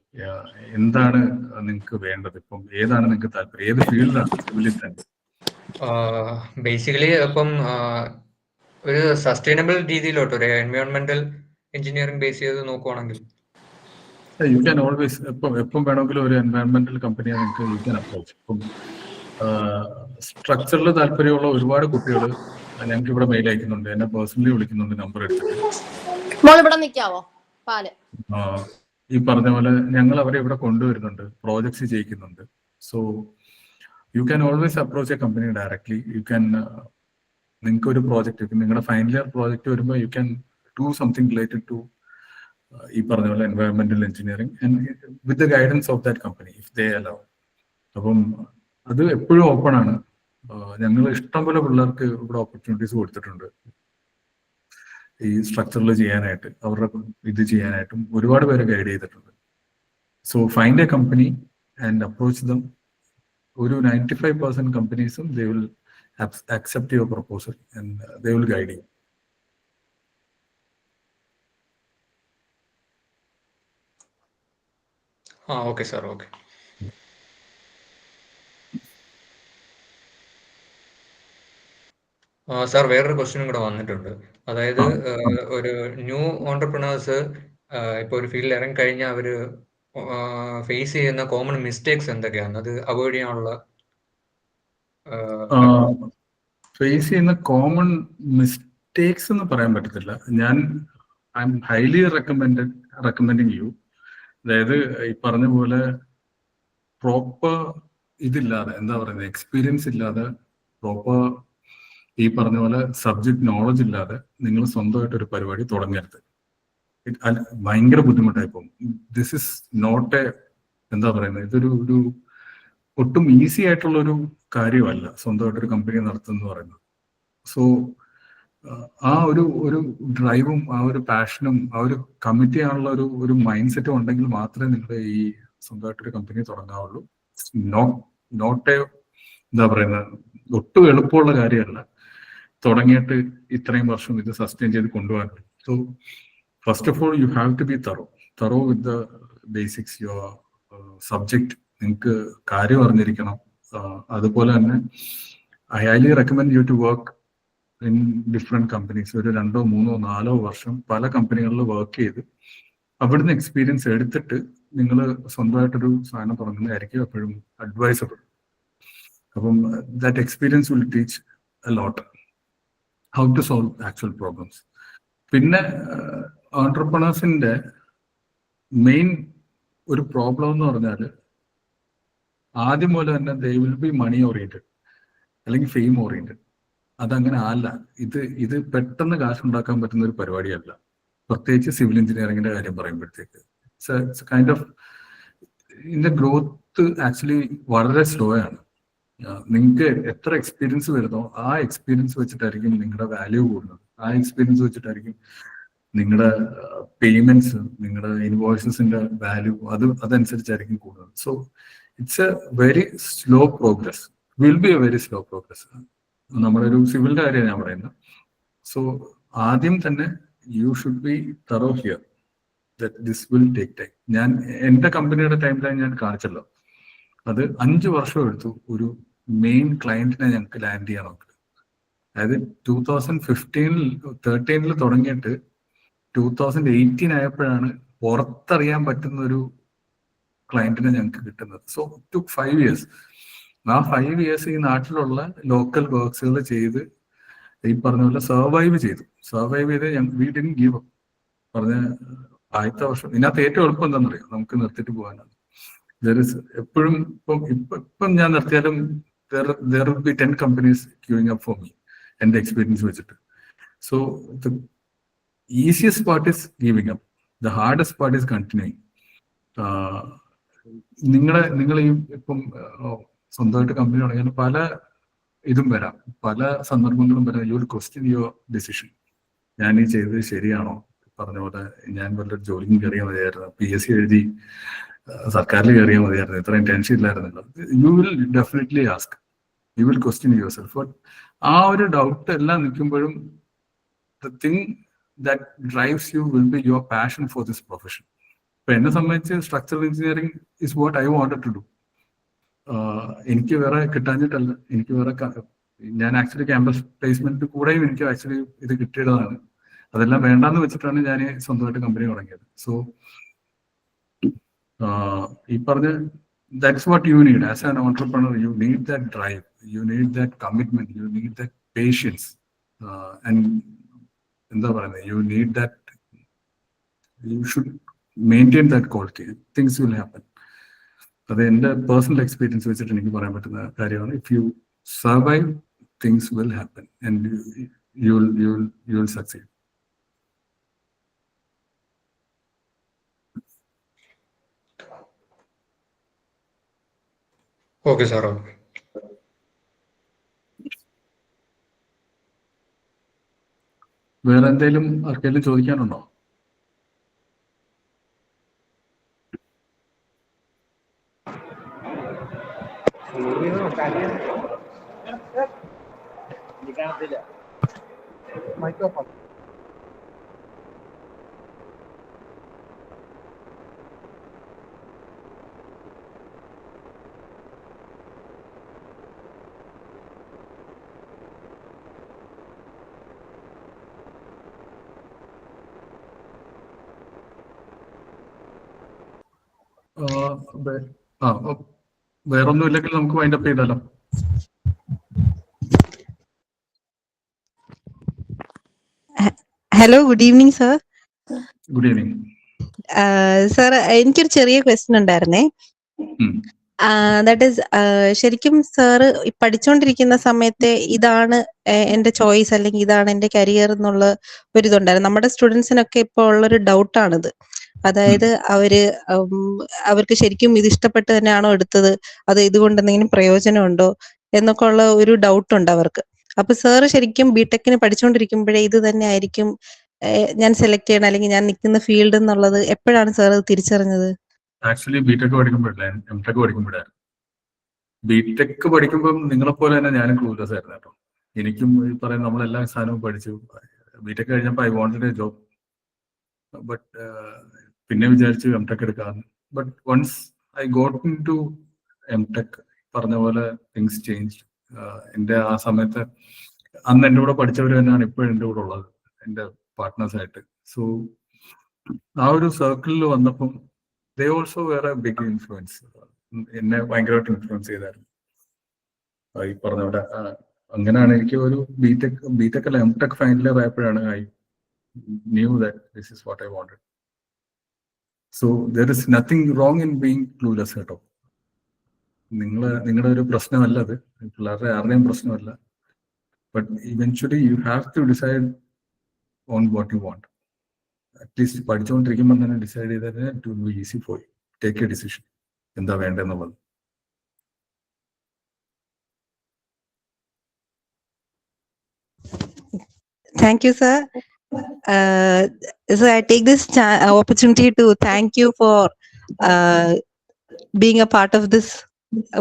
എന്താണ് നിങ്ങൾക്ക് വേണ്ടത്? ഇപ്പം ഏതാണ് നിങ്ങൾക്ക് താല്പര്യം? ഏത് ഫീൽഡാണ്? ബേസിക്കലി അപ്പം ഒരു സസ്റ്റൈനബിൾ രീതിയിലോട്ട്, ഒരു എൻവയോൺമെന്റൽ എഞ്ചിനീയറിംഗ് ബേസ് ചെയ്ത് നോക്കുവാണെങ്കിൽ യു ക്യാൻ ഓൾവേസ്, എപ്പം വേണമെങ്കിലും ഒരു എൻവയറമെന്റൽ കമ്പനിയെ നിങ്ങൾക്ക് യു ക്യാൻ അപ്രോച്ച്. ഇപ്പം സ്ട്രക്ചറിൽ താല്പര്യമുള്ള ഒരുപാട് കുട്ടികൾ ഞങ്ങൾക്ക് ഇവിടെ മെയിൽ അയക്കുന്നുണ്ട്, എന്നെ പേഴ്സണലി വിളിക്കുന്നുണ്ട് നമ്പർ എടുത്തിട്ട്. ഈ പറഞ്ഞ പോലെ ഞങ്ങൾ അവരെ ഇവിടെ കൊണ്ടുവരുന്നുണ്ട്, പ്രോജക്ട്സ് ചെയ്യിക്കുന്നുണ്ട്. So you can always approach a company directly. You can, നിങ്ങൾക്ക് ഒരു പ്രോജക്റ്റ്, നിങ്ങളുടെ ഫൈനൽ ഇയർ പ്രോജക്റ്റ് വരുമ്പോൾ you can do something related to ഈ പറഞ്ഞ പോലെ environmental engineering and with the guidance of that company if they allow. അപ്പം അത് എപ്പോഴും ഓപ്പൺ ആണ്. ഞങ്ങൾ ഇഷ്ടംപോലെ പിള്ളേർക്ക് ഇവിടെ ഓപ്പർച്യൂണിറ്റീസ് കൊടുത്തിട്ടുണ്ട് ഈ സ്ട്രക്ചറിൽ ചെയ്യാനായിട്ട്, അവരുടെ ഇത് ചെയ്യാനായിട്ടും ഒരുപാട് പേരെ ഗൈഡ് ചെയ്തിട്ടുണ്ട്. So find a company and approach them. ഒരു 95% കമ്പനീസും they will accept your proposal and they will guide you. Okay sir, okay. Sir, വേറൊരു ക്വസ്റ്റ്യനും കൂടെ വന്നിട്ടുണ്ട്. അതായത് ഒരു ന്യൂ ഓണ്ടർപ്രണേഴ്സ് ഇപ്പൊ ഒരു ഫീൽഡിൽ ഇറങ്ങി കഴിഞ്ഞാൽ അവര് ഫേസ് ചെയ്യുന്ന കോമൺ മിസ്റ്റേക്സ് എന്തൊക്കെയാണ്? അത് അവോയ്ഡ് ചെയ്യാനുള്ള ഫേസ് ചെയ്യുന്ന കോമൺ മിസ്റ്റേക്സ് എന്ന് പറയാൻ പറ്റത്തില്ല. I'm highly recommending you. അതായത് ഈ പറഞ്ഞ പോലെ പ്രോപ്പർ ഇതില്ലാതെ, എന്താ പറയുന്നത്, എക്സ്പീരിയൻസ് ഇല്ലാതെ, പ്രോപ്പർ ഈ പറഞ്ഞ പോലെ സബ്ജക്ട് നോളജ് ഇല്ലാതെ നിങ്ങൾ സ്വന്തമായിട്ട് ഒരു പരിപാടി തുടങ്ങരുത്. ഭയങ്കര ബുദ്ധിമുട്ടായി പോകും. ദിസ് ഇസ് നോട്ട് എ, എന്താ പറയുന്നത്, ഇതൊരു ഒട്ടും ഈസി ആയിട്ടുള്ള ഒരു കാര്യമല്ല സ്വന്തമായിട്ടൊരു കമ്പനി നടത്തുന്നത് പറയുന്നത്. സോ ആ ഒരു ഡ്രൈവും ആ ഒരു പാഷനും ആ ഒരു കമ്മിറ്റ് ചെയ്യാനുള്ള ഒരു മൈൻഡ് സെറ്റും ഉണ്ടെങ്കിൽ മാത്രമേ നിങ്ങൾ ഈ സ്വന്തമായിട്ടൊരു കമ്പനി തുടങ്ങാവുള്ളൂ. നോട്ട് എ, എന്താ പറയുന്നത്, ഒട്ടും എളുപ്പമുള്ള കാര്യമല്ല. തുടങ്ങിയിട്ട് ഇത്രയും വർഷം ഇത് സസ്റ്റെയിൻ ചെയ്ത് കൊണ്ടുപോകാൻ. So first of all you have to be thorough with the basics, your subject നിങ്ങൾക്ക് കാര്യം അറിഞ്ഞിരിക്കണം. അതുപോലെ തന്നെ I highly recommend you to work in different companies. ഒരു 2, 3, 4 വർഷം പല കമ്പനികളിൽ വർക്ക് ചെയ്ത് അവിടുന്ന് എക്സ്പീരിയൻസ് എടുത്തിട്ട് നിങ്ങൾ സ്വന്തമായിട്ടൊരു സാധനം തുടങ്ങുന്നതായിരിക്കും എപ്പോഴും അഡ്വൈസബിൾ. അപ്പം that experience will teach a lot how to solve actual problems. പിന്നെ ഓൺട്രപ്രണേഴ്സിന്റെ മെയിൻ ഒരു പ്രോബ്ലം എന്ന് പറഞ്ഞാൽ ആദ്യം പോലെ തന്നെ they will be money oriented അല്ലെങ്കിൽ ഫെയിം ഓറിയന്റഡ്. അതങ്ങനെ അല്ല. ഇത് പെട്ടെന്ന് കാശുണ്ടാക്കാൻ പറ്റുന്ന ഒരു പരിപാടിയല്ല. പ്രത്യേകിച്ച് സിവിൽ എഞ്ചിനീയറിംഗിന്റെ കാര്യം പറയുമ്പോഴത്തേക്ക് ഇറ്റ്സ് കൈൻഡ് ഓഫ് ഇതിന്റെ ഗ്രോത്ത് ആക്ച്വലി വളരെ സ്ലോ ആണ്. നിങ്ങൾക്ക് എത്ര എക്സ്പീരിയൻസ് വരുന്നോ ആ എക്സ്പീരിയൻസ് വെച്ചിട്ടായിരിക്കും നിങ്ങളുടെ വാല്യൂ കൂടുന്നത്. ആ എക്സ്പീരിയൻസ് വെച്ചിട്ടായിരിക്കും നിങ്ങളുടെ പേയ്മെന്റ്സ്, നിങ്ങളുടെ ഇൻവോയ്സസിന്റെ വാല്യൂ അതനുസരിച്ചായിരിക്കും കൂടുന്നത്. So it's A very slow progress, will be A very slow progress. നമ്മുടെ ഒരു സിവിലിന്റെ കാര്യമാണ് ഞാൻ പറയുന്നത്. സോ ആദ്യം തന്നെ U should B thorough here that this will take time. ഞാൻ എന്റെ കമ്പനിയുടെ ടൈം ലൈൻ ഞാൻ കാണിച്ചല്ലോ. അത് 5 വർഷം എടുത്തു ഒരു മെയിൻ ക്ലയന്റിനെ ഞങ്ങൾക്ക് ലാൻഡ് ചെയ്യാൻ നോക്കുക. അതായത് 2013 തുടങ്ങിയിട്ട് 2018 ആയപ്പോഴാണ് പുറത്തറിയാൻ പറ്റുന്ന ഒരു ക്ലയന്റിനെ ഞങ്ങൾക്ക് കിട്ടുന്നത്. So it took 5 years. ആ 5 years ഈ നാട്ടിലുള്ള ലോക്കൽ വർക്ക്സുകൾ ചെയ്ത് ഈ പറഞ്ഞ പോലെ സർവൈവ് ചെയ്ത് വി ഡിഡ്ന്റ് ഗീവ് അപ്പ്. പറഞ്ഞ ആദ്യത്തെ വർഷം ഇതിനകത്ത് ഏറ്റവും എളുപ്പം എന്താണെന്നറിയാം, നമുക്ക് നിർത്തിയിട്ട് പോകാനാണ്. എപ്പോഴും ഇപ്പം ഞാൻ നിർത്തിയാലും there will be 10 companies queuing up for me, എന്റെ എക്സ്പീരിയൻസ് വെച്ചിട്ട്. So the easiest part is giving up, the hardest part is continuing. നിങ്ങൾ ഈ ഇപ്പം സ്വന്തമായിട്ട് കമ്പനി തുടങ്ങിയാൽ പല ഇതും വരാം, പല സന്ദർഭങ്ങളും വരാം. U will question your decision. ഞാൻ ഈ ചെയ്തത് ശരിയാണോ? പറഞ്ഞ പോലെ ഞാൻ വല്ലൊരു ജോലിക്കും കയറിയാൽ മതിയായിരുന്നു, PSC എഴുതി സർക്കാരിൽ കയറിയാൽ മതിയായിരുന്നു, ഇത്രയും ടെൻഷൻ ഇല്ലായിരുന്നല്ലോ. You will definitely ask, you will question yourself. But ആ ഒരു ഡൗട്ട് എല്ലാം നിൽക്കുമ്പോഴും the thing that drives you will be your passion for this profession. ഇപ്പൊ എന്നെ സംബന്ധിച്ച് structural engineering is what I wanted to do. എനിക്ക് വേറെ കിട്ടാഞ്ഞിട്ടല്ല, എനിക്ക് വേറെ ഞാൻ ആക്ച്വലി ക്യാമ്പസ് പ്ലേസ്മെന്റ് കൂടെയും എനിക്ക് ആക്ച്വലി ഇത് കിട്ടിയതാണ്. അതെല്ലാം വേണ്ടാന്ന് വെച്ചിട്ടാണ് ഞാൻ സ്വന്തമായിട്ട് കമ്പനി തുടങ്ങിയത്. സോ ഈ പറഞ്ഞ that's what you need as an entrepreneur. You need that drive, you need that commitment, you need that patience and എന്താ പറയുന്നത്, you need that, you should maintain that quality. Things will happen. അത് എൻ്റെ personal experience വെച്ചിട്ട് എനിക്ക് പറയാൻ പറ്റുന്ന കാര്യമാണ്. If you survive, things will happen and you will succeed. Okay sir. Okay. വേറെ എന്തെങ്കിലും ആർക്കെങ്കിലും ചോദിക്കാനുണ്ടോ? വേറൊന്നും ഇല്ലെങ്കിൽ നമുക്ക് വൈൻഡ് അപ്പ് ചെയ്താലോ? Hello, good evening sir. Good evening sir, എനിക്കൊരു ചെറിയ ക്വസ്റ്റ്യൻ ഉണ്ടായിരുന്നേ. ദാറ്റ് ഈസ്, ശരിക്കും സാറ് പഠിച്ചുകൊണ്ടിരിക്കുന്ന സമയത്തെ ഇതാണ് എന്റെ ചോയ്സ് അല്ലെങ്കിൽ ഇതാണ് എന്റെ കരിയർ എന്നുള്ള ഒരിതുണ്ടായിരുന്നു. നമ്മുടെ സ്റ്റുഡൻസിനൊക്കെ ഇപ്പോൾ ഉള്ളൊരു ഡൗട്ടാണിത്. അതായത് അവർക്ക് ശരിക്കും ഇത് ഇഷ്ടപ്പെട്ട് തന്നെയാണോ എടുത്തത്, അത് ഇതുകൊണ്ട് എന്തെങ്കിലും പ്രയോജനമുണ്ടോ എന്നൊക്കെ ഉള്ള ഒരു ഡൗട്ട് ഉണ്ട് അവർക്ക്. അപ്പൊ സാറ് ശരിക്കും ബിടെക്കിന് പഠിച്ചുകൊണ്ടിരിക്കുമ്പോഴേ ഇത് തന്നെ ആയിരിക്കും ഞാൻ സെലക്ട് ചെയ്യണം അല്ലെങ്കിൽ ഞാൻ നിൽക്കുന്ന ഫീൽഡ് എന്നുള്ളത് എപ്പോഴാണ് സാർ തിരിച്ചറിഞ്ഞത്? ആക്ച്വലി ബിടെക് പഠിക്കുമ്പോഴല്ല, എംടെക് പഠിക്കുമ്പോഴായിരുന്നു. ബിടെക് പഠിക്കുമ്പോൾ നിങ്ങളെപ്പോലെ തന്നെ ഞാനും ക്ലൂലെസ് ആയിരുന്നു കേട്ടോ. എനിക്കും ഈ പറയുന്ന നമ്മളെല്ലാ സാധനവും പഠിച്ചു. ബിടെക് കഴിഞ്ഞപ്പോൾ I wanted A job, but പിന്നെ വിചാരിച്ചു എംടെക് എടുക്കാമെന്ന്. But once I got in to M.Tech പറഞ്ഞ പോലെ തിങ്സ് ചേഞ്ച്. എൻ്റെ ആ സമയത്ത് അന്ന് എൻ്റെ കൂടെ പഠിച്ചവർ തന്നെയാണ് ഇപ്പോഴും എൻ്റെ കൂടെ ഉള്ളത്, എൻ്റെ പാർട്ട്നേഴ്സായിട്ട്. സോ ആ ഒരു സർക്കിളിൽ വന്നപ്പം ദേ ഓൾസോ വേറെ ബിഗ് ഇൻഫ്ലുവൻസ്, എന്നെ ഭയങ്കരമായിട്ട് ഇൻഫ്ലുവൻസ് ചെയ്തായിരുന്നു. ഈ പറഞ്ഞ പോലെ അങ്ങനെയാണ് എനിക്ക് ഒരു ബിടെക് അല്ല M.Tech ഫൈനൽ ആയപ്പോഴാണ് I knew that this is what I wanted. So there is nothing wrong in being clueless കേട്ടോ. നിങ്ങളുടെ ഒരു പ്രശ്നമല്ല അത്, പിള്ളേരുടെ ആരുടെയും പ്രശ്നമല്ല. But eventually you have to decide on what you want. At least പഠിച്ചുകൊണ്ടിരിക്കുമ്പോൾ തന്നെ ഡിസൈഡ് ചെയ്താൽ it will be easy for you. Take a decision എന്താ വേണ്ടതെന്നുള്ളത്. Thank you, sir. So I take this opportunity to thank you for being a part of this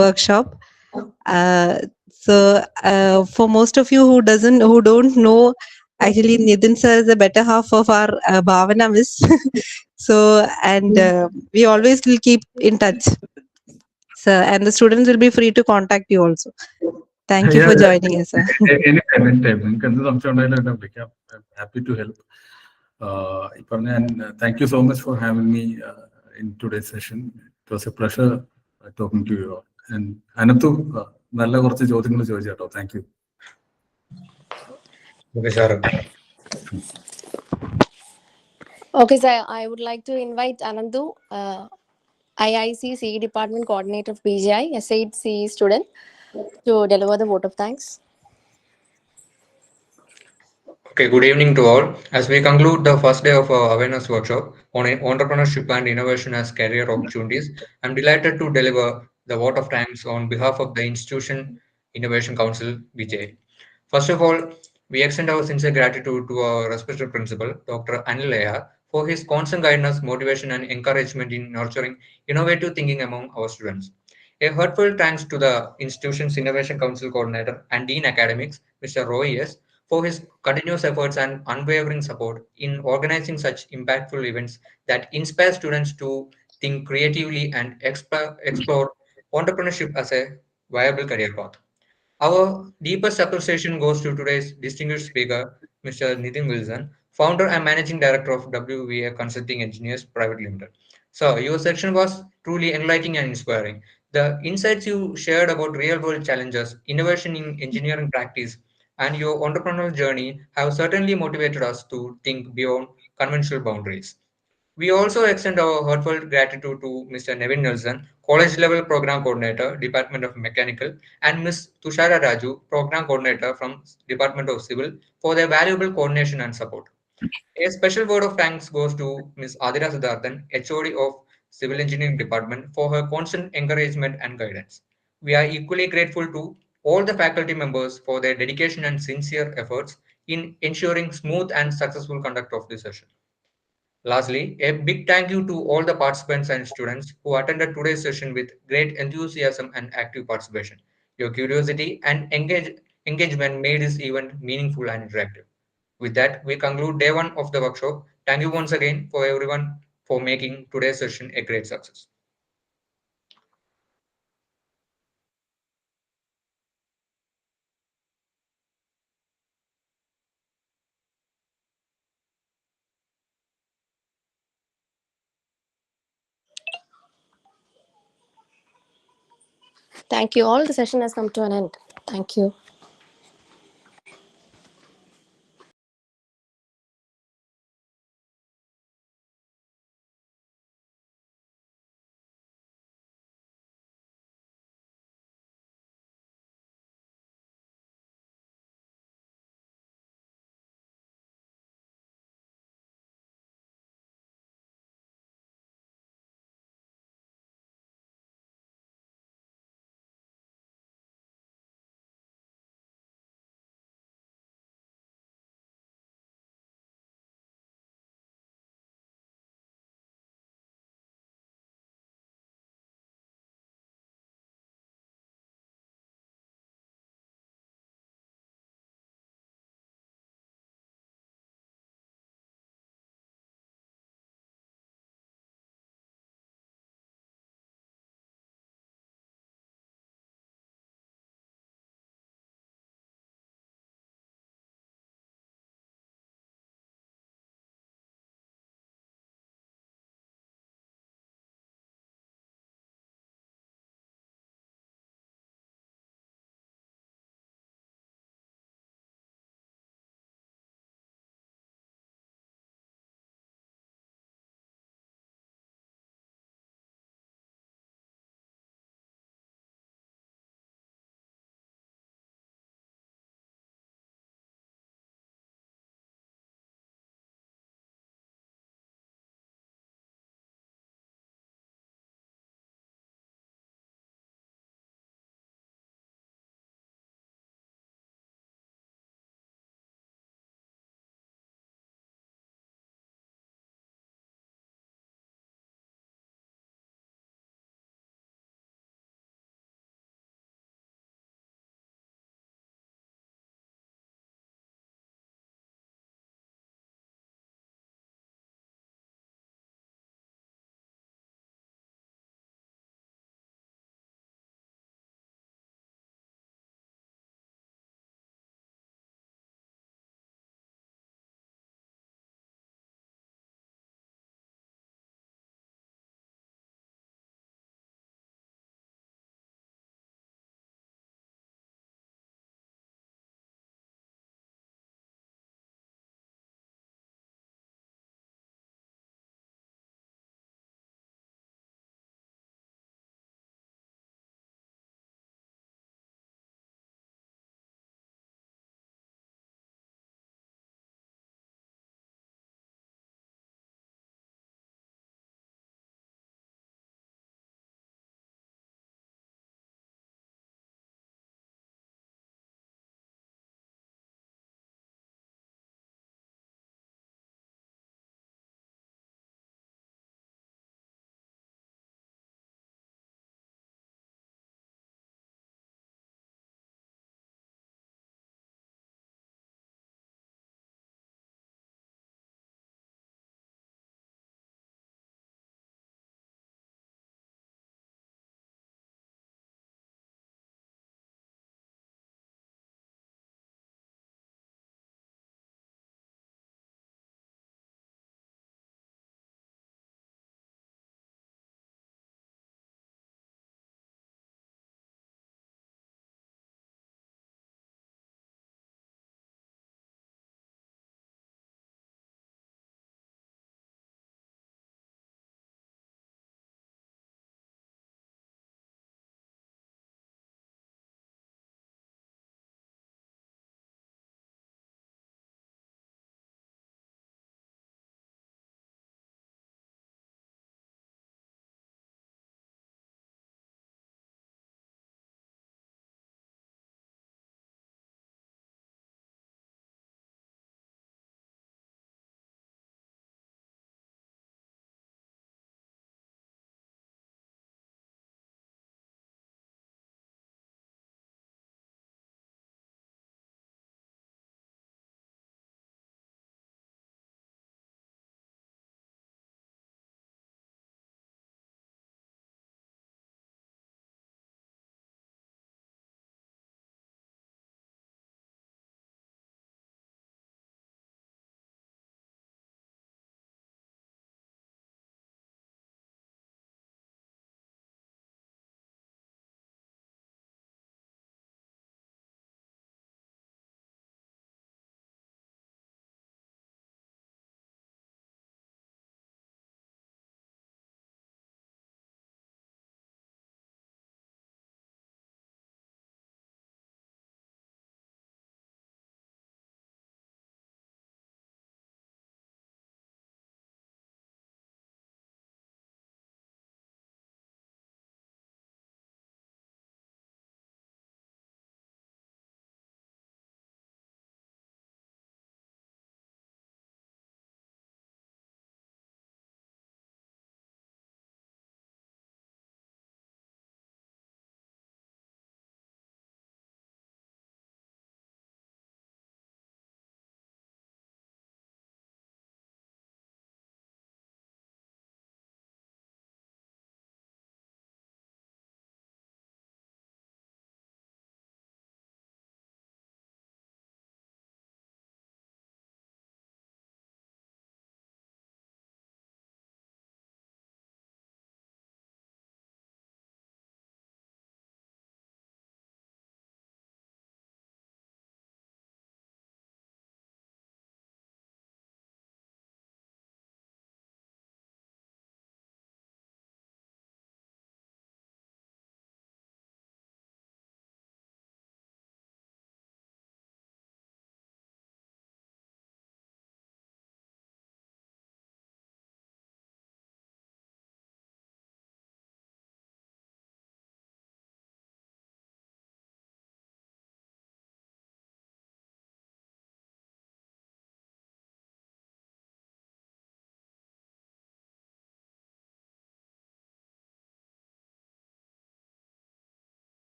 workshop. For most of you who don't know, actually Nitin sir is the better half of our Bhavana Miss. We always will keep in touch, sir, and the students will be free to contact you also. Thank you for joining us, sir. Anytime. നിങ്ങൾക്ക് എന്ത് സംശയം ഉണ്ടായാലും എന്നെ വിളിക്കാം. Happy to help. Thank you so much for having me in today's session. It was a pleasure talking to you all. And Ananthu, നല്ല കുറച്ച് ചോദ്യങ്ങൾ ചോദിച്ചു കേട്ടോ. Thank you. Okay, sir. I would like to invite Anandu, IIC CE Department Coordinator of BGI, S8 CE student, to deliver the vote of thanks. Okay, good evening to all. As we conclude the first day of our awareness workshop on entrepreneurship and innovation as career opportunities, I'm delighted to deliver the vote of thanks on behalf of the Institution Innovation Council, BGI. First of all, we extend our sincere gratitude to our respected principal, Dr. Anil Ayar, for his constant guidance, motivation, and encouragement in nurturing innovative thinking among our students. A heartfelt thanks to the institution's Innovation Council Coordinator and Dean Academics, Mr. Roy S., for his continuous efforts and unwavering support in organizing such impactful events that inspire students to think creatively and explore entrepreneurship as a viable career path. Our deepest appreciation goes to today's distinguished speaker, Mr. Nitin Wilson, founder and managing director of WVA Consulting Engineers Private Limited. So, your section was truly enlightening and inspiring. The insights you shared about real-world challenges, innovation in engineering practice, and your entrepreneurial journey have certainly motivated us to think beyond conventional boundaries. We also extend our heartfelt gratitude to Mr. Nevin Nelson, College Level Program Coordinator, Department of Mechanical, and Ms. Tushara Raju, Program Coordinator from Department of Civil, for their valuable coordination and support. A special word of thanks goes to Ms. Adira Siddharthan, HOD of Civil Engineering Department, for her constant encouragement and guidance. We are equally grateful to all the faculty members for their dedication and sincere efforts in ensuring smooth and successful conduct of this session. Lastly, a big thank you to all the participants and students who attended today's session with great enthusiasm and active participation. Your curiosity and engagement made this event meaningful and interactive. With that, we conclude day one of the workshop. Thank you once again for everyone for making today's session a great success. Thank you all. The session has come to an end. Thank you.